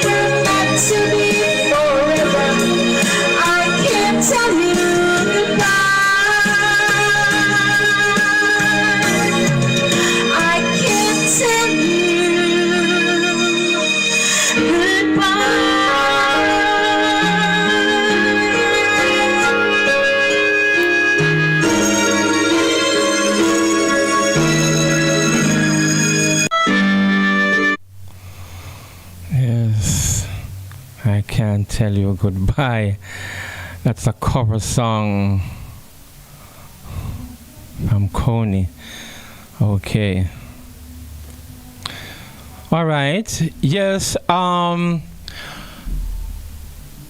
were meant to be forever. I can't tell you goodbye. I can't tell you goodbye. Yes, I can't tell you goodbye. That's a cover song from Coney. Okay. All right. Yes.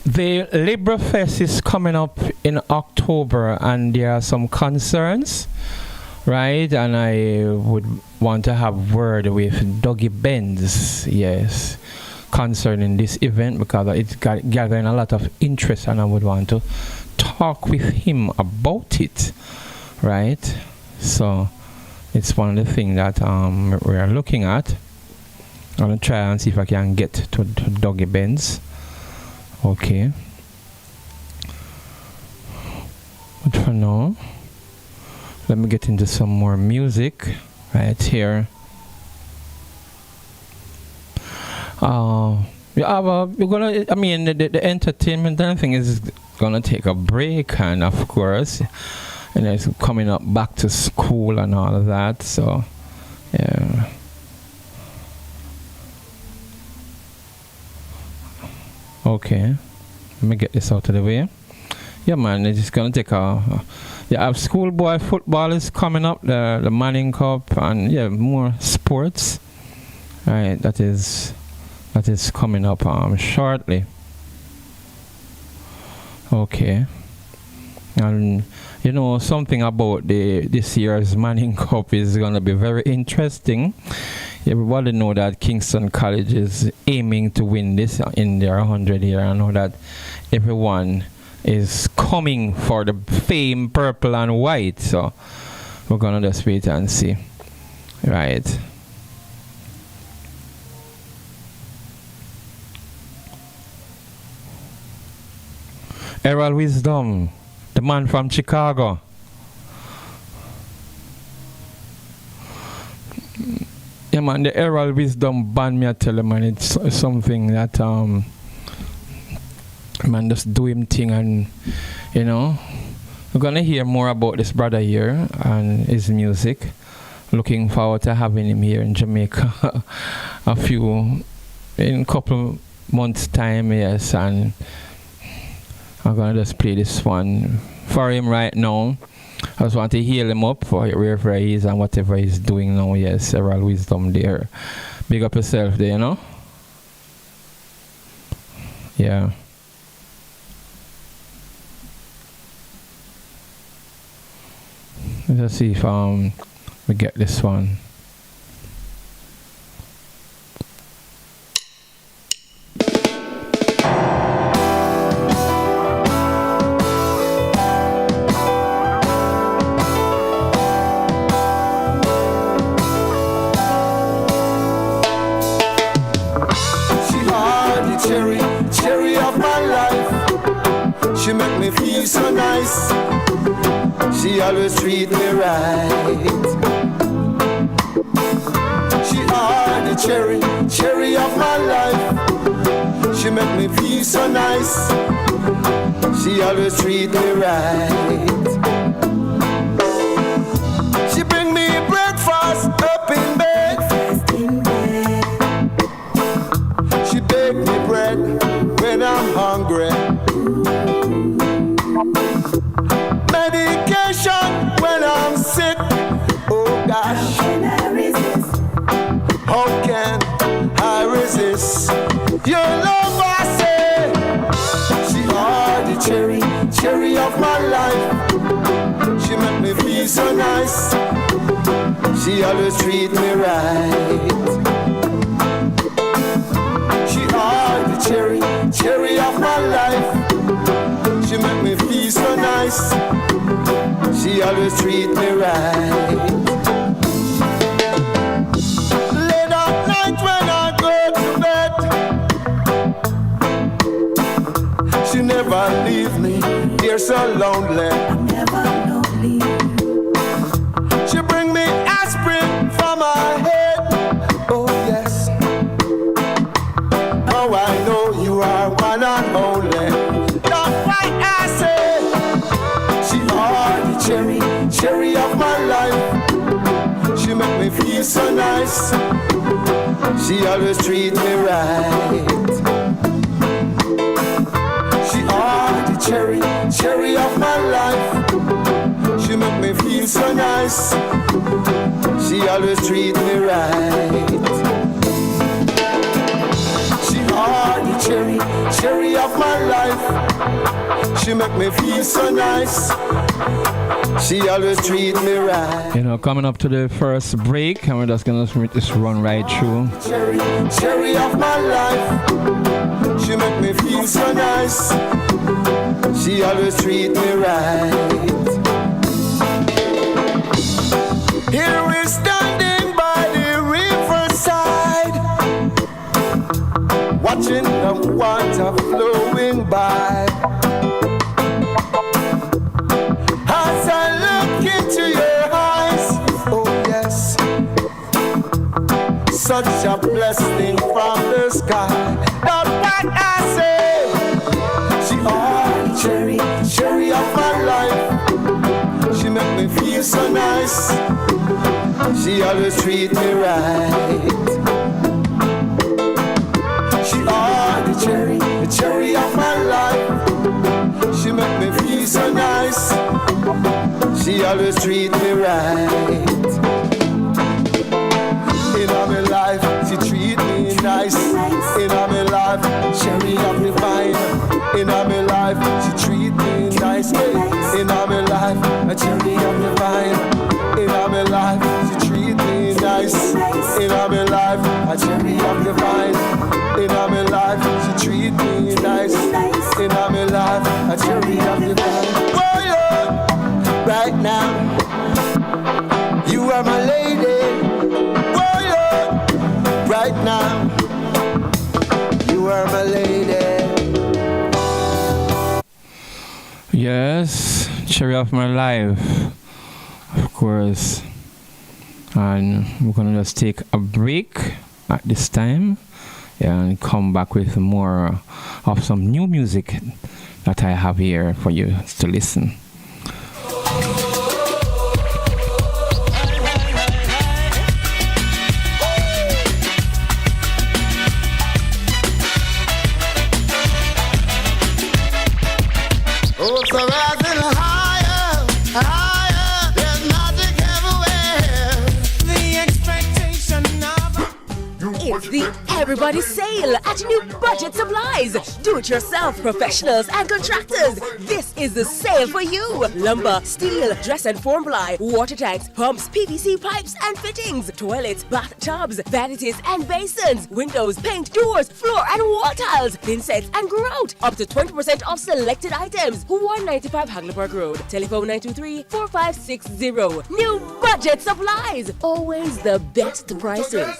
The Libra Fest is coming up in October, and there are some concerns, right? And I would want to have word with Dougie Benz, yes, concerning this event, because it's gathering a lot of interest, and I would want to talk with him about it, right? So it's one of the things that we are looking at. I'm going to try and see if I can get to Dougie Benz. Okay. But for now, let me get into some more music right here. Yeah, well, we're gonna. I mean, the entertainment and thing is gonna take a break, and of course, and it's coming up back to school and all of that. So, yeah. Okay, let me get this out of the way. Yeah, man, it's gonna take a. Yeah, schoolboy football is coming up, the Manning Cup, and yeah, more sports. Right, that is coming up shortly. Okay, And you know, something about this year's Manning Cup is going to be very interesting. Everybody know that Kingston College is aiming to win this in their 100 year. I know that everyone is coming for the fame purple and white. So we're going to just wait and see. Right. Errol Wisdom, the man from Chicago. Yeah, man, the Errol Wisdom band, me I tell you, man, it's something that, man, just do him thing, and, you know, we're going to hear more about this brother here and his music. Looking forward to having him here in Jamaica in a couple months' time, yes, and I'm going to just play this one for him right now. I just want to heal him up for wherever he is and whatever he's doing now. Yes, several wisdom there. Big up yourself there, you know? Yeah. Let's see if we get this one. Cherry of my life. She make me feel so nice. She always treat me right. She are the cherry of my life. She make me feel so nice. She always treat me right. She bring me breakfast up in bed. She bake me bread when I'm hungry. Medication when I'm sick. Oh gosh, how can I resist your love? I say she are the cherry of my life. She make me feel so nice. She always treat me right. She are the cherry of my life. She make me feel so nice. She always treat me right. Late at night when I go to bed, she never leave me here so lonely. I'm never lonely. She bring me aspirin for my head. Oh yes. Oh, I know you are one and only. That's why I say she are the cherry of my life. She make me feel so nice. She always treat me right. She are the cherry of my life. She make me feel so nice. She always treat me right. She are the cherry of my life. She make me feel so nice. She always treat me right. You know, coming up to the first break, and we're just gonna just run right through. Cherry of my life. She make me feel so nice. She always treat me right. Here we're standing by the riverside, watching the water flowing by. As I look into your eyes, oh yes, such a blessing from the sky. That's what I say. She are the cherry of my life. She make me feel so nice. She always treat me right. She are the cherry of my life. She make me feel so nice. She always treat me right. In all my life, she treat me nice. In all my life, cherry of the vine. In all my life, she treat me nice. In all my life, a cherry of the vine. In all my life, she treat me nice. In all my life, a cherry of the vine. Oh yeah, right now, you are my lady. Oh yeah, right now, you are my lady. Yes, cherry of my life, of course. And we're gonna just take a break at this time, and come back with more of some new music that I have here for you to listen. Oh, so rising higher, higher, there's magic everywhere. The expectation of It's the Everybody Sale at New Budget Supplies. Do-it-yourself professionals and contractors. This is the sale for you. Lumber, steel, dress and form ply, water tanks, pumps, PVC pipes and fittings, toilets, bathtubs, vanities and basins, windows, paint, doors, floor and wall tiles, thin sets and grout. Up to 20% off selected items. 195 Hagleyburg Road. Telephone 923-4560. New Budget Supplies. Always the best prices.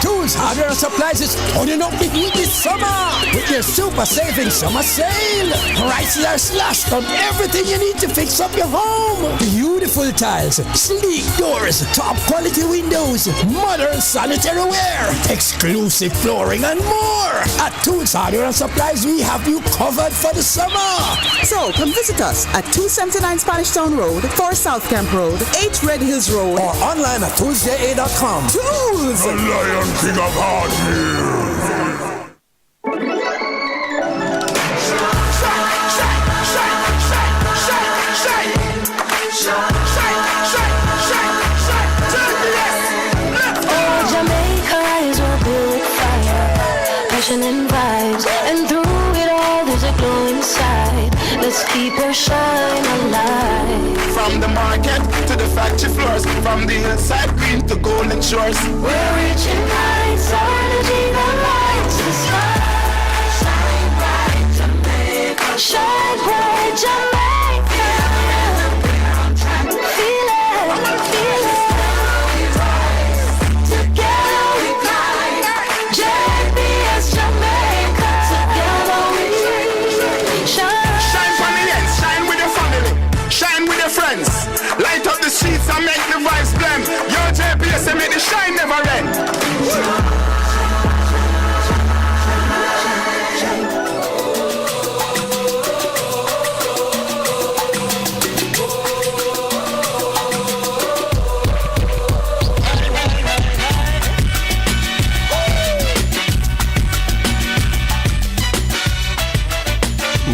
Tools, hardware, and supplies is turning up the heat this summer with their super saving summer sale. Prices are slashed on everything you need to fix up your home. Beautiful tiles, sleek doors, top quality windows, modern sanitary ware, exclusive flooring, and more. At Tools, hardware, and supplies, we have you covered for the summer. So come visit us at 279 Spanish Town Road, 4 South Camp Road, 8 Red Hills Road, or online at toolsja.com. Tools! The Lion King of Hard Hills. Oh, Jamaica is a built fire, passion and vibes, and through it all there's a glow inside. Let's keep your shine alive. From the market to the factory floors, from the hillside green to golden shores. We're reaching heights, energy that lights the sky. Shine bright, Jamaica. Shine bright, Jamaica. Feel it, feel it. Together we climb. JBS Jamaica. Together we shine. Shine for the ends, shine with your family, shine with your friends. Light up the streets and make the vibes blend. Yo, JPS and make the shine never end.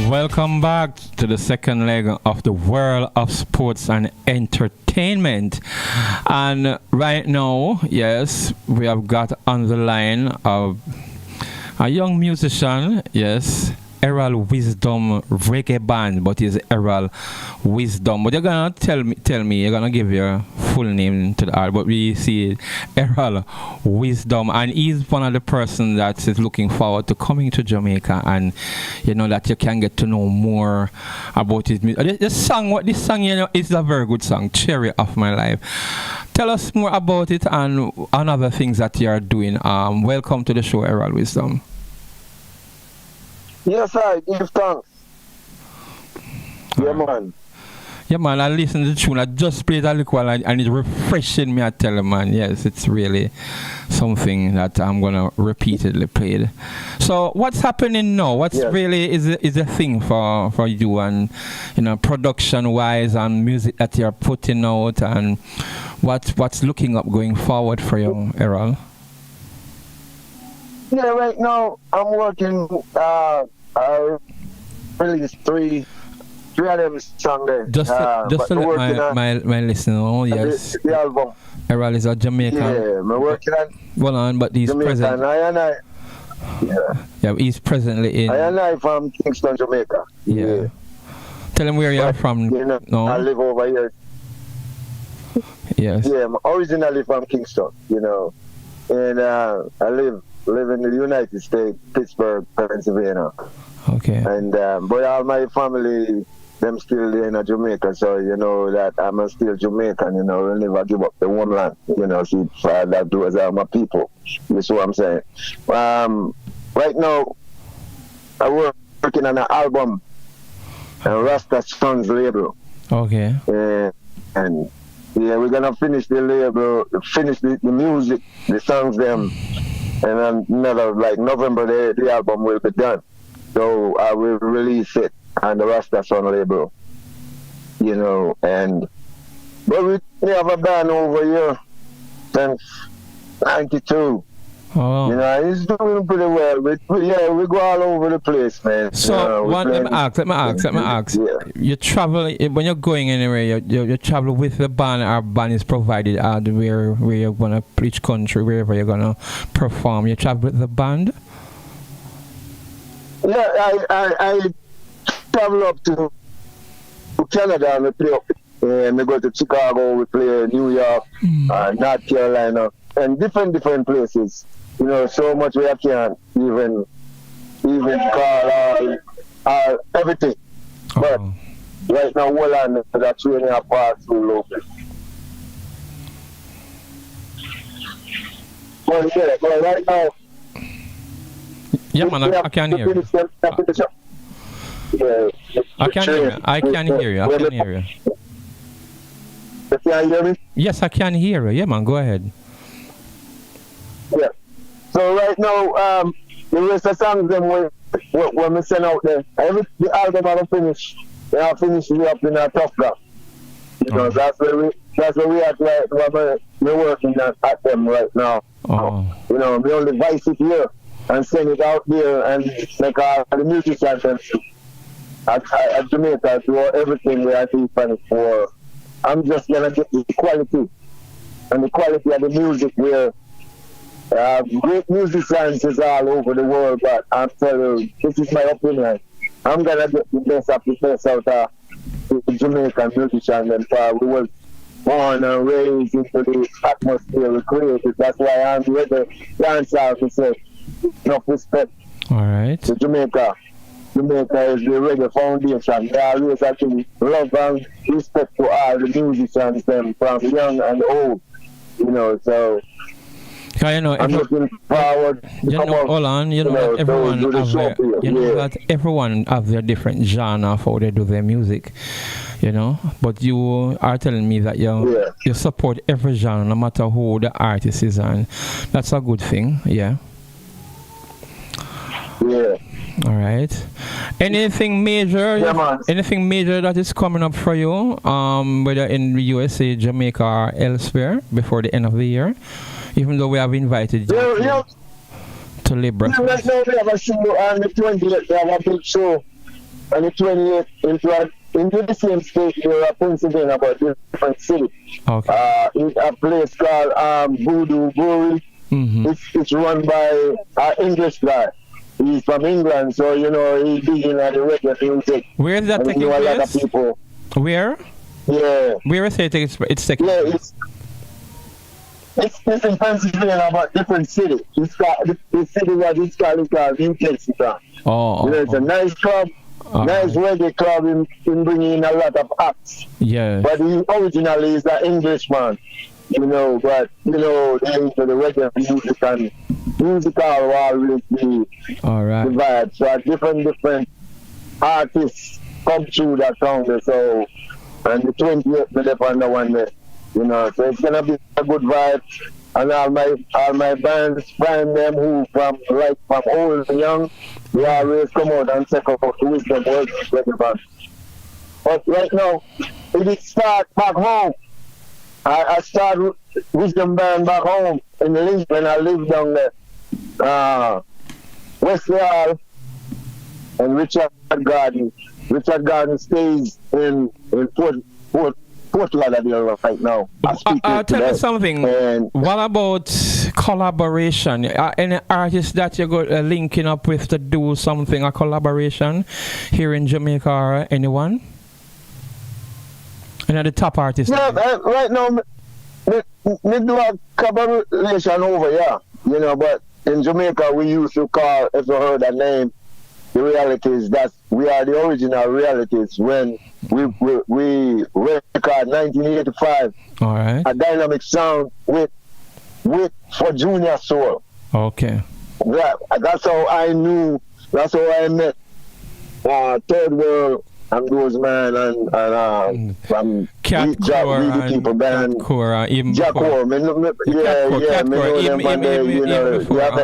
Welcome back to the second leg of the world of sports and entertainment. And right now, yes, we have got on the line of a young musician, yes, Errol Wisdom Reggae Band, but it's Errol Wisdom. But you're gonna tell me, you're gonna give your full name to the art, but we see Errol Wisdom, and he's one of the persons that is looking forward to coming to Jamaica, and you know that you can get to know more about his music. This song, you know, is a very good song, Cherry of My Life. Tell us more about it and other things that you are doing. Welcome to the show, Errol Wisdom. Yes, I give thanks. Yeah, man. Yeah, man, I listen to the tune. I just played a little while and it's refreshing me, I tell you, man. Yes, it's really something that I'm going to repeatedly play it. So what's happening now? What's really is a thing for you, and, you know, production-wise and music that you're putting out, and what's looking up going forward for you, Errol? Yeah, right now I'm working. I released three of them songs there. Just to let my listener know, yes. The album. Errol is a Jamaican. Yeah, I'm working on. Well on, but he's Jamaican. present. Yeah, he's presently in. I from Kingston, Jamaica. Yeah. Tell him where you're from. You know, no. I live over here. Yes. Yeah, I'm originally from Kingston, you know, and I live in the United States, Pittsburgh, Pennsylvania. Okay. And but all my family, them still there in Jamaica, so you know that I'm still Jamaican. You know, we'll never give up the one land. You know, see, that those are my people. That's what I'm saying. Right now, I'm working on an album, and Rasta Sons label. Okay. And yeah, we're gonna finish the label, finish the music, the songs, them, and then another like November, the album will be done. So I will release it on the Rasta Son label, you know. And but we have a band over here since '92. Oh. You know, it's doing pretty well. We go all over the place, man. So, let me ask. Yeah. You travel, when you're going anywhere, you travel with the band, or band is provided out where you're going to, each country, wherever you're going to perform. You travel with the band? Yeah, I travel up to Canada and we play up. And we go to Chicago, we play New York, North Carolina, and different places. You know, so much we can't even call everything. But right now, Holland, that's really a part through local. But right now, yeah, man, I can hear you. I can hear you. I can hear you. You can hear me? Yes, I can hear you. Yeah, man, go ahead. Yeah. So right now, the rest of the songs them when we send out there, the album I finish. They are finishing up in a tough block. You know, that's where we are right. We're working at them right now. Oh. You know, we only voice it here and send it out there and make all the musicians at Jamaica do everything we are doing for. I'm just gonna get the quality and the quality of the music where great musicians is all over the world, but I'm telling you, this is my opinion. I'm gonna get the best of the best out of the Jamaican musicians, and we were born and raised into the atmosphere we created. That's why I'm with the dancehall to say enough respect. All right. To Jamaica. Jamaica is the reggae foundation. They always have to love and respect to all the musicians, them from young and old. You know, so I'm looking forward to hold on, that everyone that everyone have their different genre for how they do their music, but you are telling me that you support every genre no matter who the artist is, and that's a good thing. Yeah. All right. Anything major? Anything major that is coming up for you, whether in the USA, Jamaica, or elsewhere before the end of the year? Even though we have invited you to Libra. Right now we have a show on the 28th. We have a big show on the 28th into the same state here in Pennsylvania, but different city. Okay. It's a place called Voodoo Brewery. Mm-hmm. It's run by an English guy. He's from England, so he's big in the reggae music. Where is that taking place? A lot of people. Where? Yeah. Where is it? It's taking place? It's in Pennsylvania, but different city. It's got the city where it's called New Kensington. It's a nice club, nice reggae club. In bringing in a lot of acts. Yeah. But he originally is an Englishman, But they're into the reggae music, and musical will always be the vibe. So different artists come through that town. So, and the 28th, we live on the one there. So it's gonna be a good vibe, and all my bands, find them who from old and young, they always come out and check out the Wisdom World Reggae Band. But right now, it start back home. I started Wisdom Band back home in Lincoln. I lived down there, Wesley Hall and Richard Garden. Richard Garden stays in Fort Lauderdale right now. I'll tell you something. What about collaboration? Any artists that you got linking up with to do something, a collaboration here in Jamaica, or anyone? And the top artist. Yeah, right now, me do a collaboration over here, you know, but in Jamaica we used to call, if you heard that name, the realities, that we are the original realities when we record 1985. All right. A dynamic sound with for Junior Soul. Okay. That's how I knew, that's how I met Third World and those man and Cat Core people band. Core, even Jack Core, me know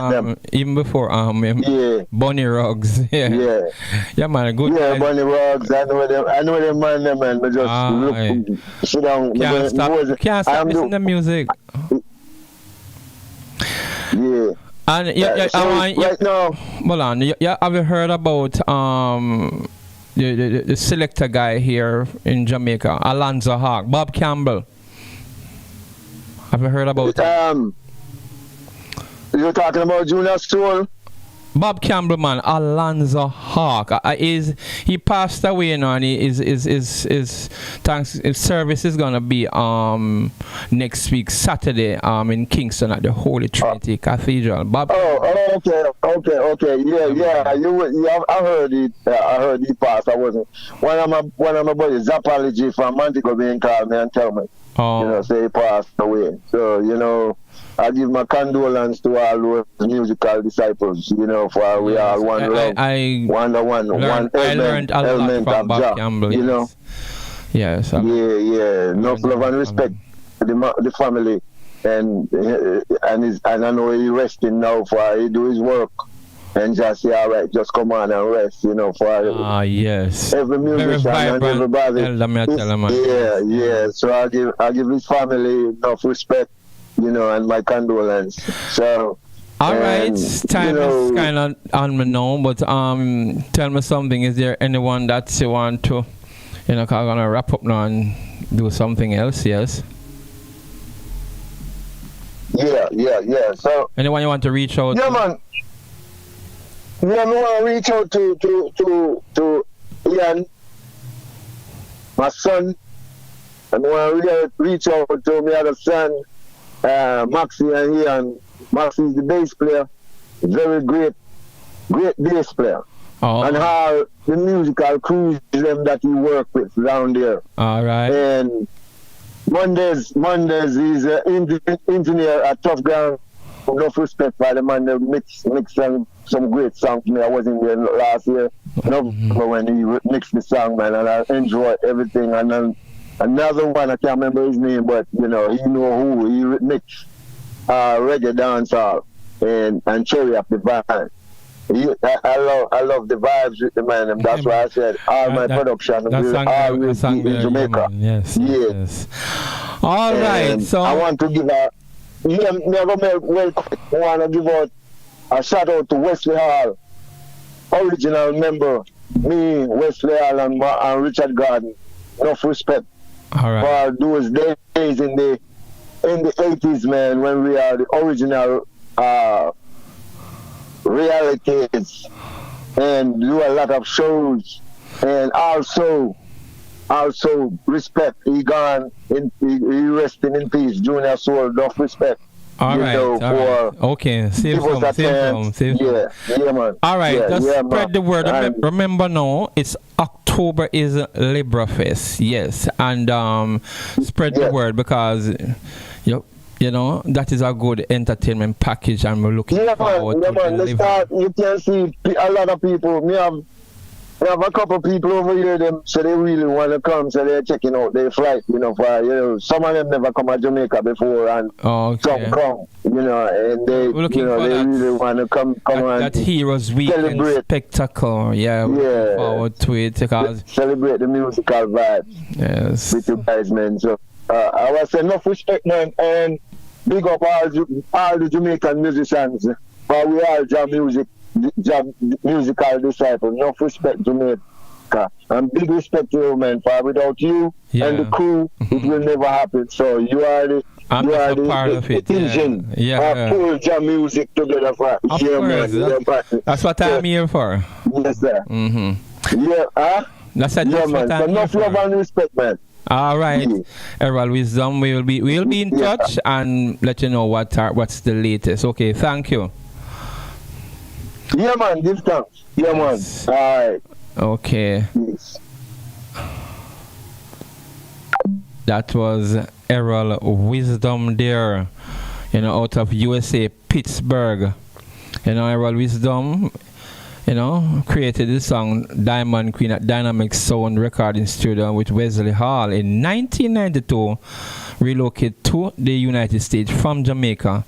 them, even before Bunny Ruggs. Yeah man, good. Yeah, Bunny Ruggs, I know them man, me just look, sit down. Can't stop listening to music. Yeah. And right now, hold on. Have you heard about the selector guy here in Jamaica, Alonzo Hawk, Bob Campbell? Have you heard about him? You're talking about Junior Soul? Bob Campbell, man, Alonzo Hawk. He passed away now, and his service is gonna be next week Saturday in Kingston at the Holy Trinity Cathedral. Bob. Okay. Yeah. I heard it. I heard he passed. I wasn't. One of my buddies, Zapology from Montego, being called me and tell me. Say he passed away. So I give my condolence to all those musical disciples, for we are one love, one learned a lot from Bob Campbell, Yes. Enough love and respect to the family, and I know he resting now for he do his work. And just say, all right, just come on and rest, for yes. every musician and everybody. So I give his family enough respect, and my condolence. So all right, time is kind of on me now, but tell me something. Is there anyone that you want to, cause I'm gonna wrap up now and do something else? Yes. Yeah. So anyone you want to reach out? Yeah, man. Yeah, I want to reach out to Ian, my son. I want to reach out to my other son, Maxie and Ian. Maxie is the bass player, very great bass player. And all the musical crews them that he work with around there. All right. And Mondays he's an engineer at Tough Ground. Enough respect for the man that mix some great songs for me. I wasn't there last year. When he mixed the song, man, and I enjoyed everything. And then another one, I can't remember his name, but he know who he mixed reggae dancehall and cherry up the vibe. I love the vibes with the man, and that's why I said all my production will always be in Jamaica. Yes. All right, so I want to give I want to give out a shout out to Wesley Hall, original member, me, Wesley Hall, and Richard Garden. Enough respect for those days in the 80s, man, when we are the original realities and do a lot of shows, and also respect. He gone in, he resting in peace. Junior Soul, enough respect. All right. Okay. Save some. Yeah, man. All right. Just spread the word. Remember now, it's October is Libra Fest. Yes, and spread the word because that is a good entertainment package, and we're looking forward to deliver. You can see a lot of people. We have a couple people over here, so they really want to come, so they're checking out their flight, some of them never come to Jamaica before, and some come, and they, they really want to come and that Heroes Weekend spectacle, looking forward to it, because celebrate the musical vibe, with you guys, man. So, I was saying enough respect, man, and big up all the Jamaican musicians, but we are jam musical disciple. Enough respect Jamaica, and big respect to you, man. For without you and the crew, it will never happen. So you are the part of it. Engine pull jam music together for That's what I'm here for. Yes, sir. That's man. So enough love and respect, man. All right, Errol Wisdom, we'll be in touch and let you know what's the latest. Okay, thank you. Yeah, man, give thanks. Yeah, man. All right. Okay. Yes. That was Errol Wisdom there, out of USA, Pittsburgh. Errol Wisdom, created the song Diamond Queen at Dynamic Sound Recording Studio with Wesley Hall in 1992. Relocated to the United States from Jamaica,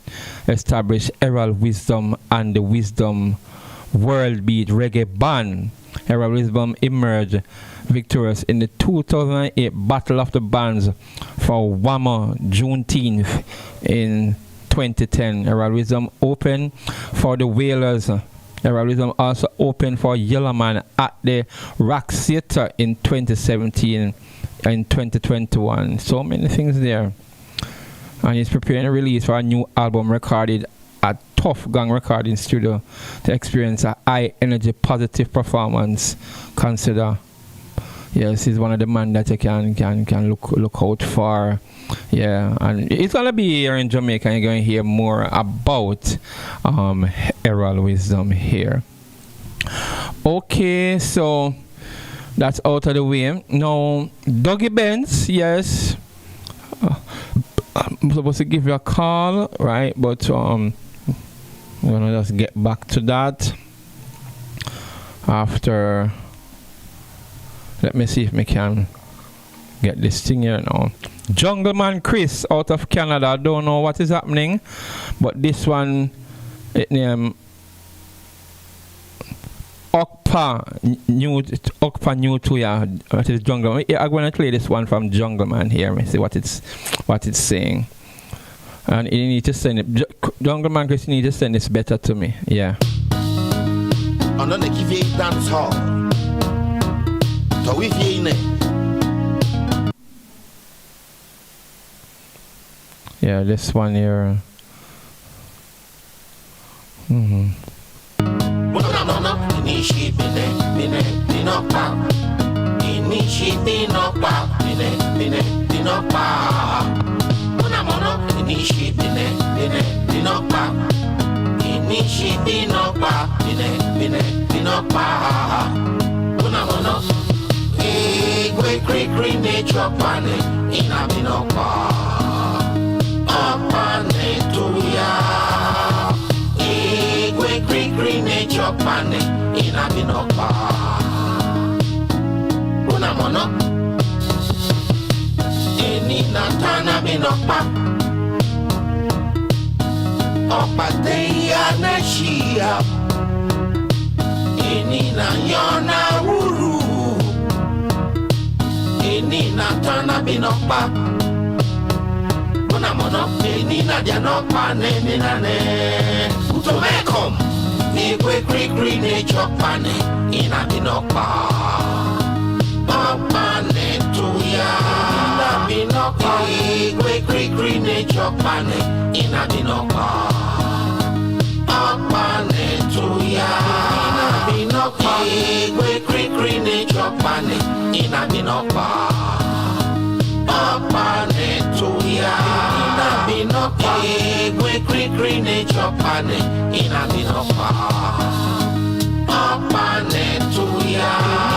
established Errol Wisdom and the Wisdom World Beat Reggae Band. Errol Wisdom emerged victorious in the 2008 Battle of the Bands for Whammo Juneteenth in 2010. Errol Wisdom opened for the Wailers. Errol Wisdom also opened for Yellowman at the Rock Theatre in 2017 and 2021. So many things there. And he's preparing a release for a new album recorded at Tough Gang Recording Studio to experience a high energy positive performance. Consider, yes, he's one of the men that you can look out for. Yeah, and it's gonna be here in Jamaica, and you're gonna hear more about Errol Wisdom here. Okay, so that's out of the way. Now, Dougie Benz, yes. I'm supposed to give you a call, right? But I'm gonna just get back to that after. Let me see if I can get this thing here now. Jungleman Chris out of Canada. I don't know what is happening, but this one, it named Okpa New to ya. What is Jungleman? I'm gonna play this one from Jungleman here. Let me see what it's saying. And you need to send it. Jungleman Chris, you need to send this better to me. Yeah. On the Kivi dance hall. So if you in yeah, this one here. Nature planet in a binokpa Opane to ya Igwe kri nature planet in a binokpa Una mono Eni natana binokpa Opate ya neshia Eni na yona uru Eni na tana binokpa Muna mono Eni na dianokpa Neni na ne Utomekom Igwe kri nature pane Ina binokpa Opane tuya Ina binokpa Igwe kri nature pane Ina binokpa Opane tuya Ina binokpa Igwe kri nature pane Ina binokpa Opane tuya Ina binokpa Igwe kri nature pane Ina binokpa Opane tuya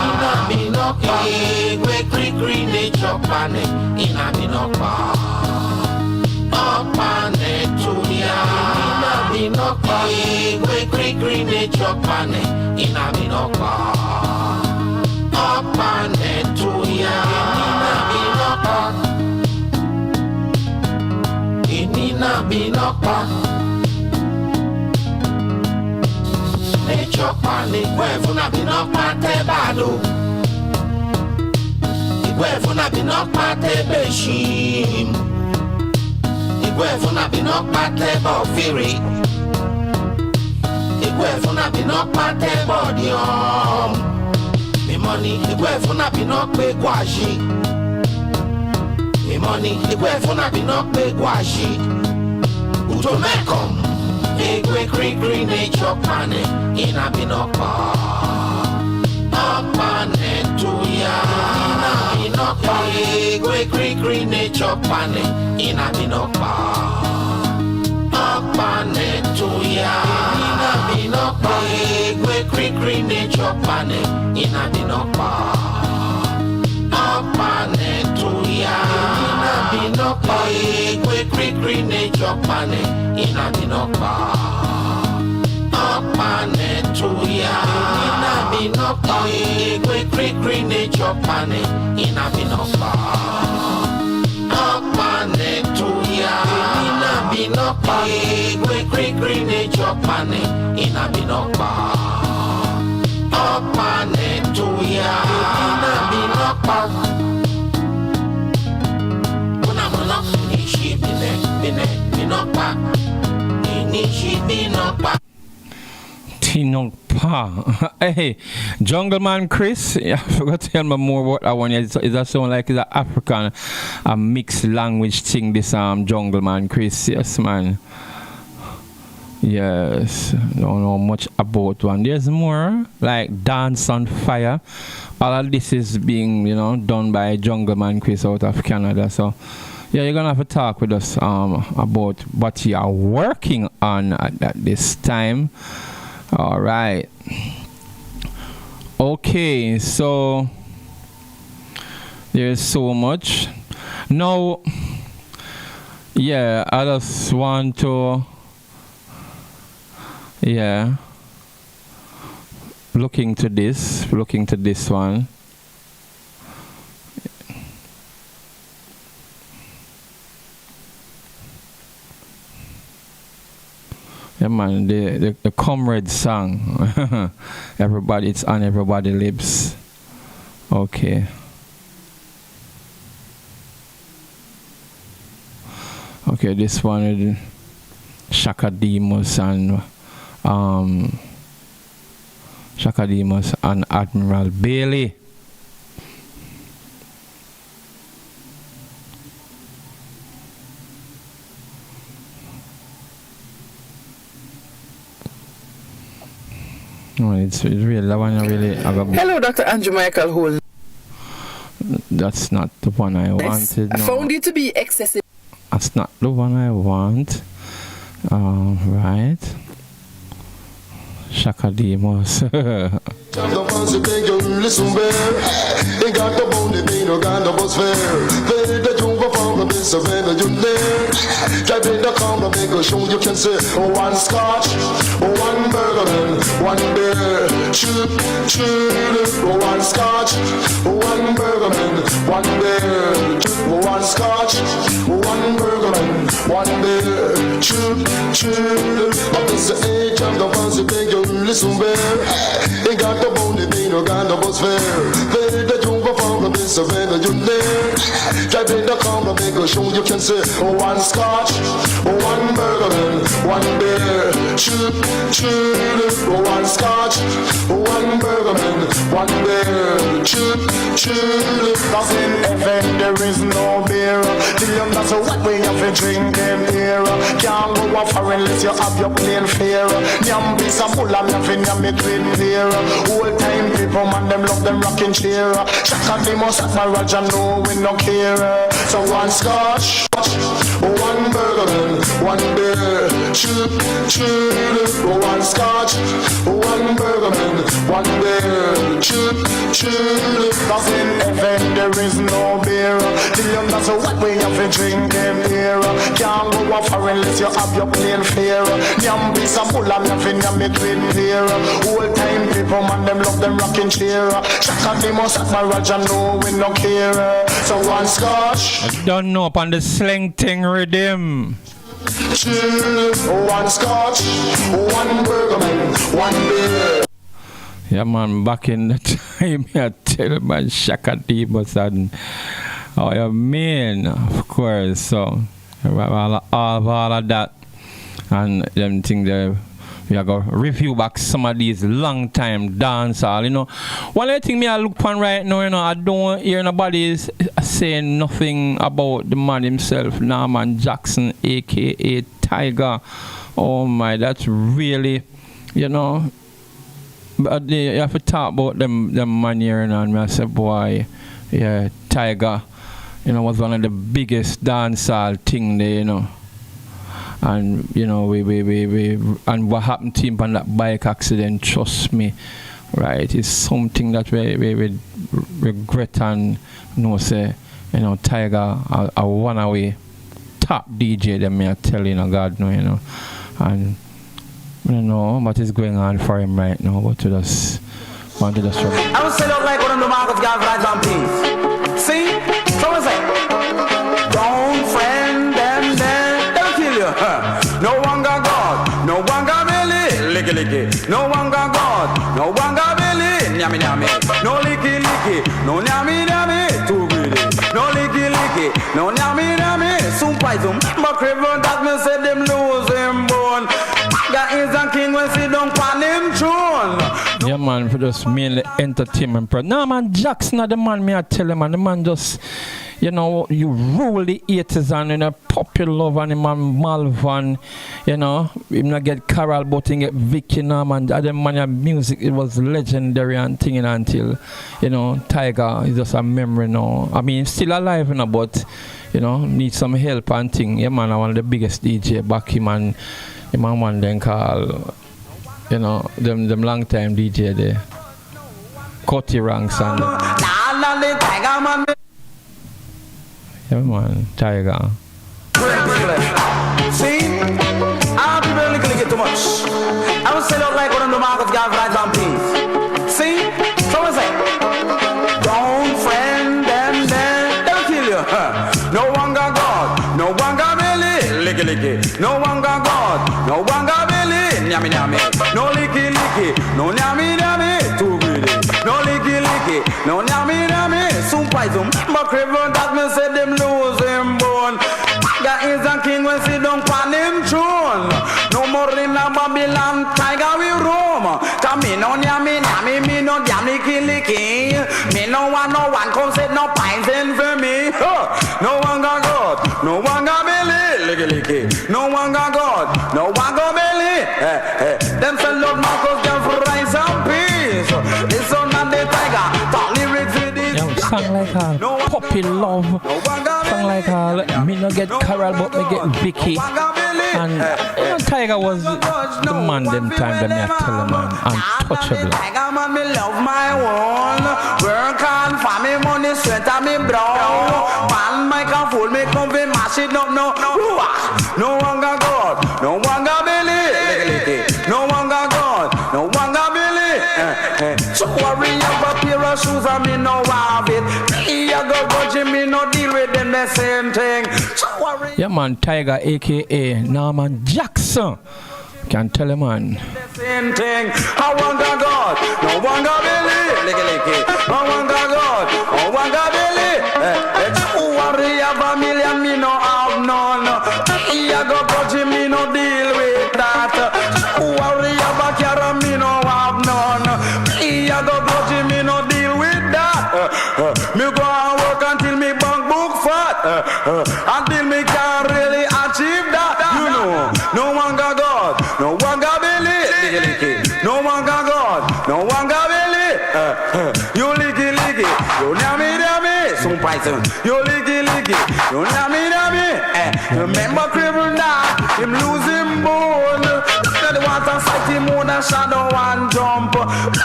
Ina binokpa Igwe kri nature pane Ina binokpa Opane tuya Ina binokpa Igwe kri nature pane Ina binokpa Opane tuya Ina binokpa Inina binokpa Nature pane Igwefuna binokpa te bado Igwefuna binokpa te beshim Igwefuna binokpa te bofiri Igwefuna binokpa te bodiom Me money, Igwefuna binokpe gwashi Me money, Igwefuna binokpe gwashi Utomekom Igwe kri nature pane Ina binokpa Opane tuya Ina binokpa binokpa. Gwe kri kri ne chopane ina binokpa. Okpane tuya ina binokpa. Gwe kri kri ne chopane ina binokpa. Okpane tuya ina binokpa. Gwe kri kri ne chopane ina binokpa. Okpane tuya ina binokpa. Gwe kri kri ne chopane ina binokpa. Okpane tuya ina binokpa. Gwe kri kri ne chopane ina binokpa. Okpane tuya ina binokpa. Kuna mono nishi bine binokpa. Nishi binokpa. Tinokpa. Hey, Jungle Man Chris, I forgot to tell me more about that one. Is that sound like it's an African, a mixed language thing, this Jungle Man Chris? Yes, man. Yes, don't know much about one. There's more like Dance on Fire. All of this is being, done by Jungle Man Chris out of Canada. So, yeah, you're gonna have to talk with us about what you are working on at this time. All right. Okay, so there's so much. Now, yeah, I just want to, looking to this one. Yeah, man, the comrade song. Everybody, it's on everybody lips. Okay. Okay, this one is Shaka Demus and Admiral Bailey. No, it's really that one. Really. Hello, Dr. Andrew Michael Hall. That's not the one I wanted. I no. found it to be excessive. That's not the one I want. Right. Shaka Demos. The fancy thing you listen bear. Ain't got the bone, they ain't no kind of bus fair. They the jungle from the base of the you there. Drive in the car, make a show you can say, one scotch, one burger, one beer. Shoot, one scotch, one burger, one beer. One scotch, one burger, one beer. Shoot, up is the age of the fancy thing you listen bear. Ain't got the bone, they ain't no kind of bus fair. They the jungle from the base of the you there. Drive in the car, make a show you can say, one scotch, one burger, one beer. Shoot, one scotch, one burger, one beer. Shoot, cause in heaven there is no beer. Till that's what we have to drink in here. Can't go off foreign unless you have your plain fare. Nyam be some mula, nothing nyam me twin beer. Old time people man them love them rocking chair. Shaka Demos at my Raja no we no care. So one scotch, one burger, one beer. Shoot, one scotch, one burger, one beer. Shoot, cause in heaven there is no beer. Till that's what we have to drink in here. Can't go off foreign unless you have your plain fare. Nyam be some mula, nothing nyam me twin beer. Old time people man them love them rocking chair. Shaka Demos at my Raja no we no care. So one scotch, I don't know upon the slang thing rhythm. One scotch, one burger, one beer. Yeah, man, back in the time, I tell man Shaka Demos and you mean, of course. So all of that and them thing there. We are going to review back some of these long time dancehall, One of the things I look on right now, I don't hear nobody saying nothing about the man himself, Norman Jackson, aka Tiger. Oh my, that's really, but you have to talk about them man here, and I say, boy, yeah, Tiger, was one of the biggest dancehall thing there, And we and what happened to him on that bike accident, trust me, right, is something that we regret and say, Tiger a one away top DJ that me I tell God know, and I don't know what is going on for him right now, but we just want to just try. I was set up like one of the Marcus guys right on peace. See? Someone say, don't friend them, they'll kill you. No one got God, no one got Billy, licky licky. No one got God, no one got Billy, nyami nyami. No licky licky, no nyami nyami, too greedy. No licky licky, no nyami nyami, soon poison. But river that me say them lose him bone. That is a king when see don't pan him throne. Yeah man, for just mainly entertainment. No man, Jackson not the man me I tell him, man. The man just, you rule the 80s and popular love and him and Malvan, him not get Carol but he get Vicky man. The man music, it was legendary and thing until, Tiger is just a memory now. I mean, still alive but, need some help and thing. Yeah man, one of the biggest DJ back him and one then call, them long time DJ there. Cutty ranks and yeah man, Tiger. See? I don't really get too much. I was set up like one of the Marcus guys right on peace. See? Someone say, don't friend them, they'll kill you. No one got God, no one got Billy, licky licky. No one got God, no one got Billy, nyami nyami. No licky licky, no nyami nyami, too greedy. No licky licky, no nyami nyami, soon poison. But river that me say them lose him bone. That is a king when see don't pan him throne. No more in a Babylon, Tiger we roam. Come me no nyami nyami, me no nyami licky. Me no one come say no pines in for me. No one got God, no one got Billy, licky licky. No one got God, no one got Billy. Them say Lord Marcus them for rise and peace. This son of the Tiger, talk lyrics with this. Song like Puppy Love, song like me no get Carol but me get Vicky. And Tiger was the man them time that me I tell him man, untouchable. Tiger man me love my own. Work on for me money sweat on me brow. Man microphone me come fi mash it up no. No one got God, no one got Billy. No one got God, no one got Billy. So worry about pair of shoes and me no have it. Me a go Jimmy no deal with them the same thing. So worry. Yeah man, Tiger aka Norman Jackson. Can tell him man. Same thing. I want God, no one got Billy. No one got God, no one got Billy. So worry about million me no have none. Me a go Jimmy no deal with that. So worry about Kara me no have none. Me a go Jimmy no deal with that. Me go and work until me bank book fat. Until me can really achieve that. No one got God, no one got Billy. No one got God, no one got Billy. You licky licky, you nyami nyami, some python. You licky licky, you nyami nyami. Remember cripple that, him lose him bone. The water fight him more than shadow and jump.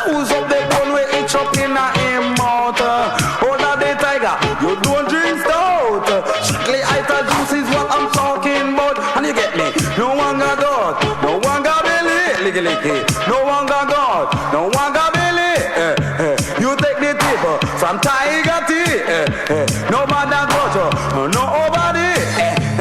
Lose up the bone where it chop in him mouth. Hold on the Tiger, you don't drink stout. Strictly ital juice is what I'm talking about. And you get me? No one got God, no one got Billy. Licky. No one got God, no one got Billy. You take the tip from Tiger tea. Nobody got you, nobody.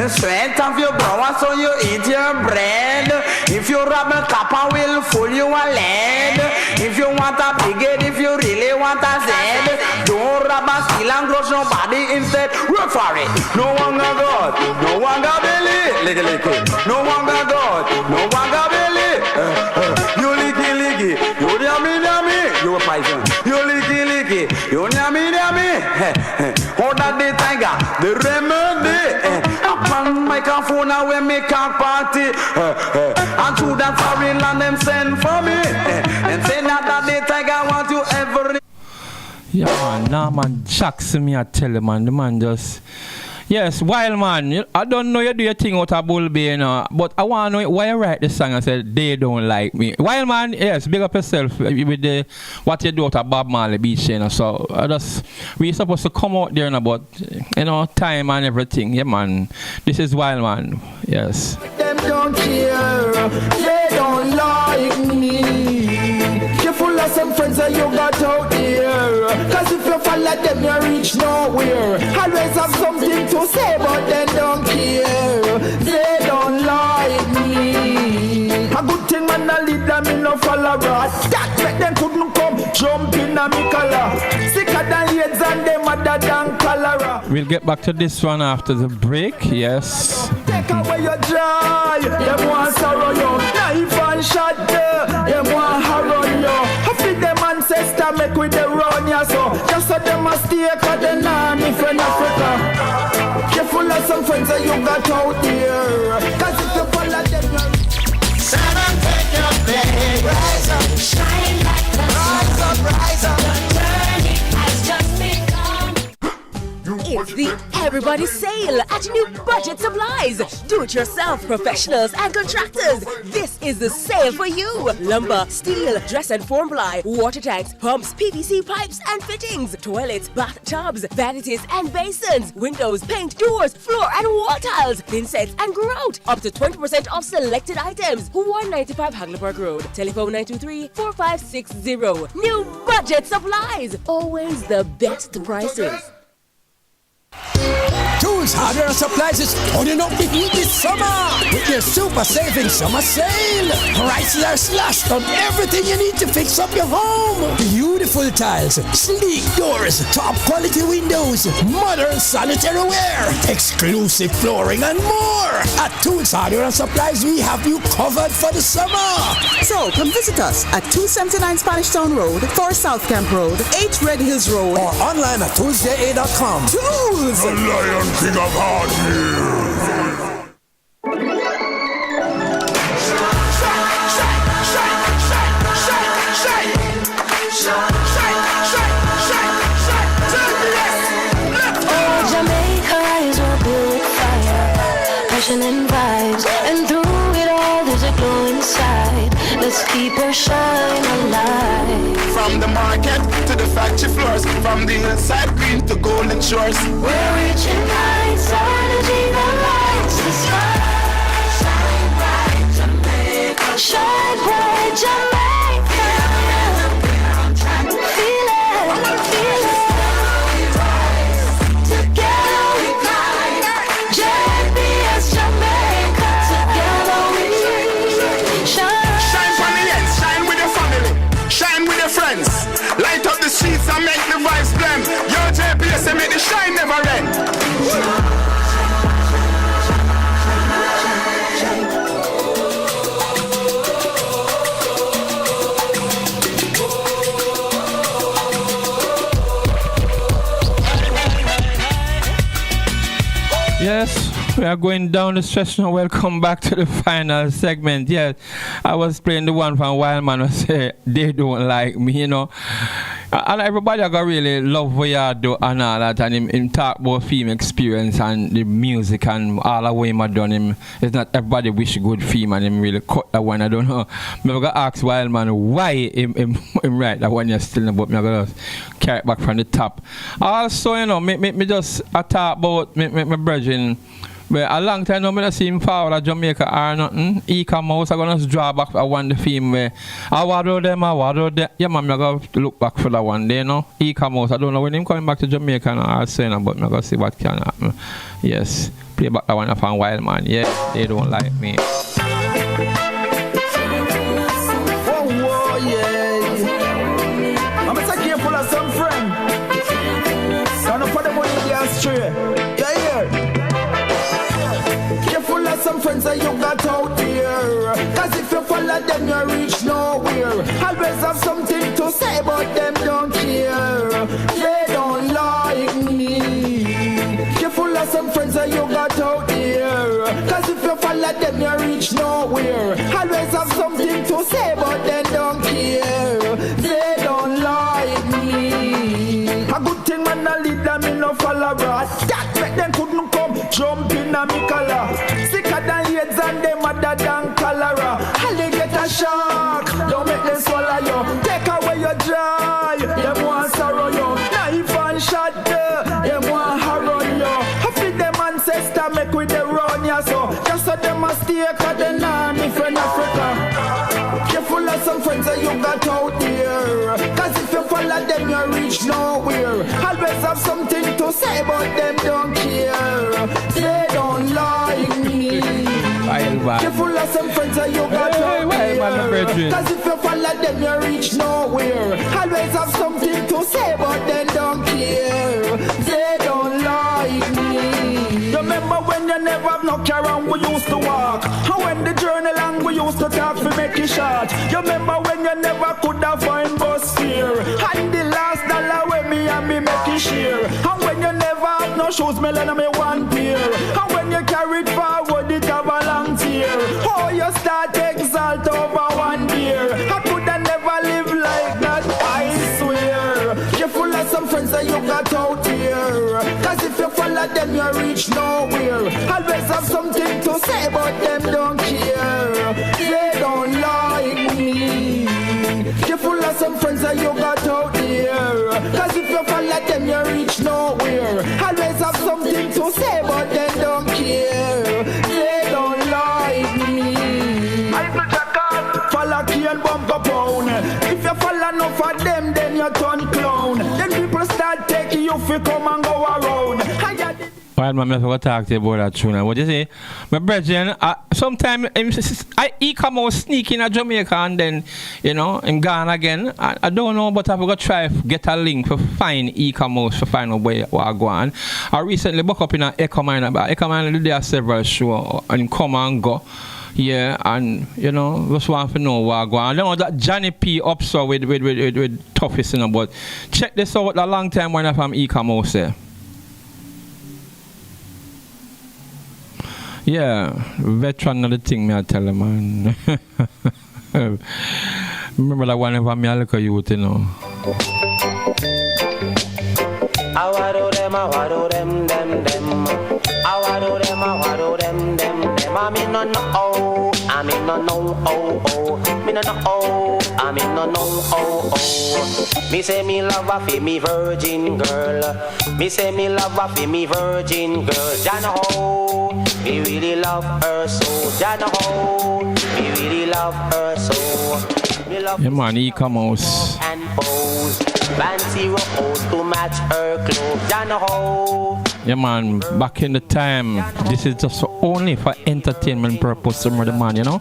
Strength of your brow so you eat your bread. If you rub a copper will fool you a lead. If you want a brigade, if you really want a Z, don't rub a steel and gross nobody instead. Work for it. No one got God, no one got Billy. Licky. No one got God, no one got Billy. You licky, you nyami, you a poison. You licky, you nyami. Hold that the Tiger, the remedy. Upon microphone when me can party. And to that foreign land them send for me. And say that the Tiger want you every. Yeah, man. Nah, man. Jackson, me, I tell you, man. The man just... Yes, Wild Man. I don't know you do your thing out of Bull Bay, you know, but I want to know why you write the song and say they don't like me. Wild Man, yes, big up yourself with the what you do out of Bob Marley Beach, you know. So we supposed to come out there, you know, but you know, time and everything. Yeah, man. This is Wild Man. Yes. Them don't care, they don't like me. You full of some friends that you got out here. Cause if you follow them, you reach nowhere. Always have something to say, but they don't care. They don't like me. A good thing when I lead them in no follower. That make them couldn't come jump in a me color. Sicker than AIDS and them other than cholera. We'll get back to this one after the break. Yes. Take away your joy. Them want sorrow you. Knife and shot there. Them want harrow you. I feed them ancestor make with the run ya so. Just so them a stay cause they not me friend Africa. Careful of some friends that you got out here. Cause if you follow them Seven, take your bed. Rise up, shine like the sun. Rise up. The journey has just begun. It's the Everybody Sale at New Budget Supplies. Do-it-yourself professionals and contractors. This is the sale for you. Lumber, steel, dress and form ply, water tanks, pumps, PVC pipes and fittings, toilets, bathtubs, vanities and basins, windows, paint, doors, floor and wall tiles, thin sets and grout. Up to 20% off selected items. 195 Hagleyburg Road. Telephone 923-4560. New Budget Supplies. Always the best prices. Tools, hardware, and supplies is turning up the heat this summer with their super saving summer sale. Prices are slashed on everything you need to fix up your home. Beautiful tiles, sleek doors, top quality windows, modern sanitary ware, exclusive flooring, and more. At Tools, hardware, and supplies, we have you covered for the summer. So come visit us at 279 Spanish Town Road, 4 South Camp Road, 8 Red Hills Road, or online at toolsja.com. Tools! The Lion King of Hardware. Jamaica is a big fire, passion and vibes, and through it all there's a glow inside. Let's keep her shine alive. From the market to the factory floors, from the hillside green to golden shores. We're reaching heights, energy that lights the sky. Shine bright, Jamaica. Shine bright, Jamaica. We're on track. Feel it, feel it. Together we climb. JPS Jamaica. Together we shine. Shine for the ends, shine with your family, shine with your friends. Light up the streets and make the vibes blend. Your JPS and make the shine never end. Yes, we are going down the stretch now. Welcome back to the final segment. Yes, I was playing the one from Wild Man who say they don't like me, you know. And everybody I got really love what you do and all that, and him talk about film experience and the music and all the way I done him. It's not everybody wish good film and him really cut that one. I don't know. I'm going to ask Wild Man why him write that one. You're still in, but I'm going to carry it back from the top. Also, you know, me just talk about my brethren. But a long time now, I don't see him forward at Jamaica or nothing. He come out, I'm going to draw back I want the film where I waddle them. Yeah, man, I'm going to look back for that one day, you know. He come out, I don't know when him coming back to Jamaica and I'll say no, but I'm going to see what can happen. Yes, play back that one from Wild Man. Yeah, they don't like me. Oh, yeah. I'm going to take careful of some friend. Don't put them on the astray. Some friends that you got out here. Cause if you follow them, you reach nowhere. Always have something to say, but them don't care. They don't like me. You full of some friends that you got out here. Cause if you follow them, you reach nowhere. Always have something to say, but they don't care. They don't like me. a me color. Sicker than AIDS and them other than cholera. Alligator shark, don't make them swallow you. Take away your joy, them want sorrow you. Knife and shot, them want harrow you. I feed them ancestor, make with the run ya so. Just so them a stay, cause they not me friend Africa. You're full of some friends that you got out there. Cause if you follow them, you reach nowhere. Always have something to say, but them don't care. They don't like me. You're full of some friends that you got out there. Cause if you follow them, you reach nowhere. Always have something to say, but they don't care. They don't like me. Remember when you never have no car and we used to walk? And when the journey long we used to talk to make it short. You remember when you never could have find bus fare? And the last dollar when me and me make it share. And when you never have no shoes, me lend me one pair. And when you carry it forward, it have a long tear. Oh, you start exalt over one beer. I coulda never live like that, I swear. You're full of some friends that you got out here. Cause if you follow them, you reach nowhere. Always have something to say, but them don't care. They don't like me. You're full of some friends that you got out here. Cause if you follow them, you reach nowhere. Always have something to say, but they don't care. They don't like me. Follow key and bumper pound. If you follow enough of them, then you turn clown. Then people start taking you for come and go around. Well, man, I forgot to talk to you about that tune. What you say? My brethren, sometimes he come out sneaking in Jamaica and then, you know, him gone again. I don't know, but I forgot to try to get a link for find he come out for find out where I go on. I recently booked up in an Echo Mine, but Echo Mine there are several shows and come and go. Yeah, and you know, just want to know what I go on. I know that Johnny P up so with toughest, you know, but check this out a long time when I from he come out there. Yeah, veteran of the thing, me I tell you, man. Remember that one of me, I look at youth, you know. I want them, them. I want them. I mean, no, oh. I mean, no, oh. Me no, oh. I mean, no, oh. Me say me love a fi me virgin girl. Me say me love a fi me virgin girl. Jana ho, me really love her so. Jana ho, me really love her so. Me love yeah, man, he come out. And pose. Fancy rose to match her clothes. Jana ho. Yeah, man, back in the time, this is just only for entertainment purpose, some of the man, you know.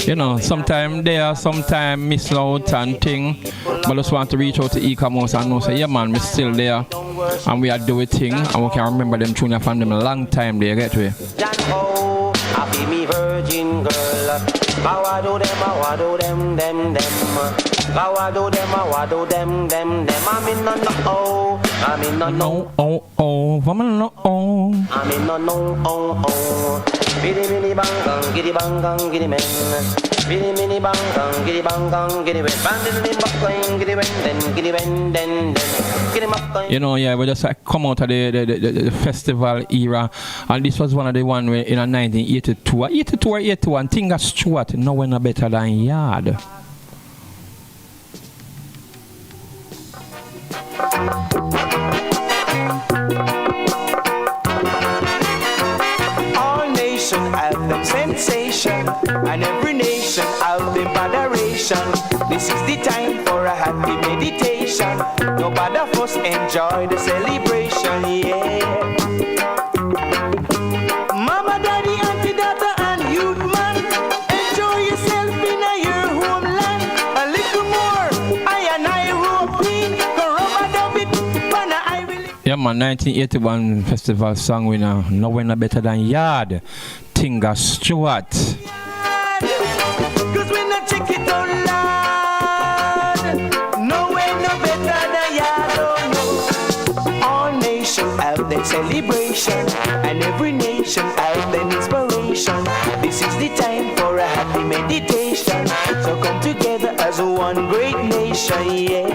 You know, sometime there, sometime miss out and thing. But I just want to reach out to e-commerce and know, say, yeah, man, we're still there. And we are doing thing, and we can remember them tune from them a long time, they get to it. I be me virgin girl. I do them. I do them. I'm in no oh. I'm in no oh. I'm in no oh. I'm in no oh. Biddy bang, giddy bang, giddy man. Biddy bang, giddy bang, giddy man. Bandin bang, giddy bang, then. You know, yeah, we just come out of the festival era, and this was one of the one where in 1982, 82 or 81, thing got Stuart, no one better than Yard. All nations have them sensation, and every nation have them adoration. This is the time for a happy meditation. Nobody first enjoy the celebration, yeah. Mama, daddy, auntie, daughter, and youth man, enjoy yourself in your homeland. A little more, I rope queen, go rubber dub it, pana I will. Yeah, man, 1981 festival song winner, no one better than Yard, Tinga Stewart. Cause we not check it out loud. No way no better than Yard, no. All nations have their celebration, and every nation have their inspiration. This is the time for a happy meditation. So come together as one great nation, yeah.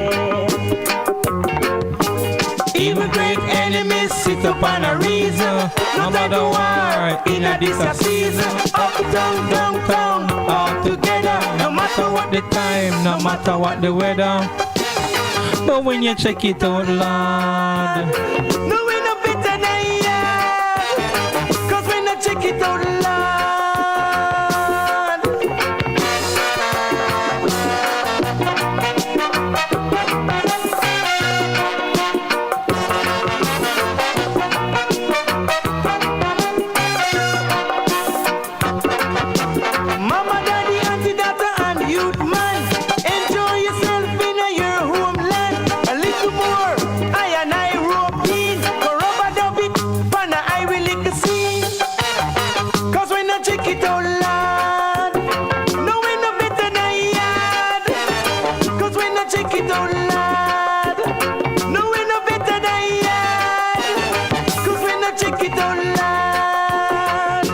my great enemies sit up on a reason. No matter war in a this a season. Uptown, downtown, all together. No matter what the time, no matter what the weather. But when you check it out, Lord, No, we no better than you. Cause we no check it out, Lord. Mama, daddy, auntie, daughter, and youth man, enjoy yourself in your homeland. A little more, I and I rope in. Go rubber dub it, pana I will lick the scene. Cause we no check it out, lad. No, we no better than yard. Cause we no check it out, lad. No, we no better than yard. Cause we no check it out, lad.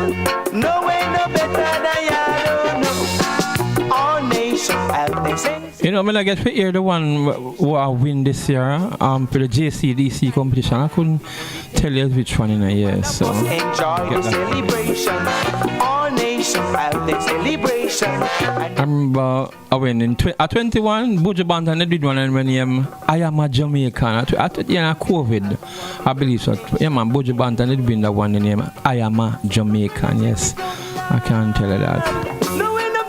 No, we no better than yard. Oh, no. All nations have their sense. you know, when I get to hear the one who I win this year for the JCDC competition, I couldn't tell you which one in a year. So Enjoy the celebration. All nations have their celebration. I remember I went in at 21, Buju Banton they did one and when I am a Jamaican. At COVID, I believe so. Yeah, man, Buju Banton did win that one in name. I am a Jamaican. Yes, I can't tell you that.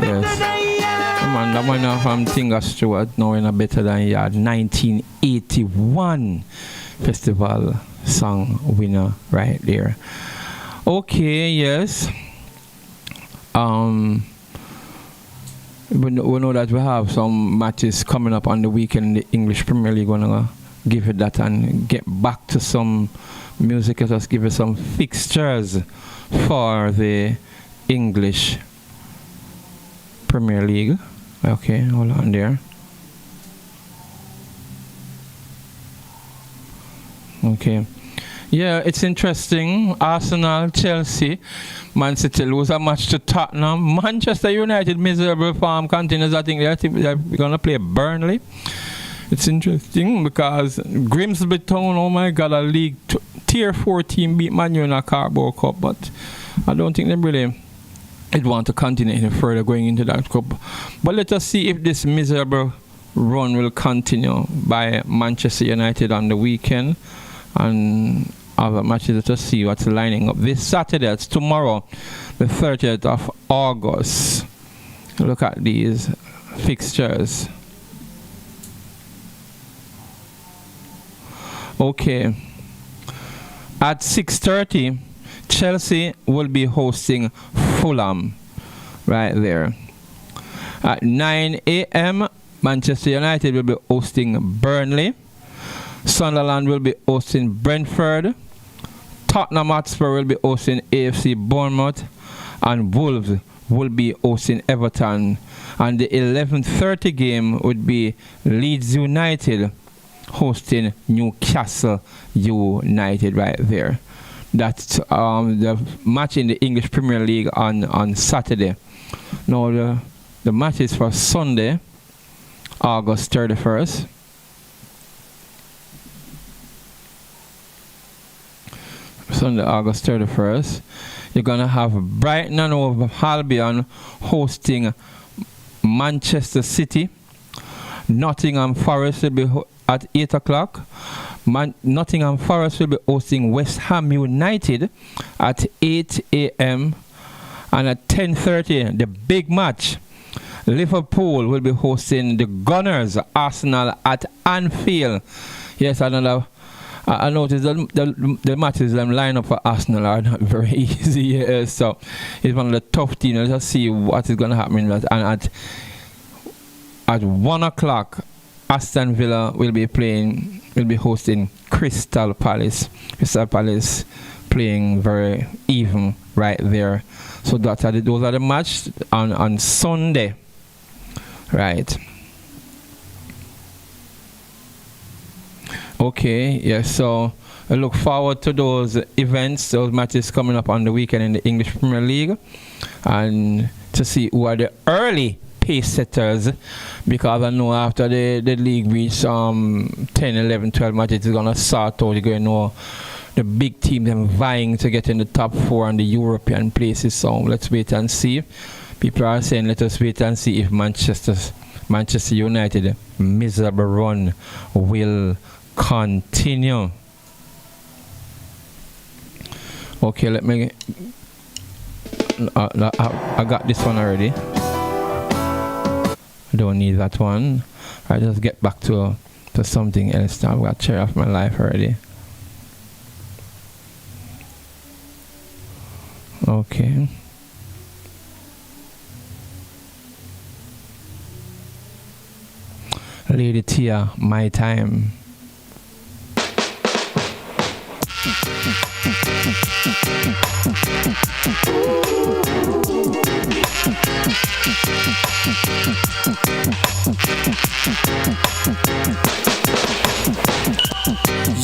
Yes. Man, that one from Tinga Stewart, now in a better than yard. 1981 festival song winner right there. Okay, yes. We know that we have some matches coming up on the weekend in the English Premier League. We're gonna give it that and get back to some music. Let us give it some fixtures for the English Premier League. Okay, hold on there. Okay. Yeah, it's interesting. Arsenal, Chelsea, Man City lose a match to Tottenham. Manchester United, miserable form continues. I think they're going to play Burnley. It's interesting because Grimsby Town, oh my God, a league tier 4 team beat Man U in a Carabao Cup, but I don't think they really want to continue any further going into that cup. But let us see if this miserable run will continue by Manchester United on the weekend and other matches. Let us see what's lining up this Saturday. It's tomorrow, the 30th of August. Look at these fixtures. Okay. At 6:30, Chelsea will be hosting Fulham right there. At 9 a.m., Manchester United will be hosting Burnley. Sunderland will be hosting Brentford. Tottenham Hotspur will be hosting AFC Bournemouth. And Wolves will be hosting Everton. And the 11:30 game would be Leeds United hosting Newcastle United right there. That's the match in the English Premier League on Saturday. Now the match is for Sunday, August 31st. Sunday, August 31st. You're going to have Brighton and Hove Albion hosting Manchester City. Nottingham Forest will be at 8 o'clock. Nottingham Forest will be hosting West Ham United at 8 a.m. And at 10:30, the big match, Liverpool will be hosting the Gunners, Arsenal at Anfield. Yes, I noticed the matches them line up for Arsenal are not very easy. Yes, so it's one of the tough teams. Let's see what is going to happen. And at 1 o'clock, Aston Villa will be hosting Crystal Palace. Crystal Palace playing very even right there. So those are the matches on Sunday. Right. Okay, yes, so I look forward to those events, those matches coming up on the weekend in the English Premier League, and to see who are the early pace setters, because I know after the league reach 10, 11, 12 matches, it's going to sort out. You're going to know the big teams and vying to get in the top 4 on the European places. So let's wait and see. People are saying let us wait and see if Manchester United miserable run will continue. Okay, let me. I got this one already. I don't need that one. I just get back to something else. I've got share of my life already. Okay. Lady Tia, my time.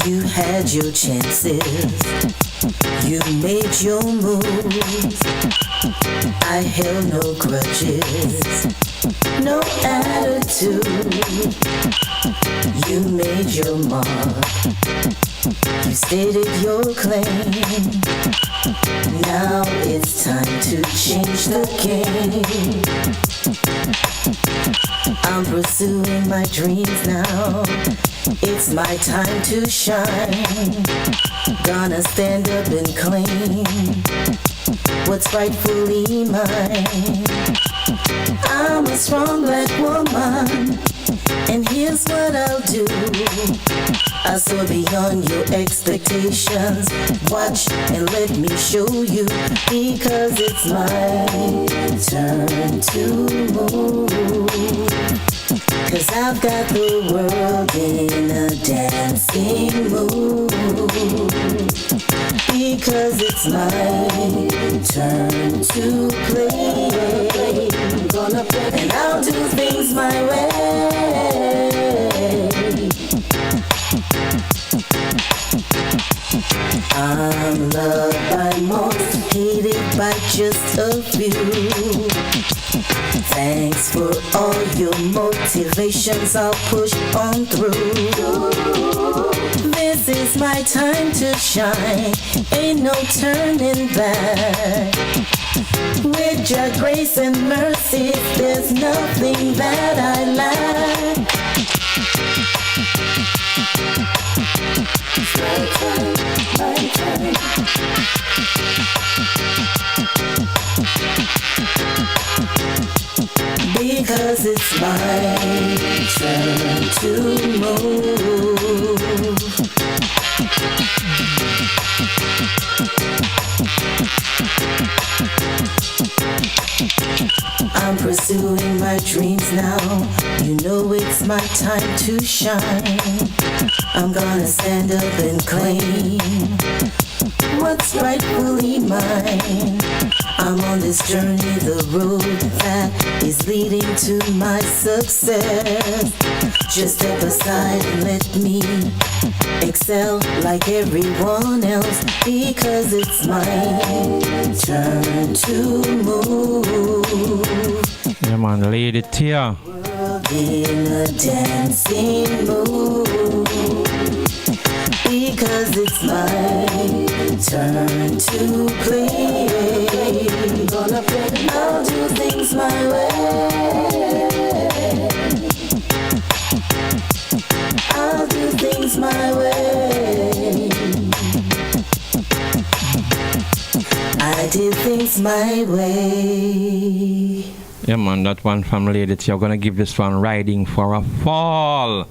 You had your chances, you made your moves. I held no grudges, no attitude. You made your mark, you stated your claim. Now it's time to change the game. I'm pursuing my dreams now. It's my time to shine. Gonna stand up and claim what's rightfully mine. I'm a strong black woman, and here's what I'll do. I soar beyond your expectations. Watch and let me show you, because it's my turn to move. 'Cause I've got the world in a dancing mood. Because it's my turn to play. Gonna play, and I'll do things my way. I'm loved by most, hated by just a few. Thanks for all your motivations, I'll push on through. This is my time to shine, ain't no turning back. With your grace and mercy, there's nothing that I lack. My time. Because it's my turn to move. I'm pursuing my dreams now. You know it's my time to shine. I'm gonna stand up and claim what's rightfully mine. I'm on this journey, the road that is leading to my success. Just step aside and let me excel like everyone else, because it's my turn to move. Yeah, man, Lady Tia. In a dancing mood, because it's my turn to play. Gonna play, I'll do things my way. I'll do things my way. I did things my way. Yeah, man, that one from Lady T. I'm gonna give this one Riding for a Fall.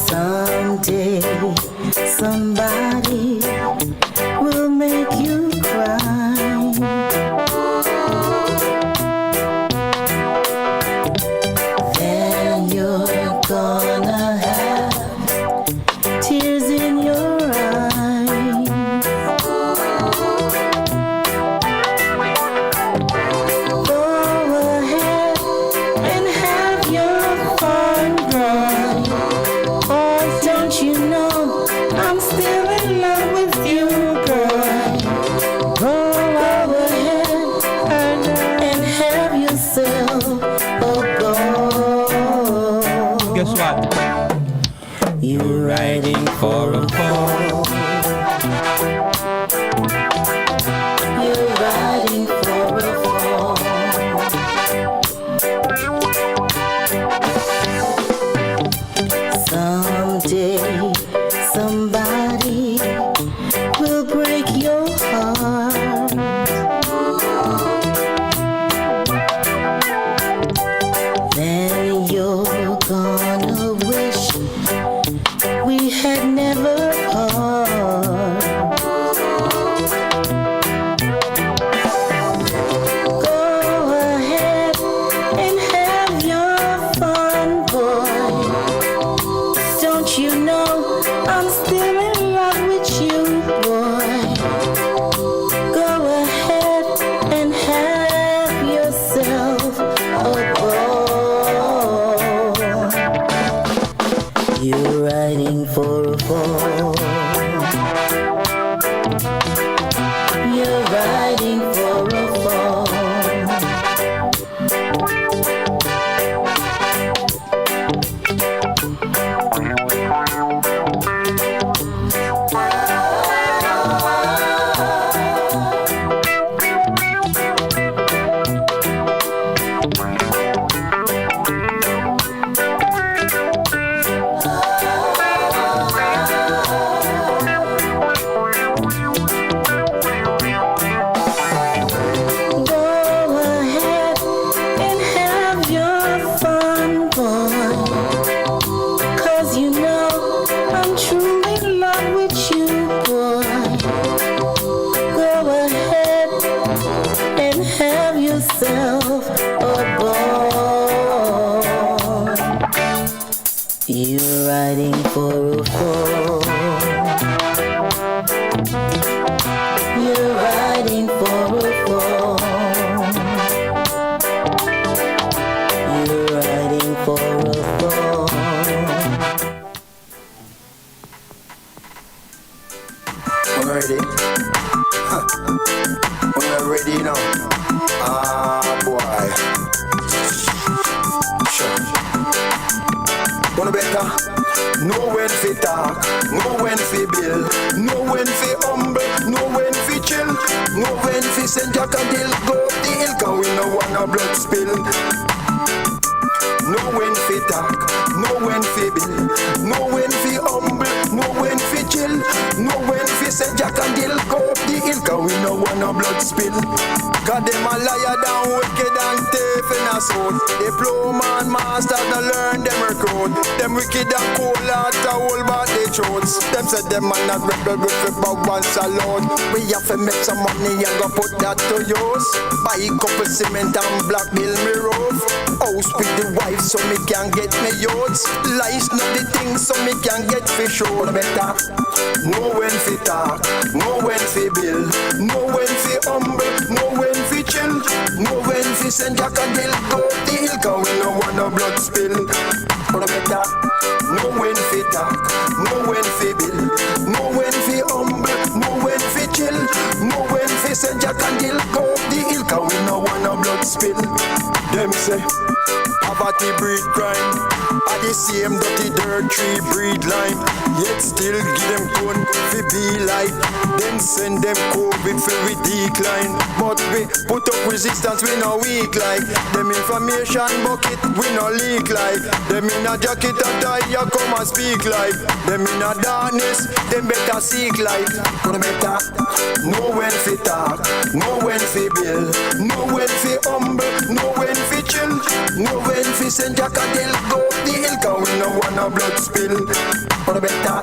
Someday, somebody will make you cry. Then you're gonna have for a fall. You're riding for a fall. Someday somebody will break your heart. Then you're gonna wish we had never part. Go ahead and have your fun, boy. Don't you know I'm still in love with you, boy? Go ahead and have yourself a ball. You're riding for a fall. You're riding for a fall. Go ahead and have your fun, boy. 'Cause you know I'm truly in love with you, boy. Go ahead and have yourself a ball. You're riding for a fall. You're riding for a fall. You're riding for a fall. Ready? We're ready now. Ah, boy. Sure. Wanna better? Know when fi talk, know when fi build, know when fi humble, know when fi chill, know when fi send Jack and Dill go up the hill, 'cause we no want no blood spill. Know when fi talk, know when fi build, know when fi humble, know when fi chill, know when fi send Jack and Dill go up the hill, 'cause we no want no blood spill. 'Cause them a liar down wicked and thief in a suit. Diploma and masters no learn them recruit. Them wicked and cold heart a hold back their throats. Them say them a not rebel with the bow once alone. We have to make some money and go put that to use. Buy a couple cement and black bill me roof. House with the wife so me can get me youths. Lies not the things so me can get fish show better. Know when fi talk, know when fi build, know when fi humble, know when fi chill, know when fi send Jack and Dill go up the hill, 'cause we no want no blood spill. But better, know when fi talk, know when fi build, know when fi humble, know when fi chill, know when fi send Jack and Dill go up the hill, 'cause we no want no blood spill. Them say poverty breed crime, at the same dirty dirt tree breed lime. Yet still give them gun fi be like, then send them COVID fi we decline. But we put up resistance, we no weak like. Them information bucket, we no leak like. Them in a jacket and tie, you come and speak like. Them in a darkness, them better seek light. Gonna better know when fi talk, know when fi build, know when fi humble, know when fi chill, know when fi send Jack and Dill go up the hill, 'cause we no want no blood spill. Gonna better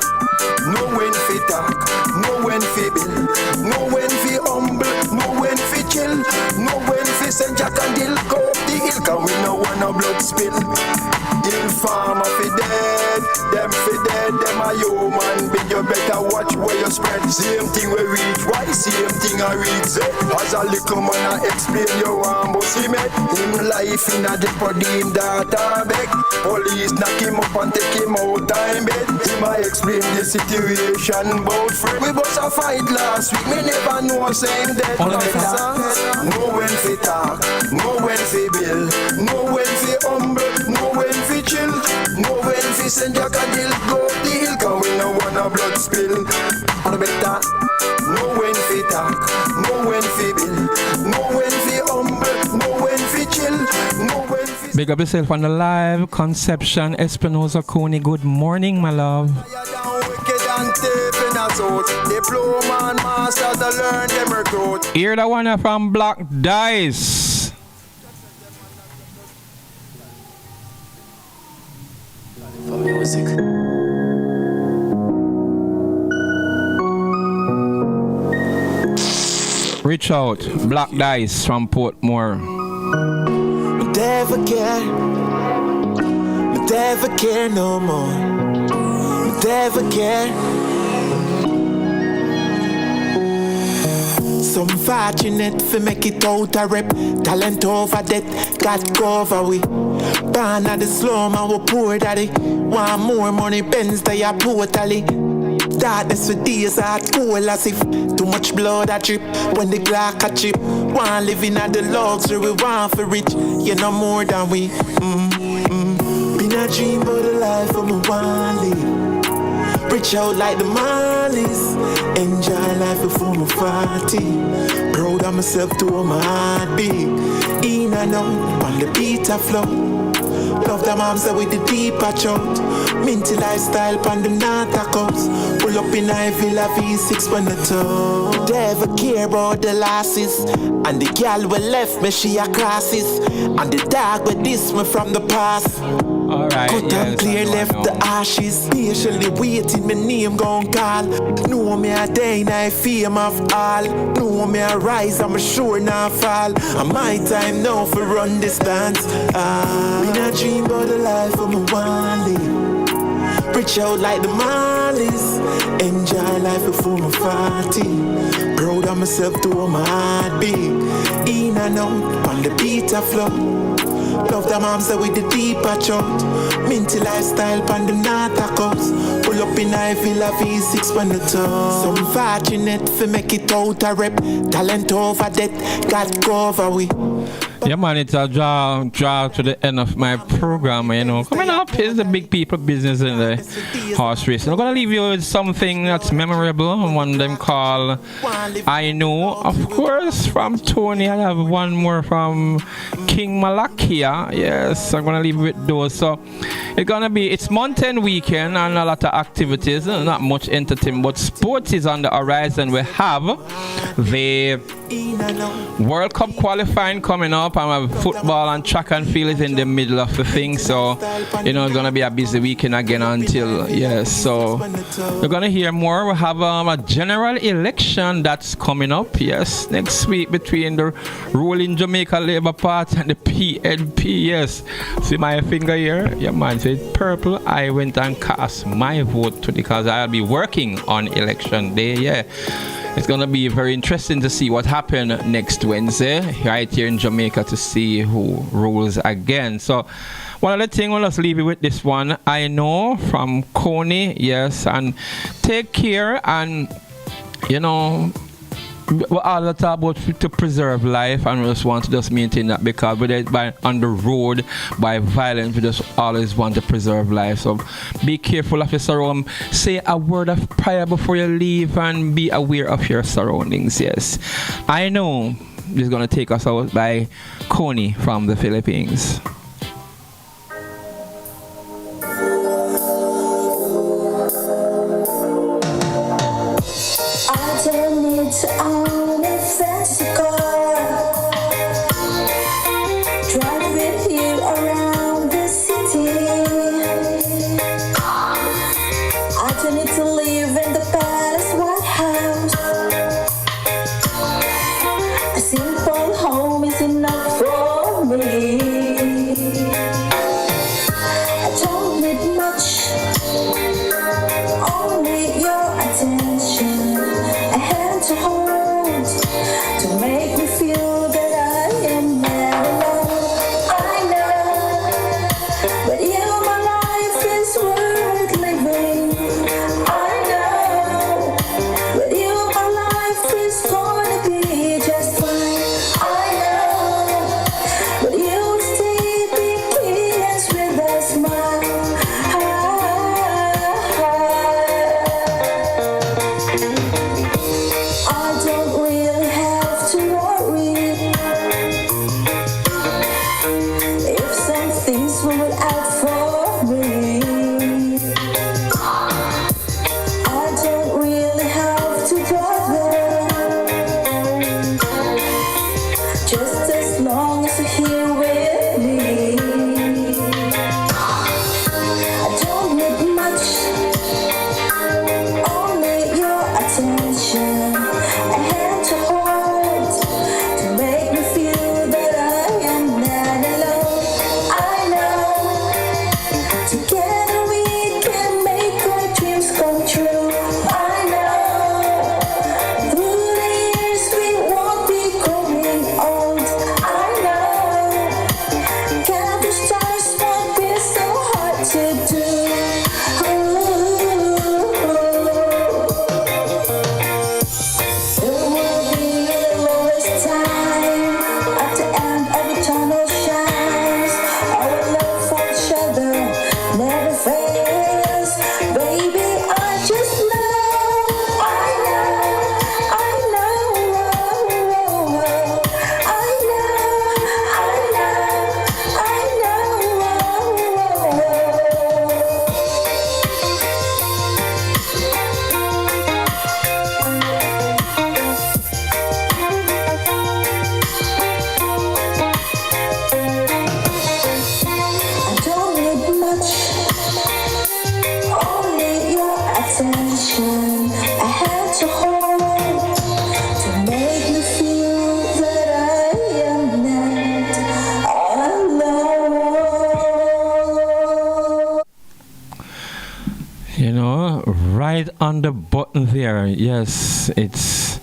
know when fi talk, know when fi build, know when fi humble, know when fi chill, know when fi send Jack and Dill go up the hill, 'cause we no want no blood spill. Informer fi dead, them fi dead, them a human being. You better watch where you spread. Same thing we reach, why same thing I read. Say, as a little man I explain your one, but see me, him life in a jeopardy, him daughter beg. Police knock him up and take him out time bed. Him I explain the situation about friend. We bust a fight last week, me never know same dead. Know when fi talk, know when fi build, know when fi humble, know when fi chill, know when fi send Jack and Dill go up the hill, 'cause we no wanna no blood spill. And I better know when fi talk, know when fi build, know when fi humble, know when fi chill, know when fi. Big up yourself on the live. Conception Espinosa Cooney. Good morning, my love. Diploma and masters to learn them recruit. Hear the one from Black Dice. For music. Reach out. Black Dice from Portmore. Never care. Never care no more. Never care. Some fortunate for make it out a rep. Talent over debt, God cover we. Born at the slum and we poor daddy. Want more money, Benz they are totally. Darkness for days are cool as if too much blood a drip when the Glock a chip. Want living at the luxury, we want for rich. You know more than we. Been a dream about the life of my want live. Reach out like the Marleys. Enjoy life before my 40. Proud of myself to my heart big. In and out, on the beat a flow. Love the moms with the deeper throat. Minty lifestyle on the Nata coast. Pull up in I Villa V6 when the toe. Never care about the losses. And the girl will left me, she a crosses. And the dog will diss me from the past. Alright, cut and clear, left the ashes. Patiently waiting, my name gon' call. Know me a day, I fame of all. Know me a rise, I'm sure not fall. And my time now for run this dance. Been a dream about the life of my one live. Reach out like the Marleys. Enjoy life before my 40. Proud of myself to my heart big. In and out, on the beat a flow. Love the moms with the deeper throat. Minty lifestyle on the Nata coast. Pull up in I Villa V6 when the toe. Some fortunate for make it out a rep. Talent over debt, God cover we. Yeah, man, it's a draw to the end of my program, you know. Coming up is the big people business in the horse race. I'm going to leave you with something that's memorable. One of them called I Know, of course, from Tony. I have one more from King Malakia. Yes, I'm going to leave you with those. So it's mountain weekend and a lot of activities. Not much entertainment, but sports is on the horizon. We have the World Cup qualifying coming up. And football and track and field is in the middle of the thing, so you know it's gonna be a busy weekend again until so we're gonna hear more. We have a general election that's coming up next week between the ruling Jamaica Labour Party and the PNP. Yes, see my finger here? Yeah, man, say purple. I went and cast my vote because I'll be working on election day. Yeah. It's going to be very interesting to see what happens next Wednesday right here in Jamaica to see who rules again. So one other thing, let's leave you with this one. I Know from Coney, yes, and take care and, you know, we all talk about to preserve life and we just want to just maintain that because we're on the road by violence, we just always want to preserve life. So be careful of your surroundings. Say a word of prayer before you leave and be aware of your surroundings. Yes, I Know this is going to take us out by Coney from the Philippines. To own a fancy car, drive with you around the city. I don't need to live in the palace White House. A simple home is enough for me. I don't need much, only your attention. To hold, to make me feel that I am never alone. I know, but you, my life is worth living. I know, but you, my life is gonna be just fine. I know, but you stay begins with a smile. I had to hold to make me feel that I am not alone. I know together we can make our dreams come true. I know through the years we won't be growing old. I know count the stars won't be so hard to do. There will be the lowest time at the end of the tunnel shines. Our love for each other never fails. Baby, I just know, I know, I know, I don't need much, only your attention. I had to hold to make me feel that I am not alone. You know, right on the button there. Yes, it's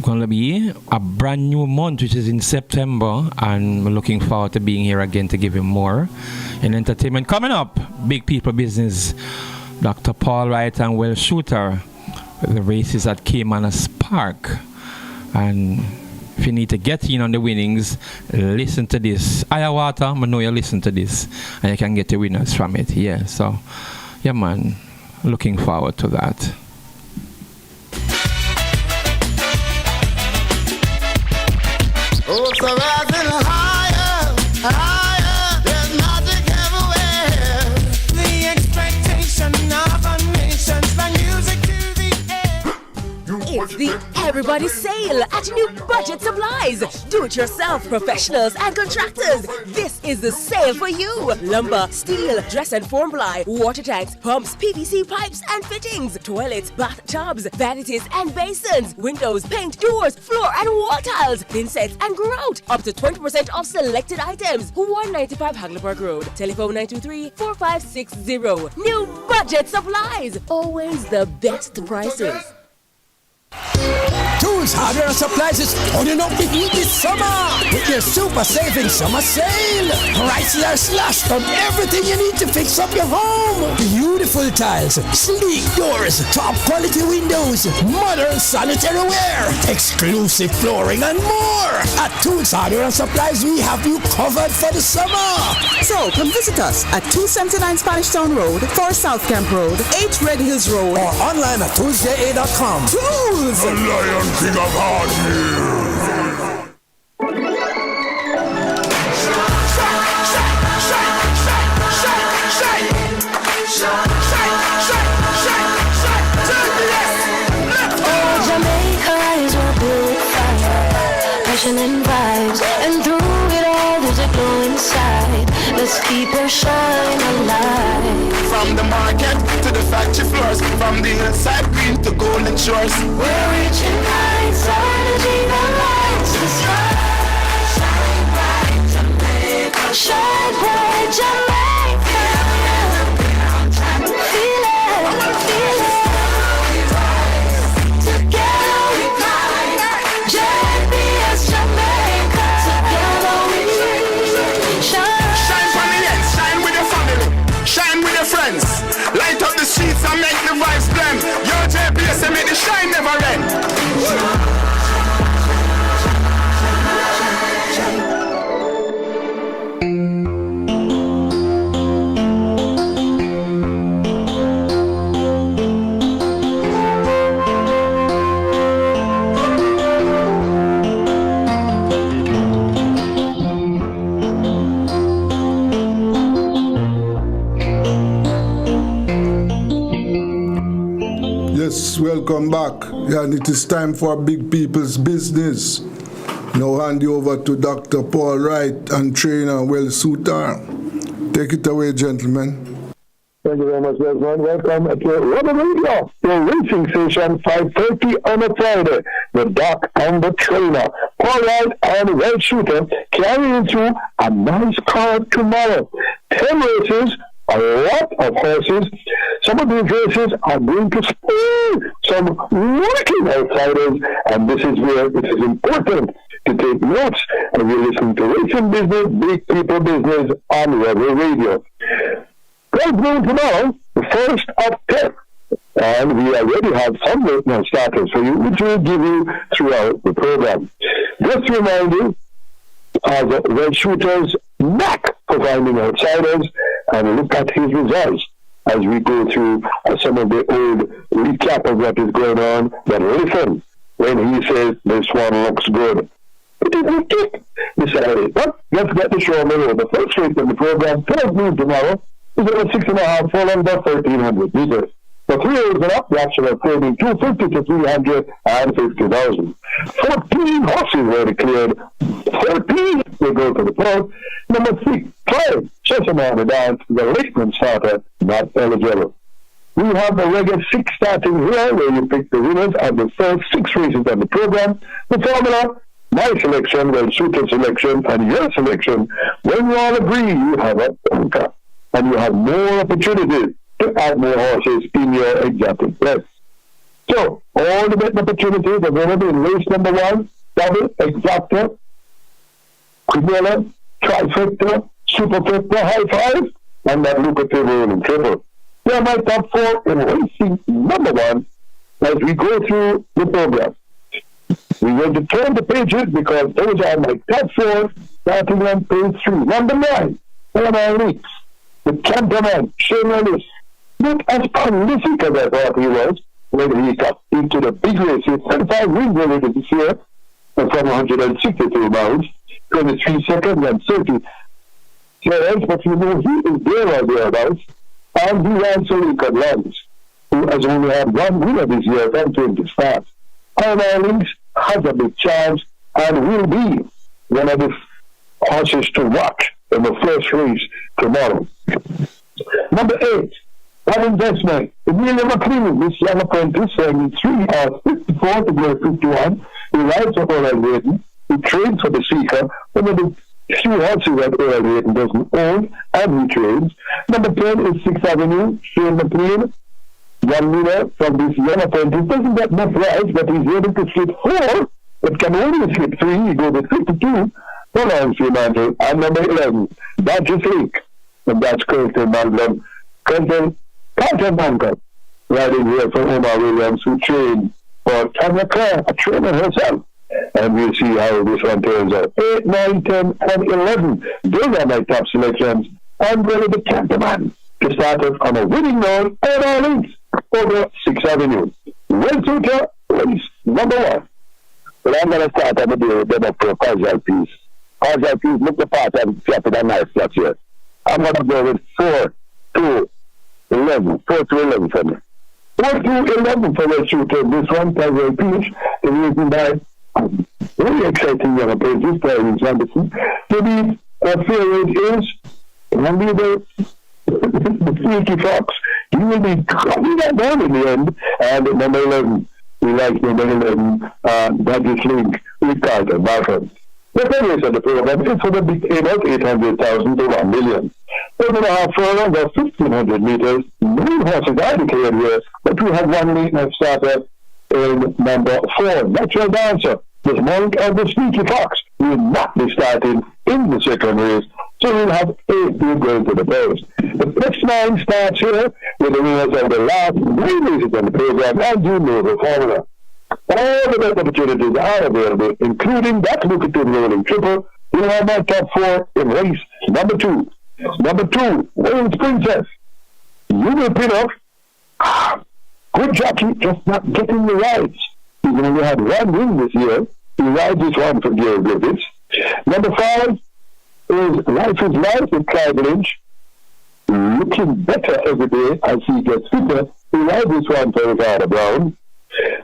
going to be a brand new month, which is in September, and we're looking forward to being here again to give you more in entertainment. Coming up, Big People Business, Dr. Paul Wright and Will Shooter, the races at Caymanas Park. And if you need to get in on the winnings, listen to this. Ayawater, I know you listen to this, and you can get the winners from it. Yeah, so, yeah, man, looking forward to that. Oh, so rising higher, higher, there's magic everywhere. The expectation of a nation's like music to the air. It's the Everybody Sale at New Budget Supplies. Do-it-yourself professionals and contractors. This is the sale for you. Lumber, steel, dress and form ply, water tanks, pumps, PVC pipes and fittings, toilets, bathtubs, vanities and basins, windows, paint, doors, floor and wall tiles, thin sets and grout. Up to 20% off selected items. 195 Hagleyburg Road. Telephone 923-4560. New Budget Supplies. Always the best prices. Tools, hardware, and supplies is turning up the heat this summer with their super saving summer sale. Prices are slashed on everything you need to fix up your home. Beautiful tiles, sleek doors, top quality windows, modern sanitary ware, exclusive flooring, and more. At Tools, hardware, and supplies, we have you covered for the summer. So come visit us at 279 Spanish Town Road, 4 South Camp Road, 8 Red Hills Road, or online at toolsja.com. Tools! The Lion King of Hardware. Jamaica is what built fire, passion and vibes, and through it all there's a glow inside. Let's keep our shine alive. From the market to the factory floors, from the hillside green to golden shores. We're reaching heights, energy that lights the sky. Shine bright, Jamaica. Shine bright, Jamaica. Feel it, feel it. Together we climb. JBS Jamaica. Together we shine. Shine for the ends, shine with your family, shine with your friends. Light up the streets and make the vibes blend. Your JPS and make the shine never end. Yes, welcome back. Yeah, and it is time for Big People's Business. Now hand you over to Dr. Paul Wright and trainer Will Sutar. Take it away, gentlemen. Thank you very much, Desmond. Welcome to Rubber Radio, the racing station, 5:30 on a Friday. The Doc and the Trainer, All Right and Red Shooter, carrying through a nice card tomorrow. 10 races, a lot of horses. Some of these races are going to spoil some working outsiders, and this is where it is important to take notes, and you're listening to Racing Business, Big People Business on Rebel Radio. 12 noon tomorrow, the first of 10, and we already have some late starters for you, which we'll give you throughout the program. Just to remind you of Red Shooter's knack for finding outsiders, and look at his results as we go through some of the old recap of what is going on. But listen when he says this one looks good. It is a kick decided. But let's get the show on the road. The first race in the program, 12 noon tomorrow, is over 6.5 furlongs, 1,300 meters. The 3 years are up, the action of trading 250 to 350,000. 14 horses were declared. 13 will go to the post. Number 6, 5, Chesapeake Dance, the Lakeland starter, not eligible. We have a regular 6 starting here, where you pick the winners of the first 6 races on the program. The formula, my selection, well, Shooter selection, and your selection. When you all agree, you have a bunker, and you have more opportunities to add more horses in your exotic list. So, all the betting opportunities available in race number 1, double, exacta, quinella, trifecta, superfecta, high five, and that lucrative rolling triple. They are my top 4 in racing number 1 as we go through the program. We're going to turn the pages because those are my top 4 starting on page 3. Number 9, Illinois Leaks. The cameraman, Shane Ellis, not as prolific as I thought he was when he got into the big race. He had 35 wins already this year from 163 miles, 23 seconds and 30 seconds, but you know he is there or thereabouts, and he ran so Lincoln Lance, who has only had 1 winner this year from 20 starts. Illinois Leaks has a big chance and will be one of the horses to watch in the first race tomorrow. Number 8, one investment. Emilia McLean, this young apprentice, 73 hours, 54 to go 51. He rides for Oral Rating. He trains for the Seeker, one of the few horses that Oral Rating doesn't own, and he trains. Number 10 is 6th Avenue, Shane McLean. One winner from this young apprentice doesn't get much rides, but he's able to slip 4. It can only slip 3. He goes to 52. Hold Fremantle. And number 11, Dodgers Lake. And that's Colton Manglum. Colton Manglum, riding here from Omar Williams, who trained for Tanya Clare, a trainer herself. And we'll see how this one turns out. 8, 9, 10, and 11. Those are my top selections. And really the cameraman to start us on a winning note and our links over 6th Avenue. Red Shooter, race number 1. Well, I'm going to start on the day with them up for a casual piece. Casual piece, look the part and drop it a nice flat here. I'm going to go with 4 to 11. 4 to 11 for me. 4 to 11 for Red Shooter. This one, casual piece, the reason by very exciting young apprentice, Terence Anderson. To be a fair rate is, and be the sneaky fox. He will be cutting that down in the end. And at number 11, we like number 11, Dodgers Link, with Carter Barker. The third race of the program is for the big about 800,000 to 1 million. 1.5 furlongs or 1,500 meters. 9 horses are declared here, but we have 1 late starter in number 4. Natural Dancer, the Monk and the Sneaky Fox will not be starting in the second race, so we'll have 8 people going to the post. The next 9 starts here with the winners of the last 9 races on the program, and you know the formula. All the best opportunities are available, including that lucrative rolling triple. We have my top 4 in race number 2. Number 2, Wales Princess. You will pin off. Good jockey, just not getting the rides. He's only had 1 win this year. He rides this one for Gary Griffiths. Number 5 is Life is Life with Clive Lynch. Looking better every day as he gets fitter. He rides this one for Ricardo Brown.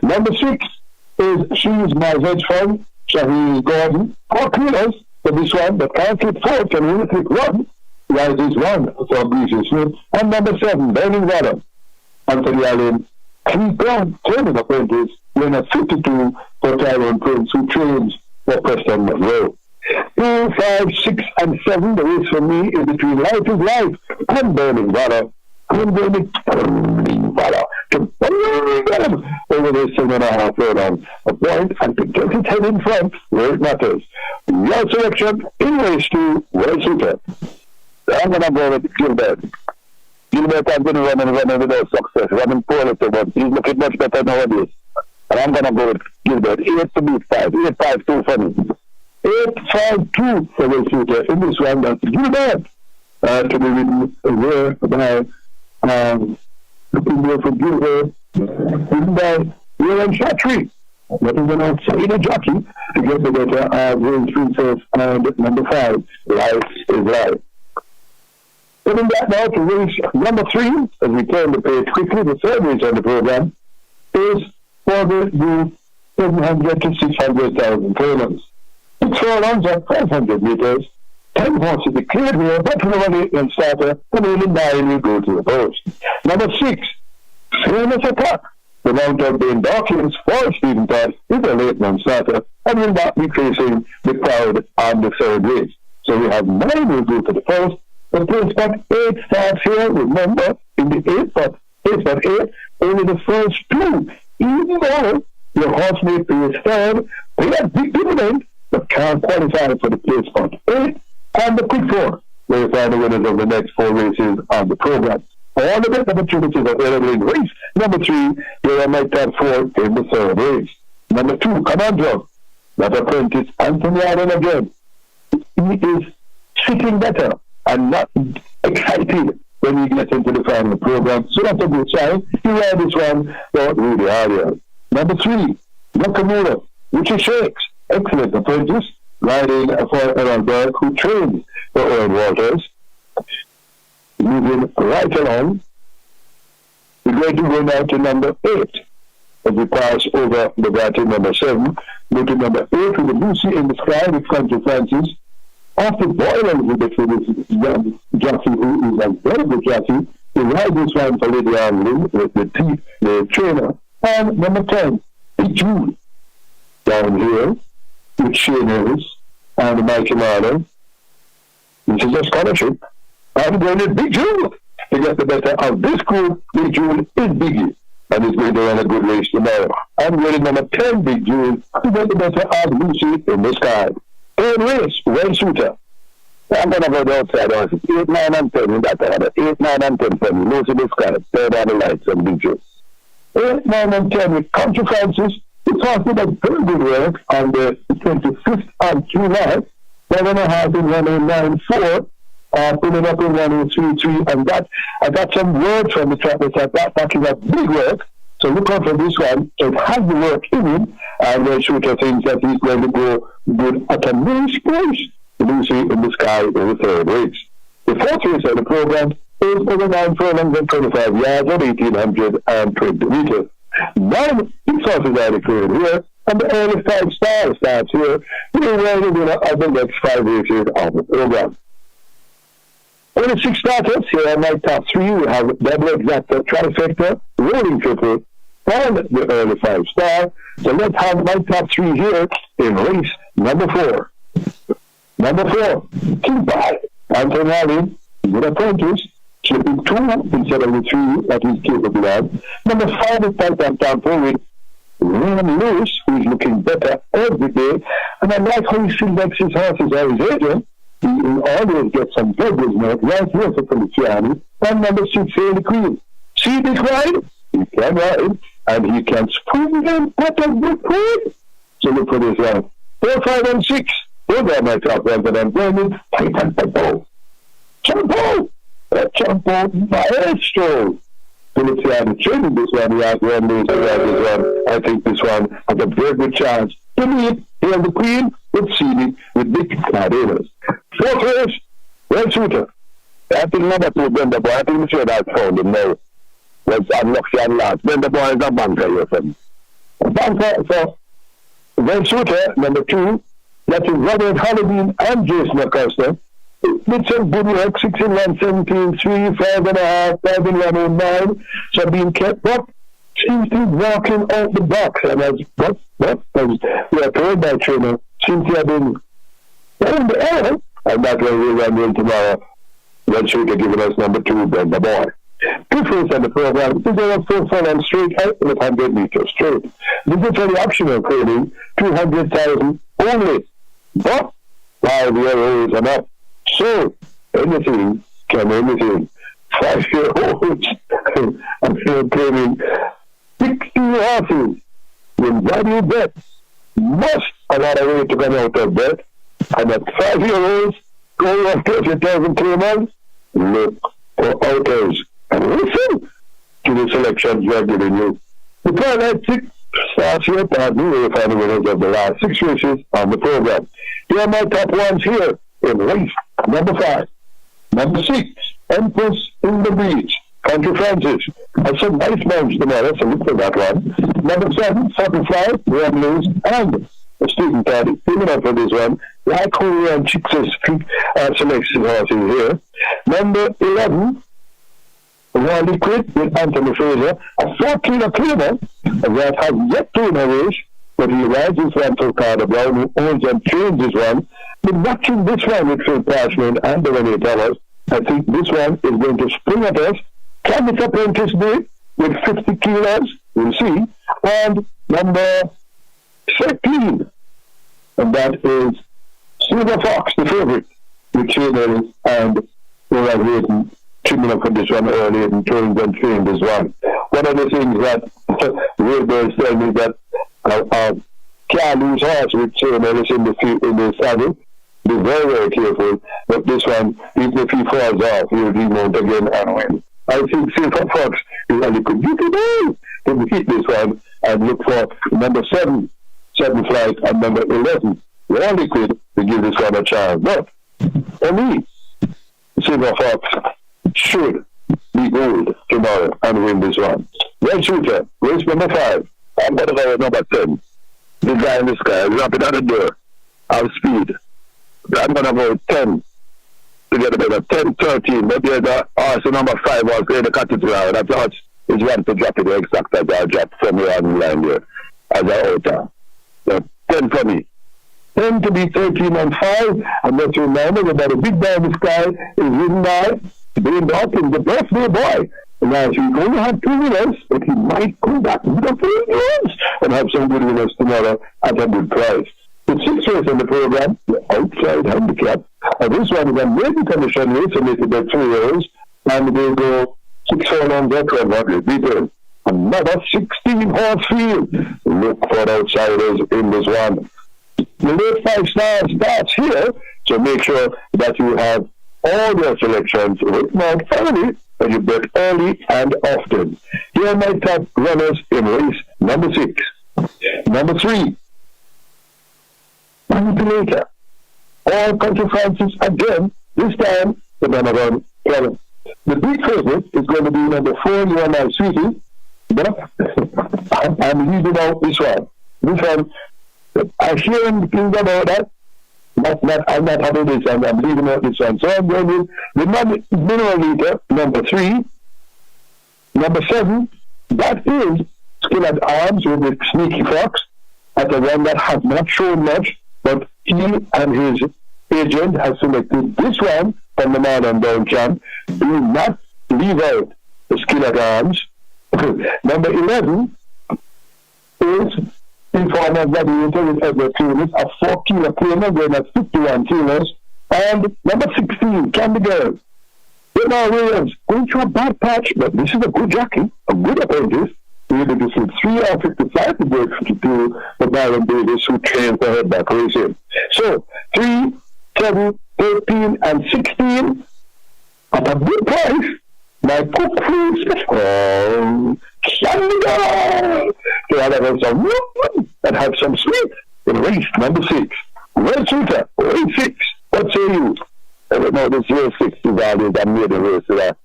Number 6 is She's My Hedge Fund, Shaheen Gordon. 4 cleaners for this one, but can't click 4, can only click 1. rises 1 for Greasy Smith. And number 7, Burning Water, Anthony Allen. 3 pound training apprentice, winner 52 for Tyrone Prince, who trains for Preston Monroe. 2, 5, 6, and 7, the race for me is between Life is Life and Burning Water. I'm going to burning water to burn them over the 7.5 furlong a point and to get it head in front where it matters. Your selection in race 2, well suited. I'm going to go with Gilbert. Gilbert has been running without success, running poorly, but he's looking much better nowadays. And I'm going to go with Gilbert. 8 to beat 5. 8-5-2 for me. 8-5-2 for well suited. In this one, that's Gilbert. To be written there by looking there for Gilbert, written by William Shatry. That is an outside jockey to get the better of Range Princess and number 5, Life is Life. Coming back now to race number 3, as we turn the page quickly, the third race on the program is for the 700 to 600,000 furlongs. 6 furlongs are 500 meters. 10 horses declared here, but nobody in starter, and only 9 will go to the post. Number 6, Famous Attack. The mount of Dane Dawkins for Stephen Todd is a late non-starter and will not be facing the crowd on the third race. So we have 9 will go to the post. The place spot 8 starts here. Remember, in the 8 spot 8, only the first 2, even though your horse may pay third, they have big dividend, but can't qualify for the place spot 8. And the quick 4, where you find the winners of the next 4 races on the program. All the best opportunities available in race number 3, here are my top 4 in the third race. Number 2, Commander, that apprentice Anthony Allen again. He is sitting better and not excited when he gets into the final program. So that's a good sign. He ran this one for Rudy Harrier. Number 3, Nakamura, Richie Shakes, excellent apprentice, riding for Errol Burke, who trains for Owen Walters. Moving right along, we're going to go now to number 8 as we pass over the batting number 7. Go to number 8 with the Lucy in the Sky with Country Francis. After boiling a little bit for this young jockey, who is a very good jockey, we ride this one for Lady Arlen with the trainer. And number 10, Big June, down here with Shane Harris and Michael Marlowe. This is a scholarship. I'm going to Big June to get the better of this group. Big June is Biggie, and he's going to run a good race tomorrow. I'm going to number 10, Big June, to get the better of Lucy in the Sky. Third race, well suitor. I'm going to go the outside horses. 8, 9, and 10 in that order. 8, 9, and 10 for me. Lucy in the Sky. Third on the lights and Big June. 8, 9, and 10 with Country Francis. It's also a very good work on the 25th of July. 7.5 in 109.4. Putting up in 103.3, and that I got some word from the track that is a big work. So look out for this one. It has the work in him, and the shooter thinks that he's going to go good at a nice place. Lucy in the Sky in the third race. The fourth race of the program is over 9 furlongs and 25 yards at 1,820 meters. 9 horses are declared here, and the early 5 stars starts here. We're the winner of the next 5 races of the program. Over the 6 starters, here are my top 3. We have Double Exactor, Trifecta, Rolling Triple, and the early 5 star. So let's have my top 3 here in race number 4. Number 4, King Pie, Anthony Allen, good apprentice, slipping 2 instead of the 3 that he's capable of. Number 5 is Titan Tampo with Ryan Lewis, who is looking better every day. And I like how he selects his horses or his agent. He will always get some good business right here for Feliciani. And number 6, Haley Queen. See this ride? He can ride, and he can spring them at a good point. So look for this one. 4, 5, and 6. Those are my top ones, and I'm going with Titan Tempo. Tempo! Tempo Maestro. Feliciani training this one. He has 1 day to ride this one. I think this one has a very good chance to meet Haley Queen with CD with big Cardinals. 4th race, well shooter. I think number 2, Brenda Boy. I think we should have found him now. Was unlucky and last. Brenda Boy is a banker here for me. A banker for well shooter, number 2. That is Robert Halloween and Jason Acosta. with some good work, 6 in 117, 3, 5.5, 5 in 109. So being kept up. Seems to be walking out the box. And as we are told by trainer, seems to have been on the air. And that's why we're running tomorrow. Then Shooter giving us number 2, then the boy. Two first on the program. This is a full fun and straight out with 100 meters straight. This is for the optional training, 200,000 only. But 5 year olds and up. So anything can anything. 5 year olds I'm still training 60 horses with value bet must allow a way to come out of bet. And at 5 year olds going on 30,000 claimers, look for outers and listen to the selections we are giving you. The Twilight 6 starts here, partly we will find the winners of the last 6 races on the program. Here are my top ones here in race number 5. Number 6, Empress in the Breach, Country Francis. Has some nice mounts tomorrow, so look for that one. Number 7, Sacrifice, Ramblers, and Stephen Paddy. Even up for this one, like Korean Chicks' selection horses here. Number 11, Raw Liquid with Anthony Fraser, a 4-kilo cleaner that has yet to win a race, but he rides this one to Carter Brown, who owns and trains this one. But watching this one with Phil Parchment and the Renee Thomas, I think this one is going to spring at us. Can this apprentice do it with 50 kilos? We'll see. And number 13, and that is Silver Fox, the favorite, with Chainel and Roland Waiting, trimming up for this one early and trained and trained as well. One of the things that Wilbur is telling me that can't lose horse with Chainel in the saddle. Be very, very careful. But this one, even if he falls off, he'll remount again and win. I think Silver Fox is only good. You can hit this one and look for number 7 Flight, and number 11, Raw Liquid, to give this one a chance. But for me, Silver Fox should be gold tomorrow and win this one. Red Shooter, race number 5. I'm going to go with number 10. The guy in the sky, rapid at the door, out speed. I'm going to go 10 to get a better 10, 13. But there's a horse number 5 was in the cathedral. That horse is one to drop it exact as I drop from here on the line there as an outer. So 10 for me. 10 to be 13 and 5. And let's remember that the big guy in the sky is ridden by Dwayne Dawkins, the birthday boy. Now, he's going to have 2 winners, but he might come back with a 3 winners and have some good winners tomorrow at a good price. The 6 race in the program, the outside handicap. And this one is a major commission race, so make it by 3 years, and they go 6 furlongs at 1,200 meters. Another 16 horse field. Look for outsiders in this one. The late 5 stars starts here, so make sure that you have all your selections written out early, and you bet early and often. Here are my top runners in race number 6. Number 3, Manipulator. All Country Francis again, this time the Donovan 11. The big favorite is going to be number 4, You Are My Sweetie, but I'm leaving out this one. This one, I hear things about that. I'm not having this, and I'm leaving out this one. So I'm going with the mineral leader, number 3. Number 7, that is Skill at Arms with the Sneaky Fox, at the one that has not shown much, but he and his agent has selected this one from the man and down champ. Do not leave out the Skill at Arms. Number 11 is Informer Gladiator with Edward Tunis, a 4-kilo claimer going at 51 kilos. And number 16, Candy Girl. Bernard Williams, going through a bad patch, but this is a good jockey, a good apprentice. We're able to see 3 out of 55 to go 52 for Byron Davis, who trained for headback racing. So, 3, 7, 13, and 16 at a good price. My cook food special, Candy Girl. So I have some wood that have some sweet in race number 6. Red Shooter, race 6. What say you? I don't know, this race 6 is always a maiden race. A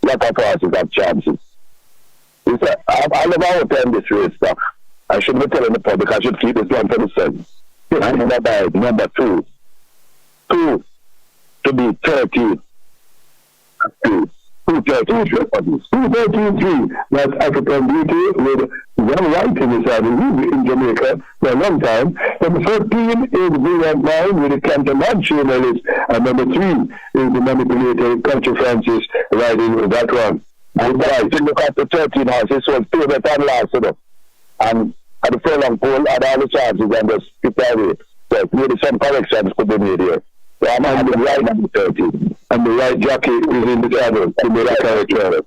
lot of horses have chances. I love how to end this race stuff. I shouldn't be telling the public. I should keep this one for the sun. I number 2. 2 to to be 13. 213.3. That's African Beauty with one white in the side. He's in Jamaica for a long time. Number 14 is Brilliant Mind with the Cantonman journalist. And number 3 is the manipulator Country Francis riding with that one. And guys, you look at the 13 house, this was favorite and last, you know. And at the furlong pole, at all the chances, and just skip that way. But maybe some corrections could be made here. So I'm on the right number 13. And the right jockey is in the saddle to make that character.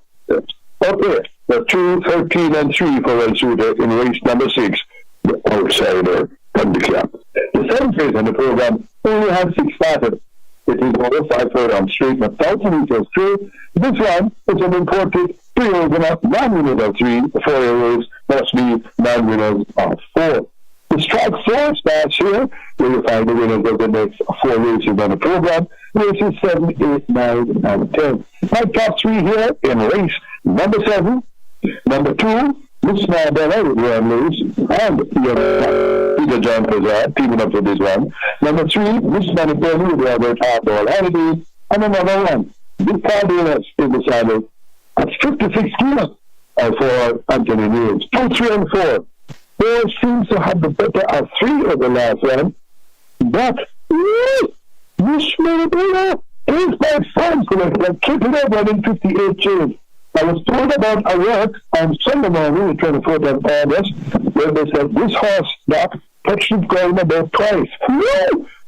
Okay, the 2, 13, and 3 for Well Shooter in race number 6, the outsider handicap. The 7th race on the program only has 6 starters. It is over 5 furlong straight, 1,000 meters straight. This one is an imported 3-year-old non-winners of 3, 4-year-olds must be non-winners of 4. The strike 4 starts here, where you find the winners of the next 4 races on the program. Races 7, 8, 9, and 10. My top 3 here in race number 7. Number 2, Miss Marbella with Ron Lewis and Peter John Pazard, teaming up for this one. Number 3, Miss Manipelli with Robert Hardball Holiday. And another one, Big Cardenas in the saddle at 56 kilos for Anthony News. 2, 3, and 4. 4 seems to have the better of 3 of the last one. But, Miss Manipelli is by France like triple over in 58 chains. I was told about a work on Sunday morning, the 24th of August, where they said this horse that touched the ground about twice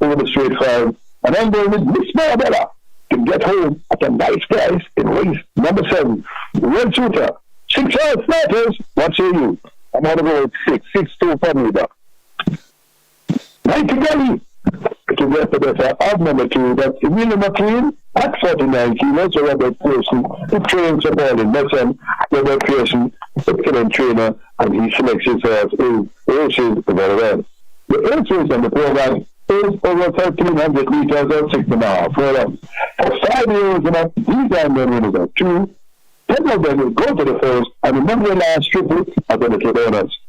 over the straight farm. And I'm going with Miss Marbella to get home at a nice price in race number 7. Well Shooter, 6 hours starters. What say you? I'm going to go with 6-2 for me, Doc. Nightingale to get the better of number 2. That's Emilio McLean at 49 kilos. So Robert Pearson, who trains about in Messon. Robert Pearson, excellent trainer, and he selects his horse in races very well. The 8th race on the program is over 1,300 meters or 6.5 furlongs. For 5 years, these are the winners of 2. 10 of them will go to the first, and remember the last triple are going to get owners.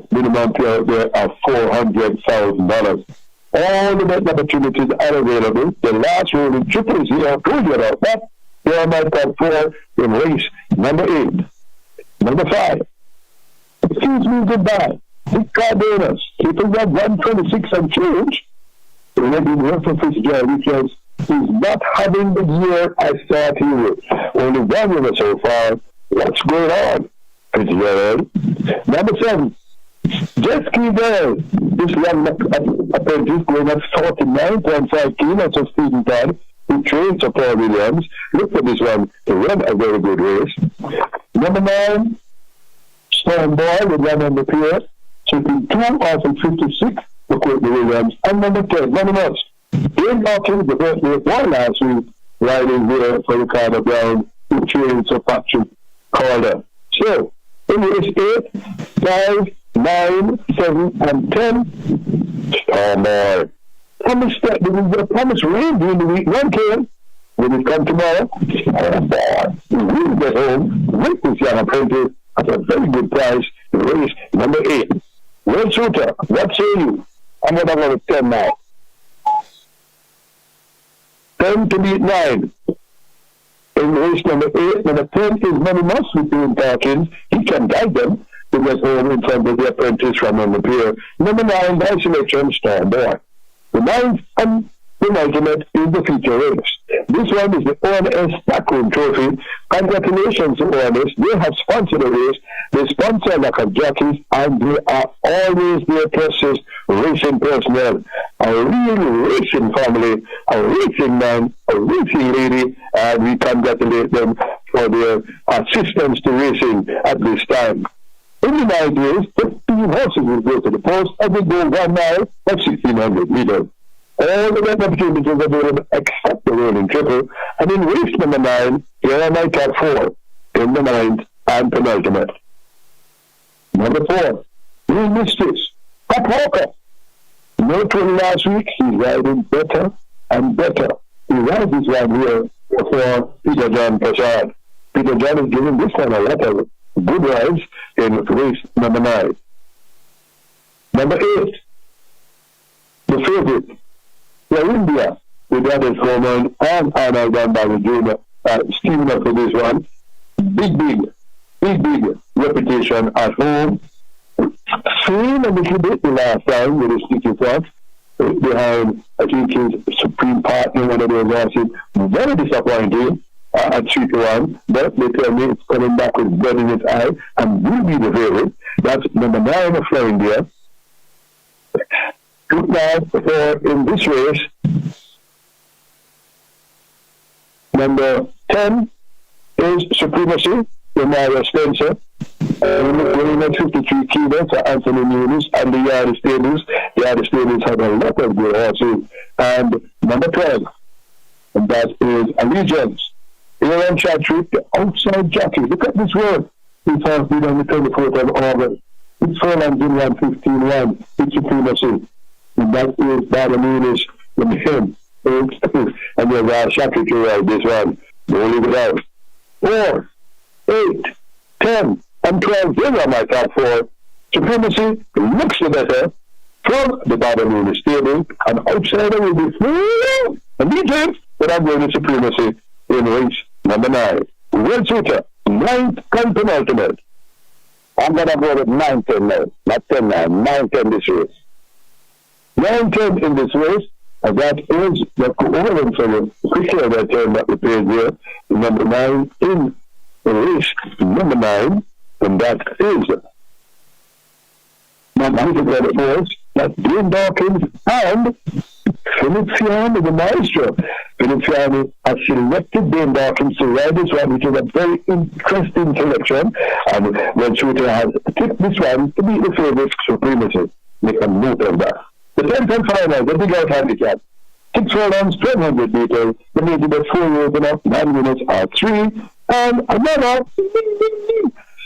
Minimum pay out there of $400,000. All the best opportunities are available. The last rolling triple is here. I told you about that. There are my top 4 in race number 8. Number 5. Excuse me, goodbye. Big Cardenas. People got 126 and change. Already work for Fitzgerald because he's not having the year I thought he would. Only 1 winner so far. What's going on, Fitzgerald? Number 7. Jet Ski Girl. This young apprentice going at 49.5 kilos of Stephen Todd, who trains for Paul Williams. Look for this one to run a very good race. Number 9, Storm Boy with one on the pier, taking 2 off of 56 for Courtney Williams. And number 10, none else. Ian Hawkins, the birthday boy last week, riding here for Ricardo Brown, who trains for Patrick Calder. So, in race 8, 5, 9, 7, and 10. Storm Boy. Promise rain during the week. 1 came. When it comes tomorrow, Storm Boy. We will get home with this young apprentice at a very good price in race number 8. Well Shooter, what say you? I'm going to go with 10 now. 10 to beat 9. In race number 8, number 10 is Money Must with Ian Parkins. He can guide them to get home in front of the apprentice from on the pier. Number 9, by selection, Storm Boy. The 9th and the 90th is the feature race. This one is the ONS Backroom Trophy. Congratulations to ONS. They have sponsored the race. They sponsor a lot of jockeys, and they are always their precious racing personnel. A real racing family, a racing man, a racing lady, and we congratulate them for their assistance to racing at this time. In the 9 days, 15 horses will go to the post and they go 1 mile at 1,600 meters. All the red opportunities available except the rolling triple. And in race number 9, here are my top 4 in the 9th and penultimate. Number 4, Real Mistress, Pat Walker. No trouble last week, he's riding better and better. He rides this one here for Peter John Pashad. Peter John is giving this one a lot of good rides in race number 9. Number 8, the favorite, India, with Goddess Roman and Arnold Van Barry Jr. Steaming up for this one. Big reputation at home. Seen a little bit the last time with his sticky pot behind, I think, his Supreme Partner, one of those horses. Very disappointing at 3-1, but they tell me it's coming back with blood in its eye and will be the favorite. That's number 9 of Florida. Look now for in this race. Number 10 is Supremacy, the Mario Spencer. Winning at 53 kilos for Anthony Nunes and the Yard Stables. The Yard Stables have a lot of good horses. And number 12, and that is Allegiance. Aaron Chatrick, the outside jockey. Look at this word. This has been on the 24th of August. It's furlongs in 1:15.1. It's Supremacy. And that is Baba Nunes from him. And there's our Chatrick to ride this one. Don't leave it out. 4, 8, 10, and 12. Those are my top 4. Supremacy looks the better from the Baba Nunes stable. And outsider will be and details, but I'm going to Supremacy in race number 9. Red Suitor, 9th and penultimate. I'm going to go with 9-10 now. Not 10-9, 9-10 this race. 9-10 in this race. And that is the equivalent for you. Quickly, that turn that we paid here. Number 9 in the race number 9. And that is Magnificent Force. That's Dean Dawkins and Philip Fiani, the maestro. Philip Fiani has selected Dean Dawkins to ride this one, which is a very interesting selection. And Red Shooter has picked this one to be the favorite Supremacy. Make a note of that. The 10th and final, the big out handicap. 6 furlongs, 1,200 meters. The major bet 4 years enough, 9 minutes are 3. And another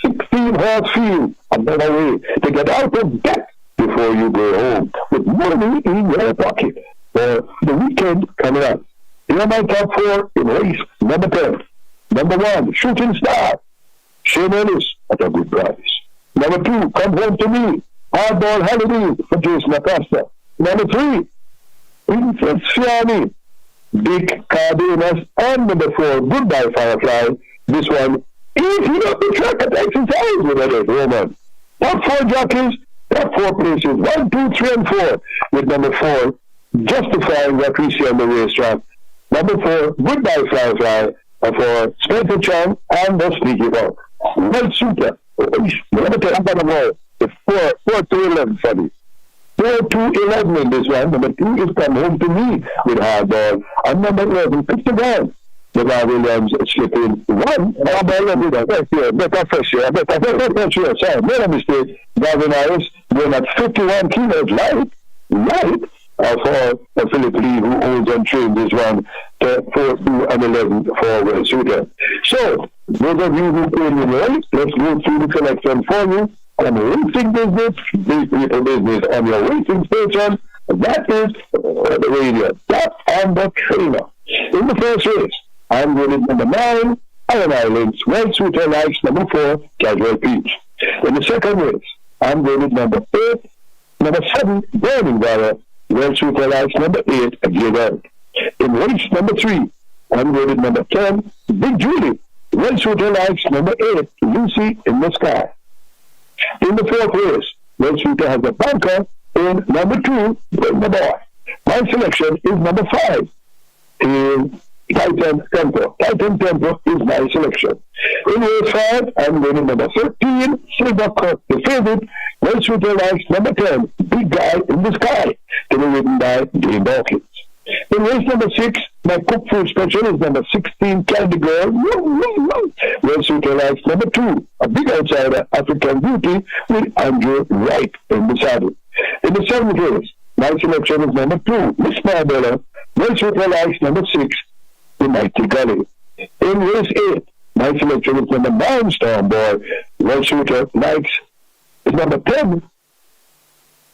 16-horse field. Another way to get out of debt before you go home with money in your pocket for the weekend coming up. Here are my top 4 in race number 10. Number 1, Shooting Star. Shane Ellis at a good price. Number 2, Come Home to Me. Hardball Holiday for Jason Acosta. Number 3, Princess Fiani. Big Cardenas. And number 4, Goodbye Firefly. This one, eating up the track at exercise with a Roman. Top 4 jockeys, top 4 places, 1, 2, 3, and 4. With number 4, justifying what we see on the racetrack. Number 4, Goodbye Firefly for Spencer Chang and the Sneaky Dog. Well, super. Number 10, I'm going to go. The 4 to 11 for me. 4 to 11 in this one. Number 2 is Come Home to Me with Hardball. And number 11, 51. The Williams slipping 1. Hardball, better fresh here. Better sure. Sorry, made a mistake. Gavin Harris going at 51 kilos light. For Philip Lee, who owns and trains this one to 4, 2, and 11 for Red Shooter. So, those of you who played in well, let's go through the selection for you. On racing business, big people business on your racing station, that is the radio. That's on the trainer. In the first race, I'm with number 9, Iron Islands, Red Shooter likes number 4, Casual Peach. In the second race, I'm with number 8, number 7, Burning Barrel, Red Shooter likes number 8, Gigan. In race number 3, I'm with number 10, Big Julie, Red Shooter likes number 8, Lucy in the Sky. In the fourth race, Red Shooter has a bunker in number 2, the boy. My selection is number 5, in Titan Tempo. Titan Tempo is my selection. In race 5, I'm going to number 13, Silver Cup, the favorite. Red Shooter likes number 10, Big Guy in the Sky, to be ridden by Dean Dawkins. In race number 6, my cook food special is number 16, Candy Girl. Red Shooter likes number 2, a big outsider, African Beauty, with Andrew Wright in the saddle. In the 7th race, my selection is number 2, Miss Marbella. Red Shooter likes number 6, The Mighty Gully. In race 8, my selection is number 9, Storm Boy. Red Shooter likes number 10.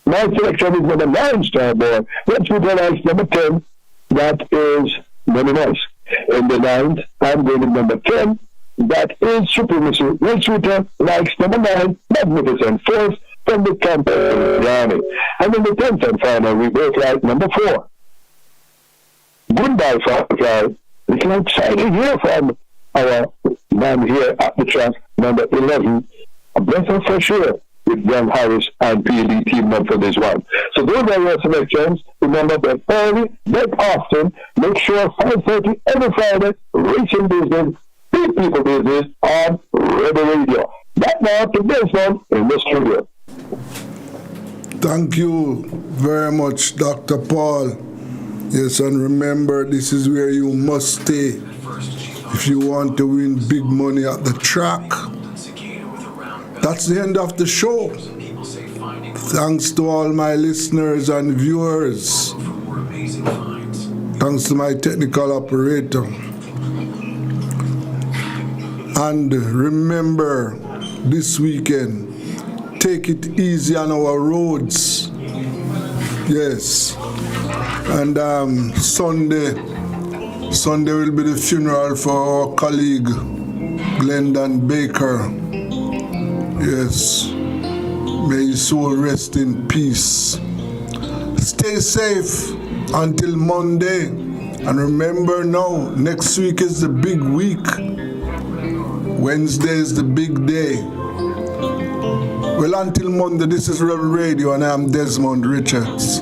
My selection is number 9, Star Boy. Red Shooter likes number 10. That is very nice. In the 9th, I'm going to number 10. That is Supremacy. Red Shooter likes number 9, Magnificent Force from the camp of Johnny. And in the 10th and final, we both like number 4. goodbye for because it's an exciting year from our man here at the track, number 11, a breath of fresh air with John Harris and PLD team up for this one. So those are your selections. Remember that early, that often, make sure 5:30 every Friday, reaching business, big people business on Rebel Radio. That now to this one in the studio. Thank you very much, Dr. Paul. Yes, and remember, this is where you must stay if you want to win big money at the track. That's the end of the show. Thanks to all my listeners and viewers. Thanks to my technical operator. And remember, this weekend, take it easy on our roads. Yes. And Sunday will be the funeral for our colleague, Glendon Baker. Yes. May his soul rest in peace. Stay safe until Monday. And remember now, next week is the big week. Wednesday is the big day. Well, until Monday, this is Rebel Radio, and I'm Desmond Richards.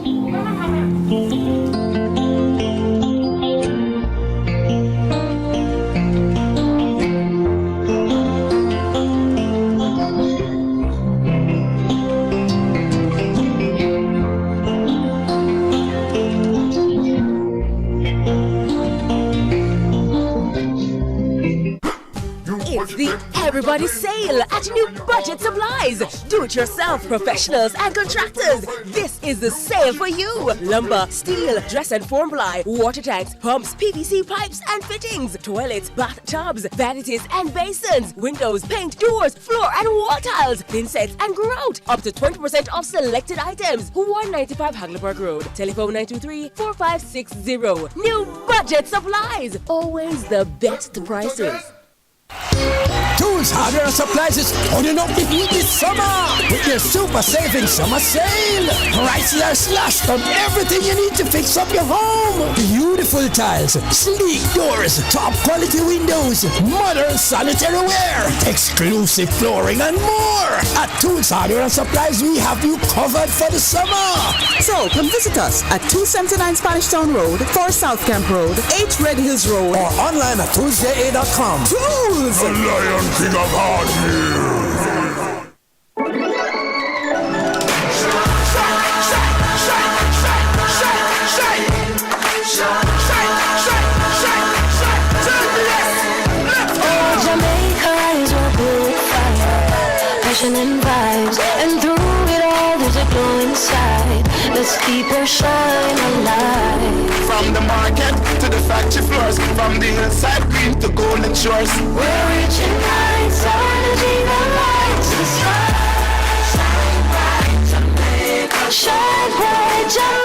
Everybody sale at New Budget Supplies. Do-it-yourself professionals and contractors. This is the sale for you. Lumber, steel, dress and form ply, water tanks, pumps, PVC pipes and fittings, toilets, bathtubs, vanities and basins, windows, paint, doors, floor and wall tiles, thin sets and grout. Up to 20% off selected items. 195 Hagleyburg Road. Telephone 923-4560. New Budget Supplies. Always the best prices. Tools, hardware, and supplies is turning up the heat this summer with their super saving summer sale. Prices are slashed on everything you need to fix up your home. Beautiful tiles, sleek doors, top quality windows, modern sanitary ware, exclusive flooring, and more. At Tools, hardware, and supplies, we have you covered for the summer. So come visit us at 279 Spanish Town Road, 4 South Camp Road, 8 Red Hills Road, or online at toolsja.com. Tools! The Lion King of Hardware. Jamaica is what we're fire, passion and vibes, and through it all there's a glow inside. Let's keep her shine alive. From the market to the factory floors, from the hillside green to golden shores, we're reaching heights, energy that lights the sky. Shine bright, Jamaica. Shine bright, Jamaica.